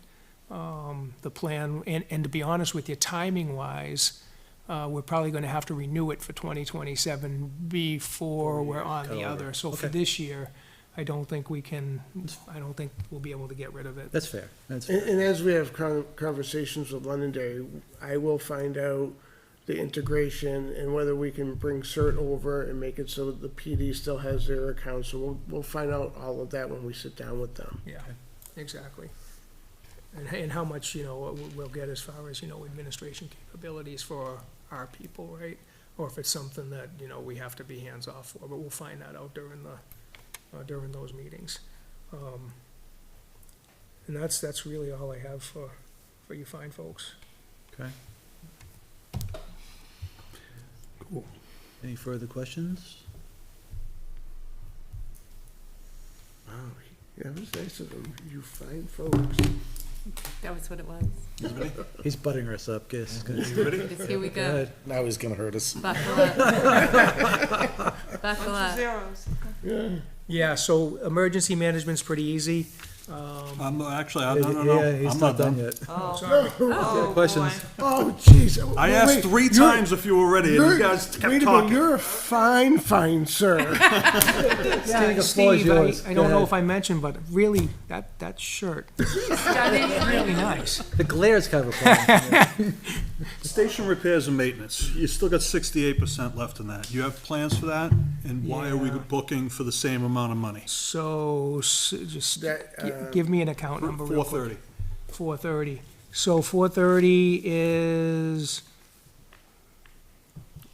The plan, and to be honest with you, timing-wise, we're probably gonna have to renew it for 2027 before we're on the other. So for Okay. this year, I don't think we'll be able to get rid of it. That's fair. That's fair. And as we have conversations with Londonderry, I will find out the integration and whether we can bring CERT over and make it so that the PD still has their account. So we'll find out all of that when we sit down with them. Yeah, exactly. And how much, we'll get as far as, administration capabilities for our people, right? Or if it's something that, we have to be hands-off for, but we'll find that out during those meetings. And that's really all I have for you fine folks. Okay. Cool. Any further questions? Wow, that was nice of them, you fine folks. That was what it was. He's buttering us up, guess. Just here we go. Good. Now he's gonna hurt us. Buckle up. Buckle up. Zeros. Yeah, so emergency management's pretty easy. Actually, no, Yeah, he's I'm not done yet. Sorry. Oh, questions? boy. Oh, jeez. I asked 3 times if you were ready, and you guys kept Wait a minute, talking. you're a fine sir. Yeah, the floor is Steve, yours. I Go don't know ahead. if I mentioned, but really, that shirt, really nice. The glare's kind of a problem. Station repairs and maintenance, you still got 68% left in that. You have plans for that? And why are we Yeah. booking for the same amount of money? So, just That, give me an account number real quick. 430. 430. So 430 is,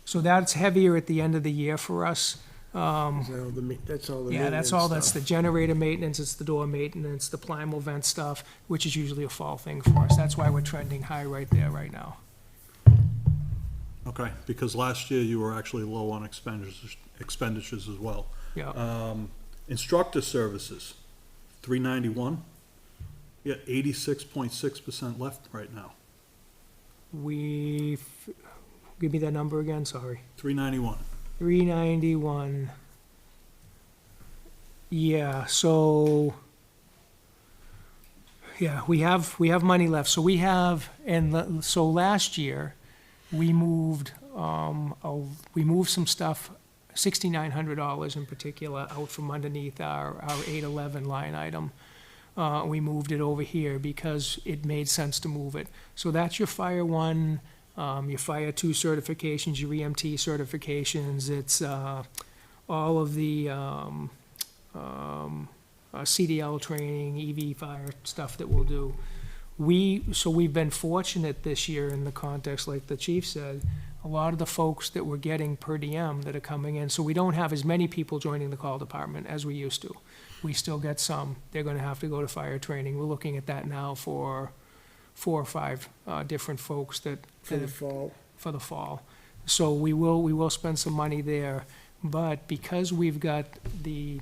so that's heavier at the end of the year for us. That's all the Yeah, that's all, that's stuff. the generator maintenance, it's the door maintenance, the Plimo vent stuff, which is usually a fall thing for us. That's why we're trending high right there right now. Okay, because last year you were actually low on expenditures as well. Yeah, Instructor services, 391. You got 86.6% left right now. give me that number again, sorry. 391. 391. Yeah, so, yeah, we have money left. So we have, so last year, we moved some stuff, $6,900 in particular, out from underneath our 811 line item. We moved it over here because it made sense to move it. So that's your Fire 1, your Fire 2 certifications, your EMT certifications. It's all of the CDL training, EV fire stuff that we'll do. So we've been fortunate this year in the context, like the chief said, a lot of the folks that we're getting per diem that are coming in, so we don't have as many people joining the call department as we used to. We still get some. They're gonna have to go to fire training. We're looking at that now for 4 or 5 different folks that. For the fall. For the fall. So we will spend some money there, but because we've got the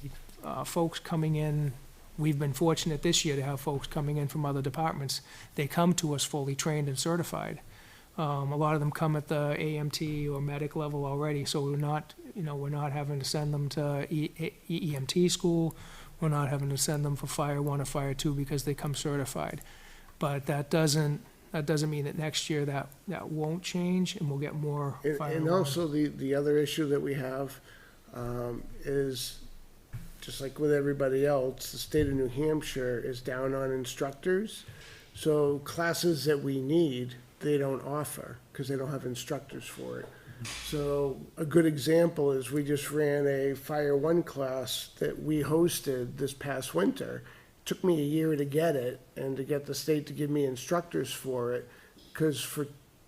folks coming in, we've been fortunate this year to have folks coming in from other departments. They come to us fully trained and certified. A lot of them come at the AMT or medic level already, so we're not having to send them to EMT school. We're not having to send them for Fire 1 or Fire 2 because they come certified. But that doesn't mean that next year that won't change and we'll get more Fire And 1. also the other issue that we have is, just like with everybody else, the state of New Hampshire is down on instructors. So classes that we need, they don't offer because they don't have instructors for it. So a good example is we just ran a Fire 1 class that we hosted this past winter. Took me a year to get it and to get the state to give me instructors for it, because for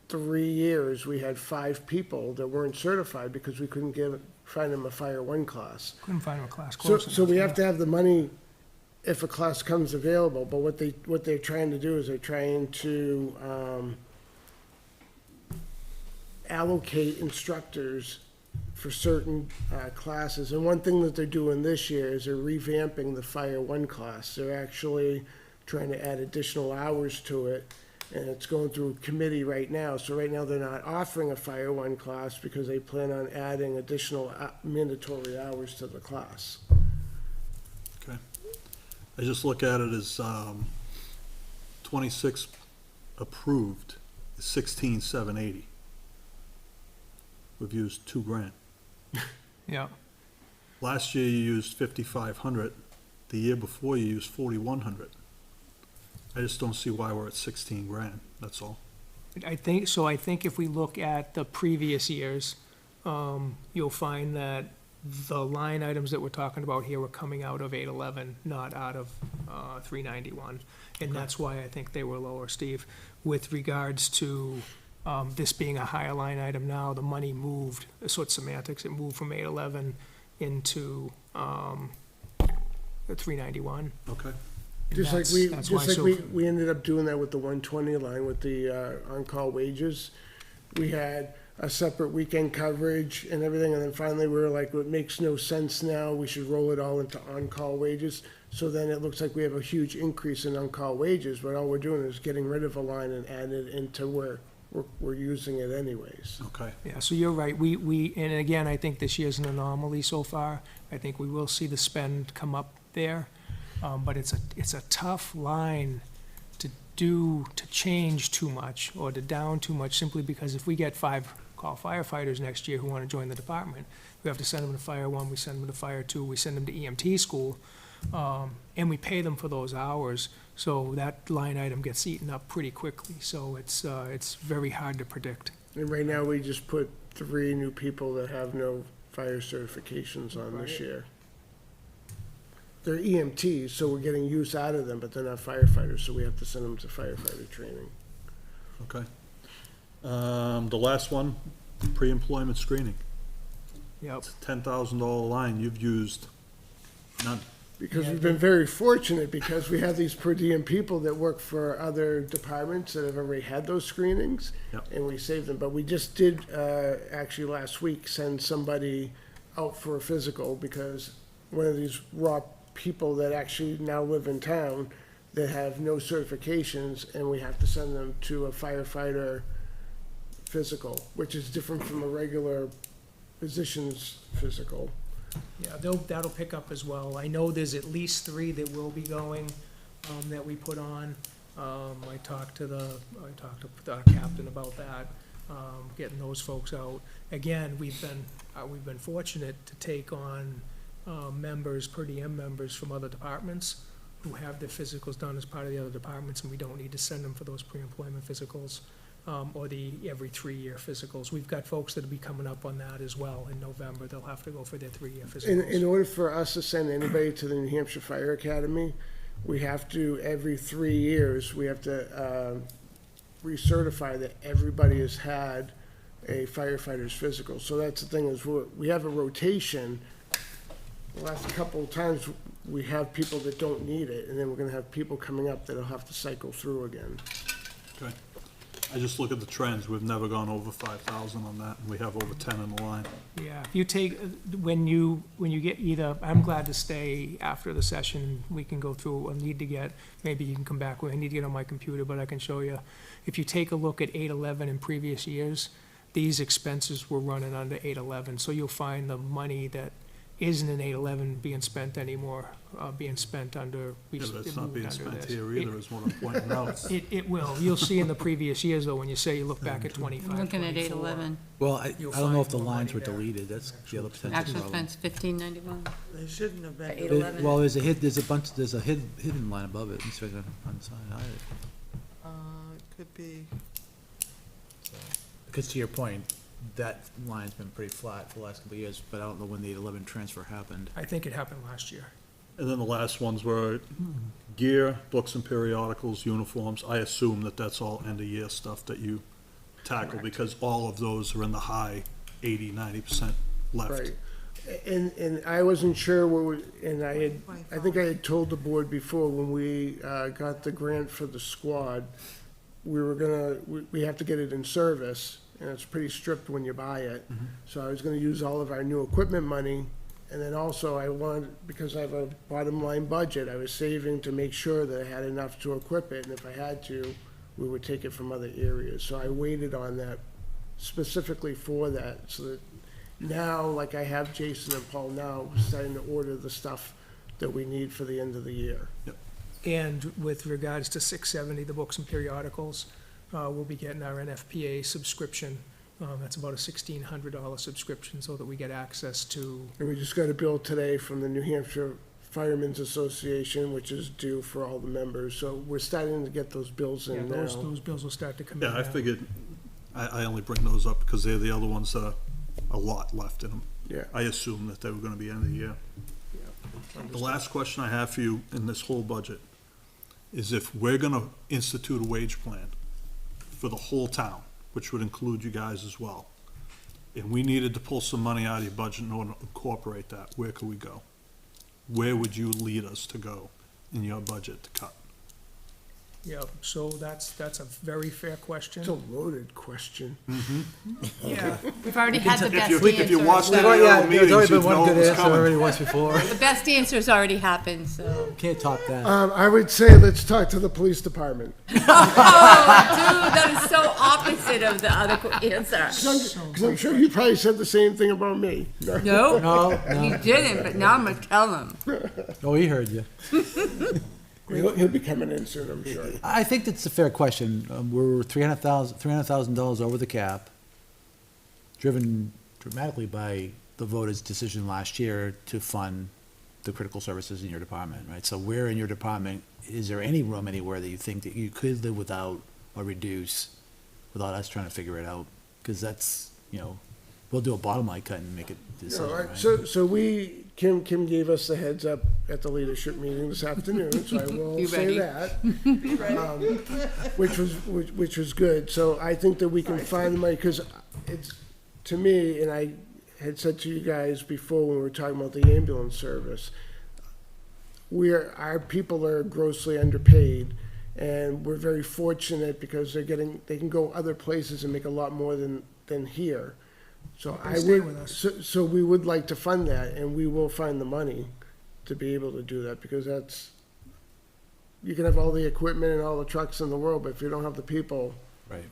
3 years we had 5 people that weren't certified because we couldn't find them a Fire 1 class. Couldn't find a class So, close so we enough, have to have the money if a class comes available, but what they're trying to do is they're trying to allocate instructors for certain classes. And one thing that they're doing this year is they're revamping the Fire 1 class. They're actually trying to add additional hours to it, and it's going through committee right now. So right now, they're not offering a Fire 1 class because they plan on adding additional mandatory hours to the class. Okay. I just look at it as 26 approved, is 16,780. We've used $2,000. Yeah. Last year you used 5,500. The year before you used 4,100. I just don't see why we're at 16,000. That's all. I think if we look at the previous years, you'll find that the line items that we're talking about here were coming out of 811, not out of 391. And that's why I think they were lower, Steve. With regards to this being a higher line item now, the money moved, so it's semantics, it moved from 811 into the 391. Okay. And Just like that's why so- we ended up doing that with the 120 line with the on-call wages. We had a separate weekend coverage and everything, and then finally we were like, it makes no sense now, we should roll it all into on-call wages. So then it looks like we have a huge increase in on-call wages, but all we're doing is getting rid of a line and add it into where we're using it anyways. Okay. Yeah, so you're right. And again, I think this year's an anomaly so far. I think we will see the spend come up there. But it's a tough line to change too much or to down too much, simply because if we get 5 call firefighters next year who want to join the department, we have to send them to Fire 1, we send them to Fire 2, we send them to EMT school, and we pay them for those hours. So that line item gets eaten up pretty quickly. So it's very hard to predict. And right now, we just put 3 new people that have no fire certifications on this year. They're EMTs, so we're getting use out of them, but they're not firefighters, so we have to send them to firefighter training. Okay. The last one, pre-employment screening. Yep. It's a $10,000 line. You've used none. Because we've been very fortunate, because we have these per diem people that work for other departments that have already had those screenings. Yep. And we saved them, but we just did, actually last week, send somebody out for a physical, because one of these raw people that actually now live in town that have no certifications, and we have to send them to a firefighter physical, which is different from a regular physician's physical. Yeah, that'll pick up as well. I know there's at least 3 that will be going, that we put on. I talked to our captain about that, getting those folks out. Again, we've been fortunate to take on members, per diem members from other departments who have their physicals done as part of the other departments, and we don't need to send them for those pre-employment physicals, or the every 3-year physicals. We've got folks that'll be coming up on that as well in November. They'll have to go for their 3-year physicals. In order for us to send anybody to the New Hampshire Fire Academy, we have to, every 3 years, we have to recertify that everybody has had a firefighter's physical. So that's the thing, is we have a rotation. The last couple of times, we have people that don't need it, and then we're gonna have people coming up that'll have to cycle through again. Okay. I just look at the trends. We've never gone over 5,000 on that, and we have over 10 in the line. Yeah, if you take, when you get either, I'm glad to stay after the session, we can go through, I need to get, maybe you can come back, I need to get on my computer, but I can show you. If you take a look at 811 in previous years, these expenses were running under 811, so you'll find the money that isn't in 811 being spent anymore, being spent under. Yeah, but it's not being spent this. here either, is what I'm pointing out. It will. You'll see in the previous years, though, when you say you look back at 25, I'm looking at 24. 811. Well, I You'll don't know if the find more lines were money there. deleted, that's the other potential Actual problem. expense, 1591. They shouldn't have been. Eight There- 11. Well, there's a hidden line above it, it's on the side, It could be, because to your point, that line's been pretty flat for the last couple of years, but I don't know when the 811 transfer happened. I think it happened last year. And then the last ones were gear, books and periodicals, uniforms. I assume that that's all end-of-year stuff that you tackle, Correct. because all of those are in the high 80, 90% left. Right. And I wasn't sure and I think I had told the board before, when we got the grant for the squad, we have to get it in service, and it's pretty strict when you buy it. So I was gonna use all of our new equipment money, and then also I wanted, because I have a bottom line budget, I was saving to make sure that I had enough to equip it, and if I had to, we would take it from other areas. So I waited on that specifically for that, so that now, like I have Jason and Paul now, starting to order the stuff that we need for the end of the year. And with regards to 670, the books and periodicals, we'll be getting our NFPA subscription. That's about a $1,600 subscription, so that we get access to, And we just got a bill today from the New Hampshire Firemen's Association, which is due for all the members, so we're starting to get those bills Yeah, in now. those bills will start to come in Yeah, I now. figured, I only bring those up because they're the other ones that are a lot left in them. Yeah. I assumed that they were gonna be end of the year. The last question I have for you in this whole budget is if we're gonna institute a wage plan for the whole town, which would include you guys as well, and we needed to pull some money out of your budget in order to incorporate that, where could we go? Where would you lead us to go in your budget to cut? Yeah, so that's a very fair It's a question. loaded question. Yeah, We've already had the best If you watch answer. the Well, yeah, other there's meetings, already you'd been one know good it was answer coming. already once before. The best answer's already happened, so. Can't top that. I would say let's talk to the police department. Oh, dude, that is so opposite of the other answer. Because I'm sure you probably said the same thing about me. No, No, he no. didn't, but now I'm gonna tell him. Oh, he heard you. He'll be coming in soon, I'm sure. I think that's a fair question. We're $300,000 over the cap, driven dramatically by the voters' decision last year to fund the critical services in your department, right? So where in your department, is there any room anywhere that you think that you could live without or reduce without us trying to figure it out? Because that's, we'll do a bottom line cut and make a decision, right? So Kim gave us the heads up at the leadership meeting this afternoon, so I will Be say ready. that. Which was good. So I think that we can find the money, because it's, to me, and I had said to you guys before when we were talking about the ambulance service, our people are grossly underpaid, and we're very fortunate because they can go other places and make a lot more than here. So I stay would, with us. so we would like to fund that, and we will find the money to be able to do that, because you can have all the equipment and all the trucks in the world, but if you don't have the people, Right.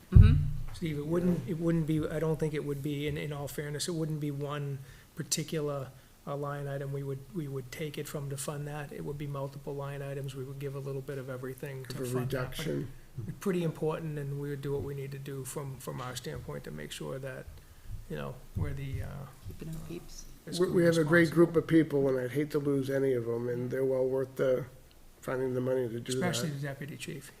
Steve, it wouldn't be, I don't think it would be, in all fairness, it wouldn't be one particular line item we would take it from to fund that. It would be multiple line items. We would give a little bit of everything to of a fund that. But reduction. it's pretty important, and we would do what we need to do from our standpoint to make sure that, we're the, Keeping our peeps. We have a great group of people, and I'd hate to lose any of them, and they're well worth finding the money to do that. Especially the deputy chief.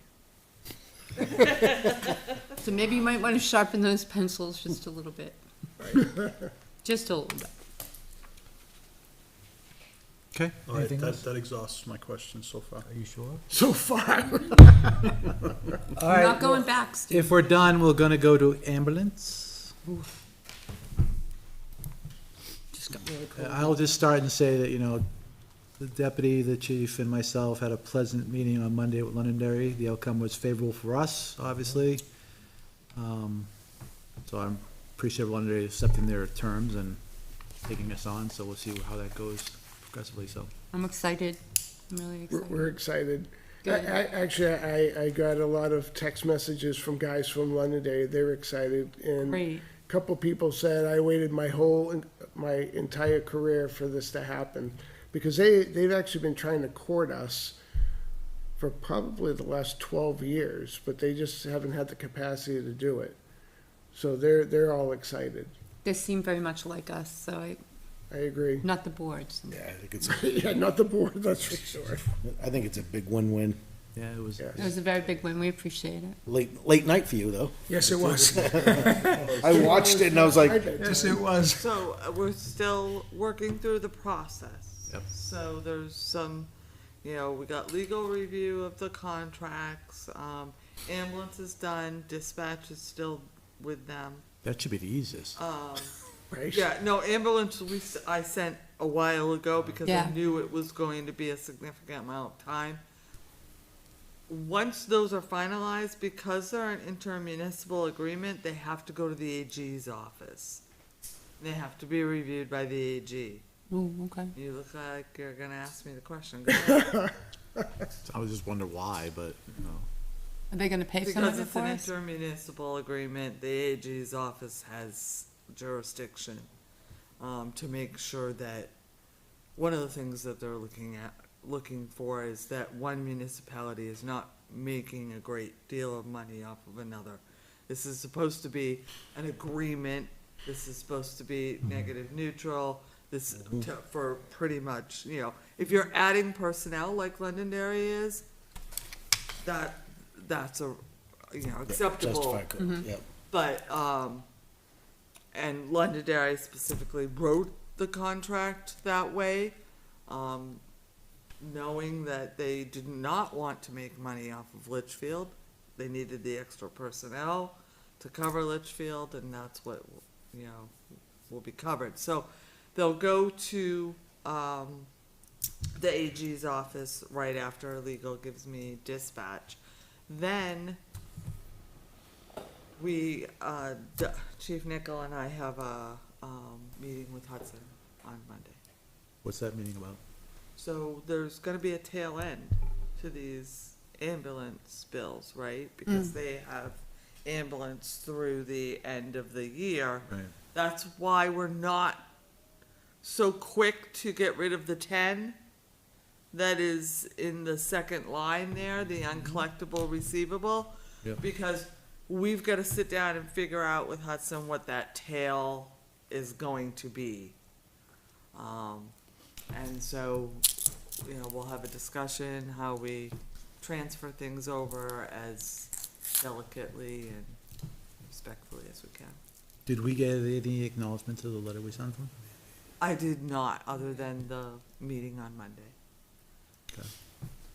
So maybe you might wanna sharpen those pencils just a little bit. Just a little bit. Okay, All right, anything else? that exhausts my questions so far. Are you sure? So far. All We're right, not going back, Steve. if we're done, we're gonna go to ambulance. I'll just start and say that, the deputy, the chief, and myself had a pleasant meeting on Monday with Londonderry. The outcome was favorable for us, obviously. So I'm appreciative of Londonderry accepting their terms and taking us on, so we'll see how that goes progressively, so. I'm excited. I'm really We're excited. excited. Good. Actually, I got a lot of text messages from guys from Londonderry. They were excited, and Great. a couple people said, I waited my entire career for this to happen, because they've actually been trying to court us for probably the last 12 years, but they just haven't had the capacity to do it. So they're all excited. They seem very much like us, so I agree. not the boards. Yeah, I think Yeah, not the board, that's for sure. it's a big win-win. Yeah, it was. Yeah. It was a very big win. We appreciate it. Late night for you, though. Yes, it was. I watched it and I was like, Yes, it was. So we're still working through the process. Yep. So there's some, we got legal review of the contracts, ambulance is done, dispatch is still with them. That should be the easiest. Right? Yeah, no, ambulance, I sent a while ago because Yeah. I knew it was going to be a significant amount of time. Once those are finalized, because they're an intermunicipal agreement, they have to go to the AG's office. They have to be reviewed by the AG. Oh, okay. You look like you're gonna ask me the question. Go ahead. I was just wondering why, but, Are they gonna pay some Because of it it's for an us? intermunicipal agreement, the AG's office has jurisdiction, to make sure that, one of the things that they're looking for is that one municipality is not making a great deal of money off of another. This is supposed to be an agreement, this is supposed to be negative neutral, for pretty much, if If you're adding personnel like Londonderry is, that's a, acceptable. Justified, yeah. But, and Londonderry specifically wrote the contract that way, knowing that they did not want to make money off of Litchfield. They needed the extra personnel to cover Litchfield, and that's what, will be covered. So they'll go to, the AG's office right after legal gives me dispatch. Then we, Chief Nickel and I have a, meeting with Hudson on Monday. What's that meeting about? So there's gonna be a tail end to these ambulance bills, right? Because they have ambulance through the end of the year. Right. That's why we're not so quick to get rid of the 10 that is in the second line there, the uncollectible receivable. Yep. Because we've gotta sit down and figure out with Hudson what that tail is going to be. And so, we'll have a discussion how we transfer things over as delicately and respectfully as we can. Did we get any acknowledgement to the letter we sent them? I did not, other than the meeting on Monday.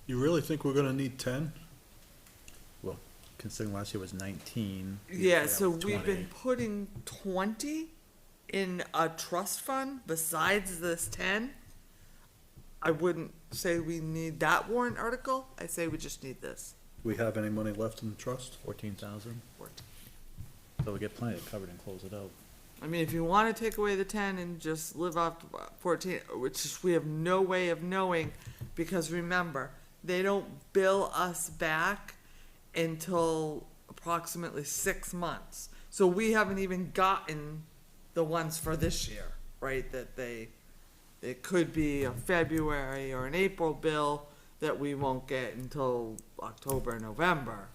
You really think we're gonna need 10? Well, considering last year was 19. Yeah, so with we've 20. been putting 20 in a trust fund besides this 10. I wouldn't say we need that warrant article, I say we just need this. Do we have any money left in the trust? 14,000. warrant. So we get plenty of covered and close it out. I mean, if you wanna take away the 10 and just live off 14, which is, we have no way of knowing, because remember, they don't bill us back until approximately 6 months. So we haven't even gotten the ones for this year, right, that it could be a February or an April bill that we won't get until October, November.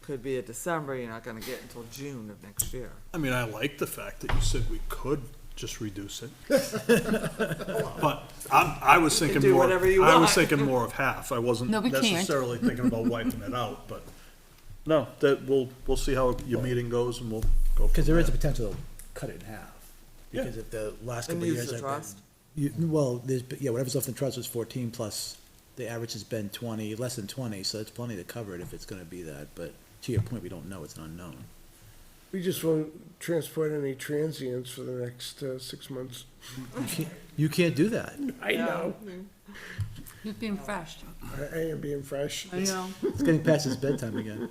Could be a December, you're not gonna get until June of next year. I mean, I like the fact that you said we could just reduce it. But I was thinking do more, whatever you I was want. thinking more of half. I wasn't No, we can't. necessarily thinking about wiping it out, but, no, that, we'll see how your meeting goes and we'll go from Because there is a there. potential to cut it in half. Yeah. Because if the last And couple of use years the I've been. trust? Well, whatever's left in the trust was 14 plus, the average has been 20, less than 20, so it's plenty to cover it if it's gonna be that, but to your point, we don't know, it's an unknown. We just won't transport any transients for the next 6 months. You can't do that. I know. He's being fresh. I am being fresh. I know. It's getting past his bedtime again.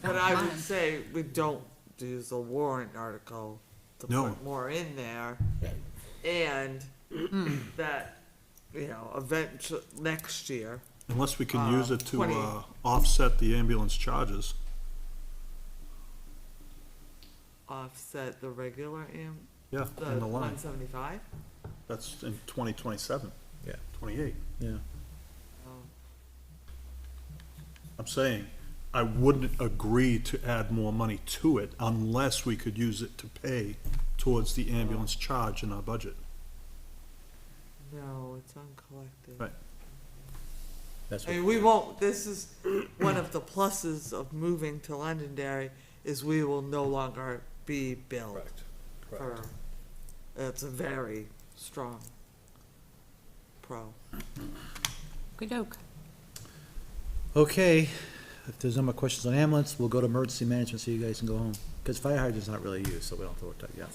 But I would say we don't use a warrant article to No. put more in there. And that, eventually, next year, Unless we can use it to 20. offset the ambulance charges. offset the regular Yeah, the in the line. 175? That's in 2027. Yeah. 28. Yeah. Oh. I'm saying, I wouldn't agree to add more money to it unless we could use it to pay towards the ambulance charge in our budget. No, it's uncollected. Right. That's I mean, what, we won't, this is one of the pluses of moving to Londonderry, is we will no longer be billed for, it's a very strong pro. Good doke. okay, if there's no more questions on ambulance, we'll go to emergency management so you guys can go home. Because fire hydrant's not really used, so we don't have to work that, yeah.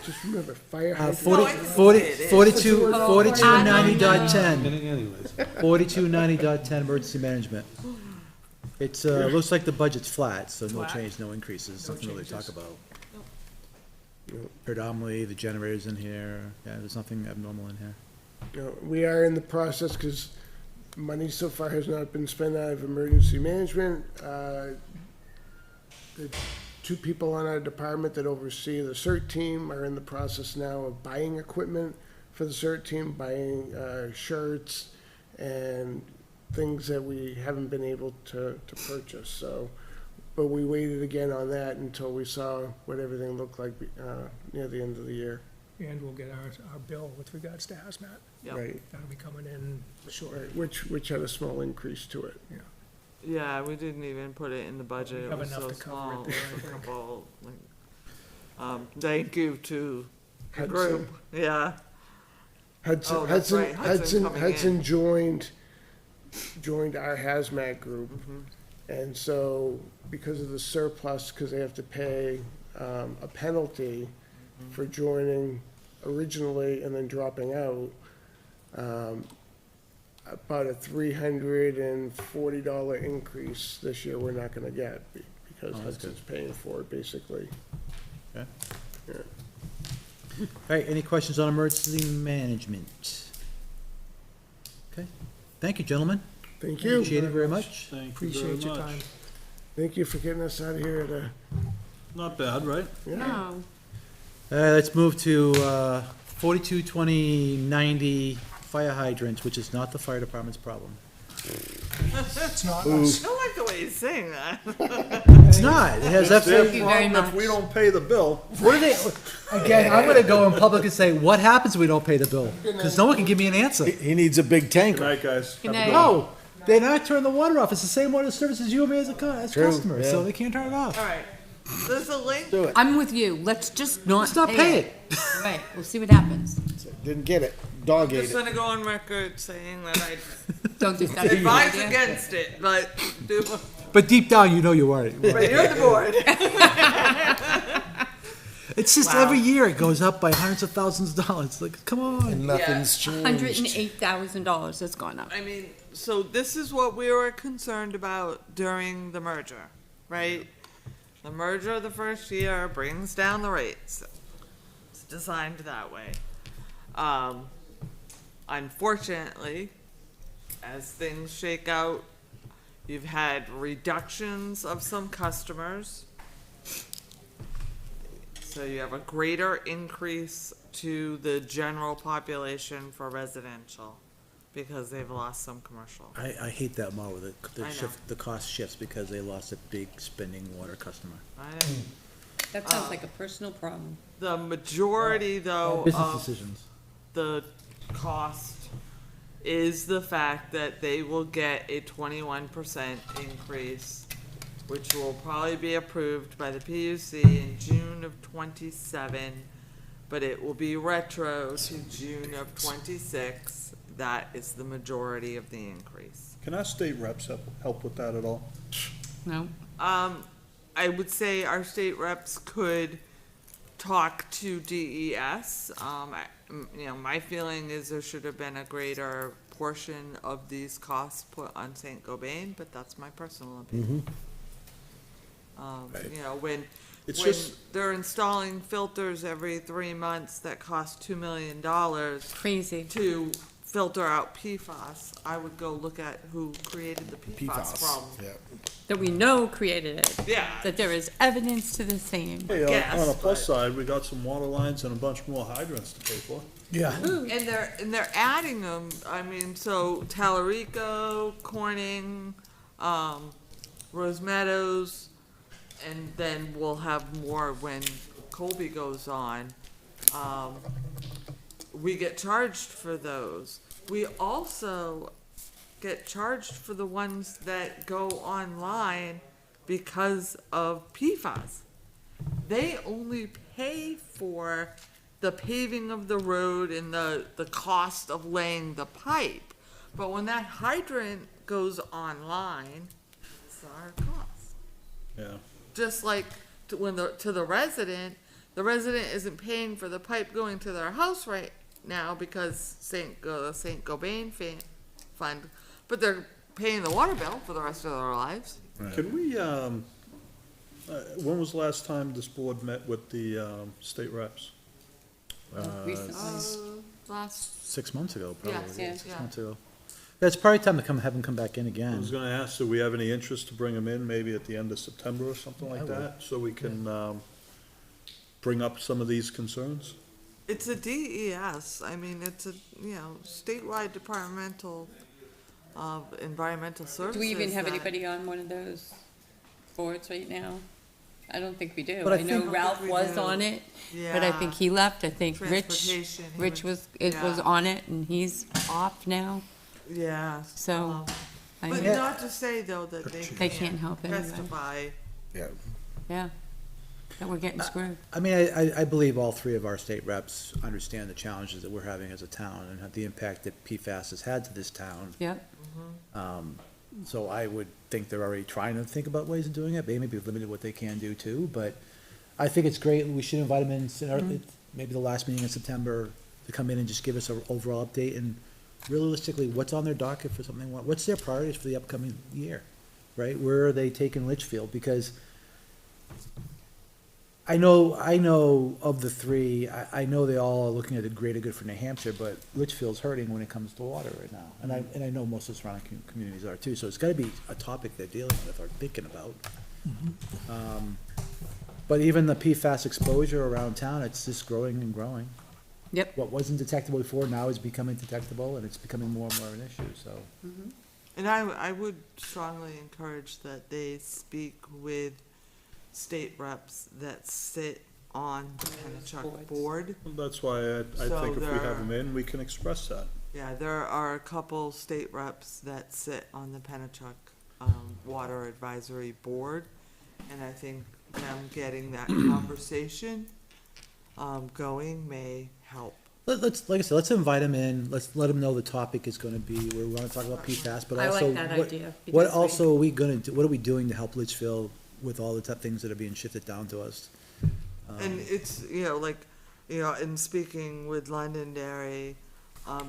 Just remember, fire Uh, hydrant. 4290.10, Anyways, 4290.10, emergency management. It's, looks like the budget's flat, so no Flat. change, no increases, something to really talk changes. about. Predominantly, the generator's in here, yeah, there's nothing abnormal in here. We are in the process, because money so far has not been spent out of emergency management. The two people on our department that oversee the CERT team are in the process now of buying equipment for the CERT team, buying shirts and things that we haven't been able to purchase, so. But we waited again on that until we saw what everything looked like near the end of the year. And we'll get our bill with regards to hazmat. Yep. Right, That'll be coming in short. right, which had a small increase to it. Yeah, we didn't even put it in the budget, We it have was enough so to cover it small, there, it I was a think. couple, like, thank you to the Hudson. group, yeah. Hudson, Oh, that's right, Hudson coming in. Hudson joined our hazmat group. And so, because of the surplus, because they have to pay, a penalty for joining originally and then dropping out, about a $340 increase this year we're not gonna get, because Hudson's paying for it, basically. Okay. Yeah. All right, any questions on emergency management? Okay, thank you, gentlemen. Thank you. Appreciate it very much. Thank you very Appreciate your much. time. Thank you for getting us out of here at a, Not bad, right? No, Let's move to 422090 fire hydrants, which is not the fire department's problem. It's not I us. don't like the way you're saying that. It's not, it has It's their absolutely, you very problem if we much. don't pay the bill. what are they, again, I'm gonna go in public and say, what happens if we don't pay the bill? Because no one can give me an answer. He needs a big Good tanker. night, guys. Good Have a night. No, they not turn the water off, it's the same water service as you and me as as True, customers, so yeah. they can't turn it off. Alright, there's a link, Do it. I'm with you, let's just not Just not pay it. Right, we'll see what happens. Didn't get it. Dog ate just it. gonna go on record saying that I Don't think that's a good advise idea. against it, but do, But deep down, you know you are. but you're the board. It's just Wow. every year it goes up by hundreds of thousands of dollars, like, come on. And nothing's changed. $108,000 has gone up. I mean, so this is what we were concerned about during the merger, right? The merger the first year brings down the rates. It's designed that way. Unfortunately, as things shake out, you've had reductions of some customers. So you have a greater increase to the general population for residential because they've lost some commercial. I hate that model, I know. the cost shifts because they lost a big spending water customer. I know. That sounds like a personal problem. The majority though Business of decisions. the cost is the fact that they will get a 21% increase, which will probably be approved by the PUC in June of '27, but it will be retro to June of '26. That is the majority of the increase. Can our state reps help with that at all? No? I would say our state reps could talk to DES. My feeling is there should have been a greater portion of these costs put on St. Gobain, but that's my personal opinion. When It's when just- they're installing filters every 3 months that cost $2 million Crazy. to filter out PFAS, I would go look at who created the PFAS problem. Yeah. That we know created it. Yeah. That there is evidence to the same. Hey, Guess, on the plus but- side, we got some water lines and a bunch more hydrants to pay for. Yeah. And they're adding them, I mean, so Talarico, Corning, Rose Meadows, and then we'll have more when Colby goes on. We get charged for those. We also get charged for the ones that go online because of PFAS. They only pay for the paving of the road and the cost of laying the pipe. But when that hydrant goes online, it's our cost. Yeah. Just like to the resident isn't paying for the pipe going to their house right now because St. Gobain fund, but they're paying the water bill for the rest of their lives. Can we, when was the last time this board met with the, state reps? Recently. Last 6 months ago, probably. Yeah, 6 yeah. months ago. Yeah, it's probably time to have them come back in I again. was gonna ask, do we have any interest to bring them in, maybe at the end of September or something I like would. that? So we can, bring up some of these concerns? It's a DES. I mean, it's a statewide departmental environmental services. Do we even have that- anybody on one of those boards right now? I don't think we do. But I I know think- Ralph we was do. on it, but I think he left. I think Rich, Transportation, he Rich was- was yeah. on it, and he's off now. Yeah. So, I But mean, not to say though that They can't help anyway. testify. Yeah. yeah, that we're getting screwed. I mean, I believe all three of our state reps understand the challenges that we're having as a town and the impact that PFAS has had to this town. Yep. So I would think they're already trying to think about ways of doing it. They may be limited what they can do too, but I think it's great. We should invite them in, maybe the last meeting in September, to come in and just give us an overall update and realistically, what's on their docket for something, what's their priorities for the upcoming year, right? Where are they taking Litchfield? Because I know of the three, I know they all are looking at the greater good for New Hampshire, but Litchfield's hurting when it comes to water right now. And I know most of the surrounding communities are too, so it's gotta be a topic they're dealing with or thinking about. But even the PFAS exposure around town, it's just growing and growing. Yep. What wasn't detectable before now is becoming detectable, and it's becoming more and more of an issue, so. And I would strongly encourage that they speak with state reps that sit on the Pennachuck board. That's why I So think if we there- have them in, we can express that. Yeah, there are a couple state reps that sit on the Pennachuck, Water Advisory Board. And I think them getting that conversation, going may help. Let's, like I said, let's invite them in, let's let them know the topic is gonna be, we wanna talk about PFAS, but I like also, that what, idea, what because we- also are we gonna do, what are we doing to help Litchfield with all the things that are being shifted down to us? And it's, in speaking with Londonderry,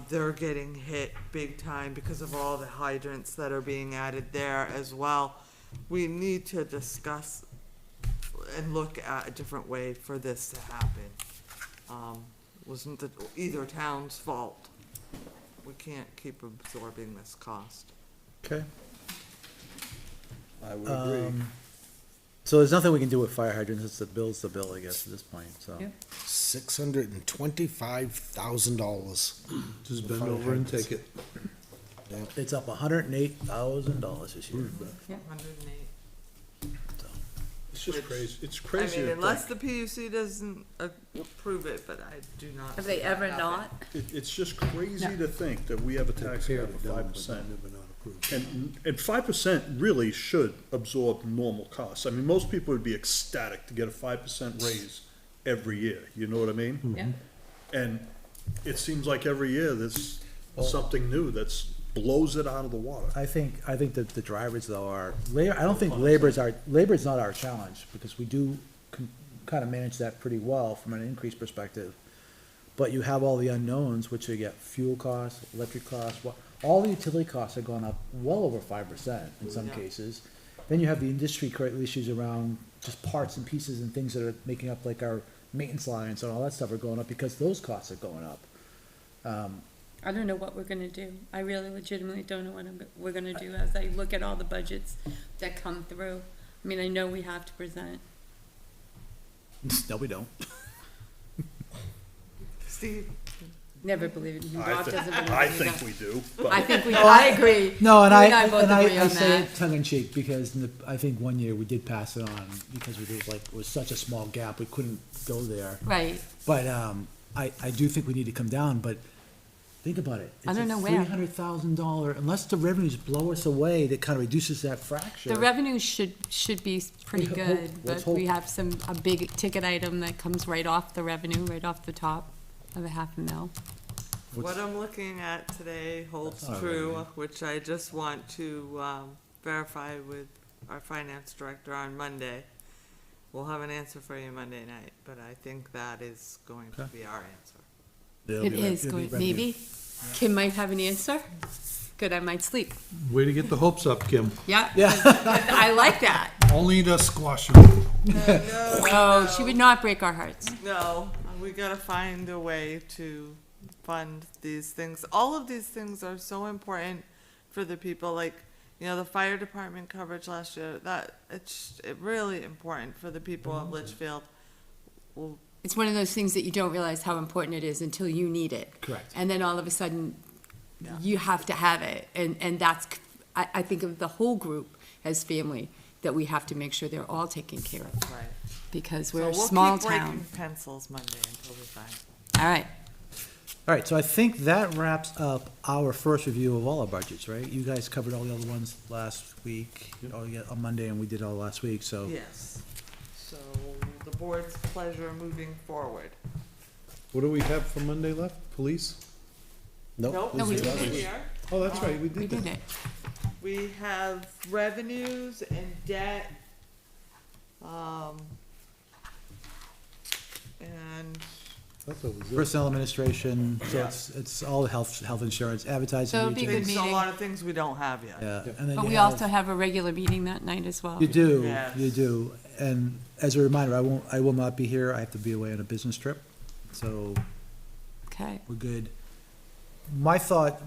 they're getting hit big time because of all the hydrants that are being added there as well. We need to discuss and look at a different way for this to happen. Wasn't either town's fault. We can't keep absorbing this cost. Okay. I would agree. So there's nothing we can do with fire hydrants, it's the bill's the bill, I guess, at this point, so. Yeah. $625,000. Just bend over and take it. It's up $108,000 this year. 108. It's just Which- crazy, it's I crazy mean, to unless think. the PUC doesn't approve it, but I do not. Have see they that ever happen. not? It's just crazy to think that we have a tax cap of 5%. And 5% really should absorb normal costs. I mean, most people would be ecstatic to get a 5% raise every year, you know what I mean? Yeah. And it seems like every year there's something new that's blows it out of the water. I think that the drivers though are, I don't think labor's not our challenge, because we do kind of manage that pretty well from an increase perspective. But you have all the unknowns, which you get fuel costs, electric costs, all the utility costs have gone up well over 5% in some Yeah. cases. Then you have the industry issues around just parts and pieces and things that are making up like our maintenance lines and all that stuff are going up because those costs are going up. I don't know what we're gonna do. I really legitimately don't know what we're gonna do as I look at all the budgets that come through. I mean, I know we have to present. No, we don't. Steve, Never believe it. I Ralph think, doesn't believe I it think either. we do, I but think we, I agree. No, and You I both agree on say that. it tongue in cheek because I think one year we did pass it on because it was such a small gap, we couldn't go there. Right. But, I do think we need to come down, but think about it. I don't know where. $300,000, unless the revenues blow us away, that kind of reduces that fracture. The revenue should be pretty We hope- good, let's but we hope. have a big ticket item that comes right off the revenue, right off the top of $500,000. what I'm looking at today holds That's not true, right. which I just want to, verify with our finance director on Monday. We'll have an answer for you Monday night, but I think that is going to be our answer. It is going, maybe. Kim might have an answer. Good, I might sleep. Way to get the hopes up, Kim. Yeah. I like that. Only to squash them. Oh, she would not break our hearts. No, we gotta find a way to fund these things. All of these things are so important for the people, like, the fire department coverage last year, it's really important for the people of Litchfield. Well, It's one of those things that you don't realize how important it is until you need it. Correct. And then all of a sudden, Yeah. you have to have it. And that's, I think of the whole group as family. that we have to make sure they're all taken care of, Right. because So we're a we'll small keep breaking town. pencils Monday until we find. All right, All right, so I think that wraps up our first review of all our budgets, right? You guys covered all the other ones last week, on Monday, and we did all last week, so. Yes. So the board's pleasure moving forward. What do we have for Monday left? Police? Nope. No, we this did is it. here. Oh, that's right, we we did did that. it. We have revenues and debt. And Thought that was it. Personnel administration, so it's all the health insurance, advertising. So it'd be agent. good so a meeting. lot of things we don't have yet. Yeah, and then But you we have- also have a regular meeting that night as well. You do, Yes. you do. And as a reminder, I will not be here. I have to be away on a business trip, so Okay, we're good. My thought,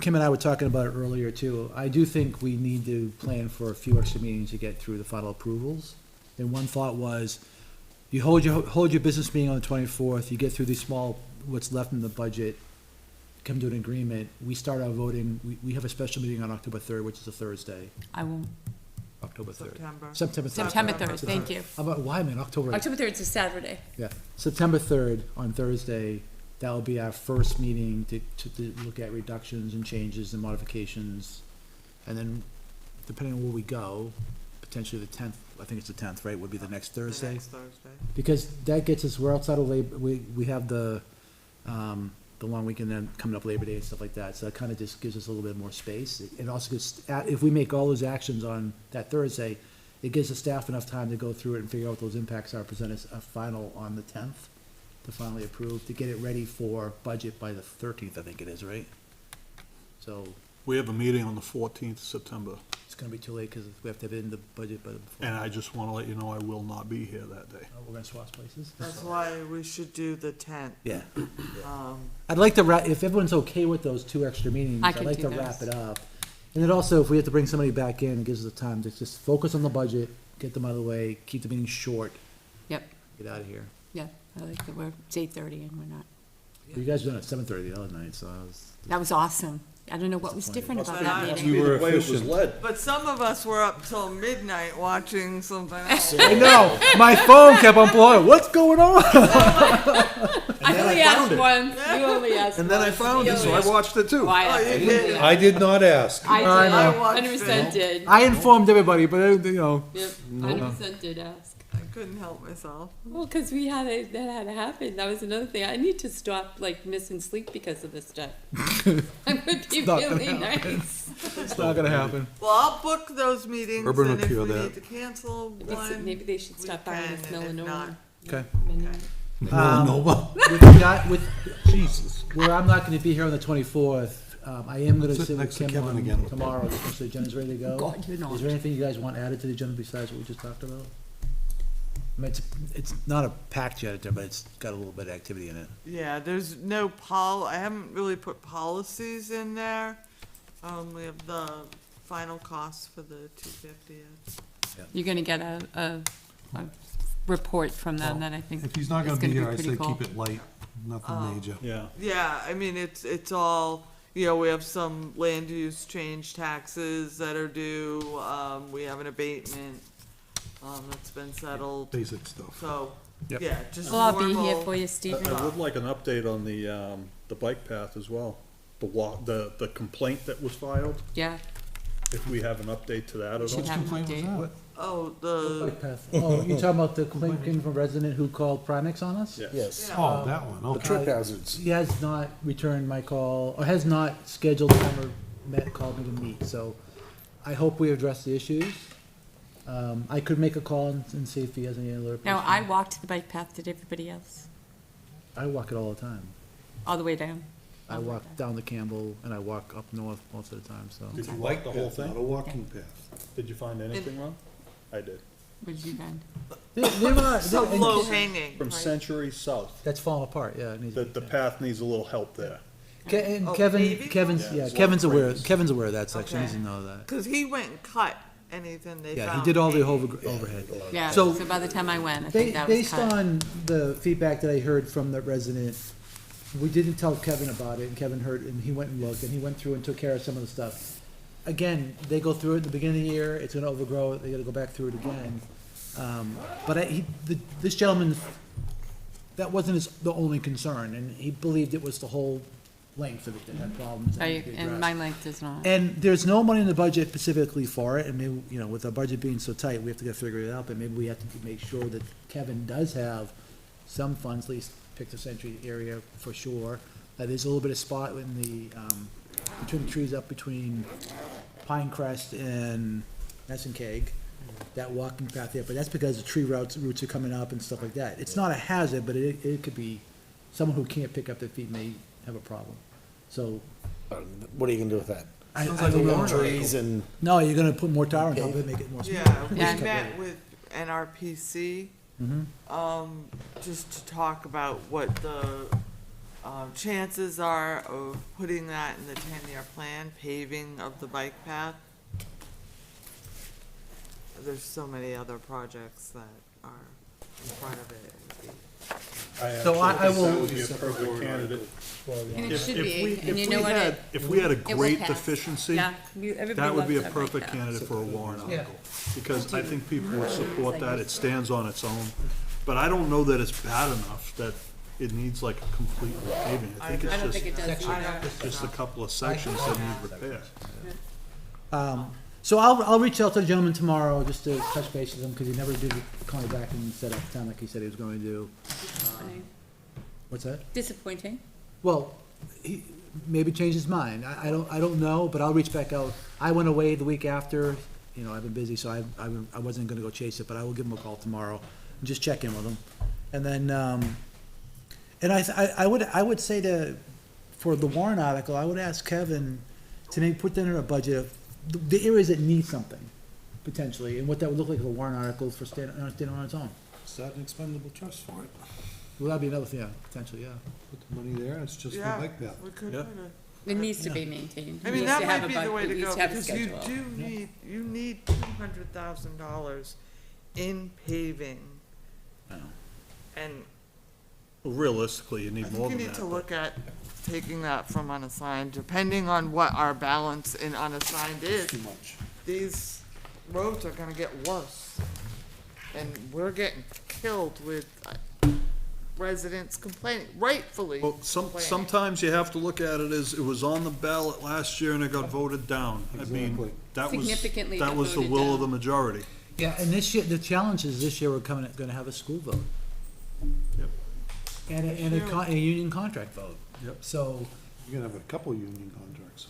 Kim and I were talking about it earlier too. I do think we need to plan for a few extra meetings to get through the final approvals. And one thought was, you hold your business meeting on the 24th, you get through these small, what's left in the budget, come to an agreement. We start our voting, we have a special meeting on October 3rd, which is a Thursday, I won't. October 3rd. September. September 3rd. September 3rd, thank you. How about, why, man, October? October 3rd is a Saturday. Yeah, September 3rd on Thursday, that will be our first meeting to look at reductions and changes and modifications. And then, depending on where we go, potentially the 10th, I think it's the 10th, right, would be the next The Thursday? next Thursday. Because that gets us, we're outside of Labor, we have the long weekend then coming up Labor Day and stuff like that, so that kind of just gives us a little bit more space. It also gives, if we make all those actions on that Thursday, it gives the staff enough time to go through it and figure out what those impacts are, present us a final on the 10th, to finally approve, to get it ready for budget by the 13th, I think it is, right? So, We have a meeting on the 14th of September, it's gonna be too late, because we have to have it in the budget by the before. and I just want to let you know I will not be here that day. Oh, we're gonna swap places? That's why we should do the 10th. Yeah. Um, I'd like to if everyone's okay with those two extra meetings, I I'd can like do to wrap those. it up. And then also, if we have to bring somebody back in, it gives us the time to just focus on the budget, get them out of the way, keep the meeting short, Yep, get out of here. yeah, I like that it's 8:30 and we're not. You guys were done at 7:30 the other night, so I was, That was awesome. I don't know what was different about that Must meeting. We were efficient. But some of us were up till midnight watching something else. I know, my phone kept on blowing, what's going on? I only asked once, you only asked once. And then I found it, so I watched it too. Oh, I Oh, asked. you did? I did not ask. I did, I watched 100% did. I informed everybody, but, you know, Yep, 100% did ask. I couldn't help myself. Well, because that had to happen. That was another thing. I need to stop like missing sleep because of this stuff. It would be not gonna really happen. nice. it's not gonna happen. Well, I'll book those meetings, Urban and if will we cure need that. to cancel Maybe one, maybe they should we stop buying can, this and if not, melanoma. Okay. Melanoma. With Jesus, where I'm not gonna be here on the 24th, I am gonna Sit sit with next to Kim Kevin on again. tomorrow, just so the agenda's ready to go. God, you're not. Is there anything you guys want added to the agenda besides what we just talked about? I mean, it's not a packed agenda, but it's got a little bit of activity in it. yeah, there's no I haven't really put policies in there. We have the final cost for the 250. You're gonna get a report from them Well, that I think If he's not is gonna be here, I pretty say cool. keep it light, nothing major. Yeah. Yeah, I mean, it's all, you know, we have some land use change taxes that are due, we have an abatement, that's been settled, Basic stuff. so, Yep. yeah, just Well, I'll be here normal- for you, Stephen. I would like an update on the bike path as well. The complaint that was filed, Yeah, if we have an update to that at should all. have an Complaint was update. that? Oh, the, Bike path. Oh, you talking about the complaint came from a resident who called Primex on us? Yes. Oh, that one, The okay. trip hazards. He has not returned my call, or has not scheduled time or called me to meet, so I hope we address the issues. I could make a call and see if he has any alert. No, I walked the bike path, did everybody else? I walk it all the time. All the way down. I All the way walk down to Campbell and I walk up north most of the time, so. Did you Bike like the whole path, not a thing? walking path. Did you find anything wrong? I did. What did you find? They're not- some and low hanging. From Century South. That's falling apart, yeah. it needs- The path needs a little help there. And Oh, Kevin, paving? Kevin's, Yeah, yeah, there's a lot Kevin's of aware, craters. Kevin's aware of that section, he Okay. doesn't know that. Cause he went and cut anything they found. Yeah, he did all the hanging. overhead. Yeah, So- so by the time I went, I think that was Based cut. on the feedback that I heard from the resident, we didn't tell Kevin about it, and Kevin heard, and he went and looked, and he went through and took care of some of the stuff. again, they go through it at the beginning of the year, it's gonna overgrow, they gotta go back through it again. But this gentleman, that wasn't the only concern, and he believed it was the whole length of it that had problems. that needed to be And addressed. my length does not. And there's no money in the budget specifically for it, and maybe, you know, with our budget being so tight, we have to get figure it out, but maybe we have to make sure that Kevin does have some funds, at least pick the Century area for sure. There's a little bit of spot in the, between the trees up between Pinecrest and Messinkeag, that walking path there, but that's because the tree roots are coming up and stuff like that. It's not a hazard, but it could be, someone who can't pick up their feet may have a problem. So, What are you gonna do with that? I Sounds like a don't know. warrant Trees and, No, you're gonna put more tar on top of it, make it more smooth. Yeah, we Yeah. met with NRPC, Mhm. just to talk about what the, chances are of putting that in the 10-year plan, paving of the bike path. There's so many other projects that are in front of it. So I will- That would be a perfect candidate. And it If- should if be, we- and if you we know what, had- If we had a it will great pass. deficiency, Yeah, everybody that would be a loves that right perfect there. candidate for a warrant Yeah. article. Because I think people would support that, it stands on its own. But I don't know that it's bad enough that it needs like a complete repaving. I think I don't it's think it just, does either. just a couple of sections that need repair. So I'll reach out to the gentleman tomorrow just to touch base with him, because he never did call me back and set up time like he said he was going to do. What's that? Disappointing. Well, he maybe changed his mind. I don't know, but I'll reach back out. I went away the week after, you know, I've been busy, so I wasn't gonna go chase it, but I will give him a call tomorrow and just check in with him. And then, and I would say for the warrant article, I would ask Kevin to maybe put that in a budget of the areas that need something, potentially, and what that would look like as a warrant article for standing on its own. start an expendable trust for it. Well, that'd be another thing, yeah, potentially, yeah. Put the money there, it's just for Yeah, bike path. we could Yeah. put a. It needs to be maintained. I It mean, needs that to have might a be the bud- way it to needs go, have a because you schedule. do need, you need $200,000 in paving. And Well, realistically, you I need think more you than need that. to but- look at taking that from unassigned, depending on what our balance in unassigned is. Too much. These roads are gonna get worse. And we're getting killed with residents complaining, rightfully Well, complaining. sometimes you have to look at it as, it was on the ballot last year and it got voted down. I mean, Exactly. that was, Significantly that got was the voted will of down. the majority. Yeah, and this year, the challenge is this year we're gonna have a school vote. Yep. And a union contract vote. Yep. So, You're gonna have a couple union contracts.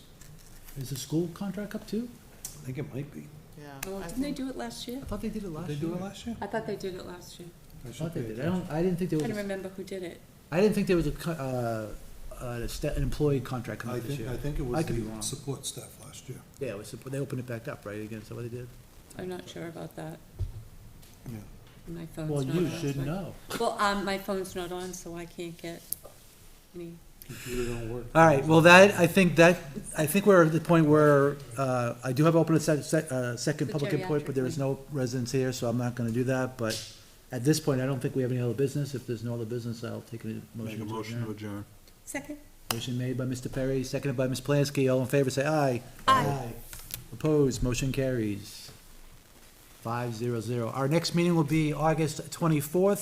is the school contract up too? I think it might be. Yeah, Well, I didn't they think- do it last year? I thought they did it last Did year. they do it last year? I thought they did it last year. I I should thought they pay did. attention. I didn't think there I don't was, remember who did it. I didn't think there was an employee contract coming I up this year. think it I was could be wrong. the support staff last year. Yeah, it was, they opened it back up, right, again, is that what they did? I'm not sure about that. Yeah. My phone's Well, not you on. should know. Well, my phone's not on, so I can't get any. Computer don't work. All right, well, I think we're at the point where, I do have open a second The public input, but there is no residents here, so I'm not gonna do that, but at this point, I don't think we have any other business. If there's no other business, I'll take a Make motion a to motion to adjourn. adjourn. Second. Motion made by Mr. Perry, seconded by Ms. Plansky. All in favor, say aye. Aye. Opposed, motion carries. 500. Our next meeting will be August 24th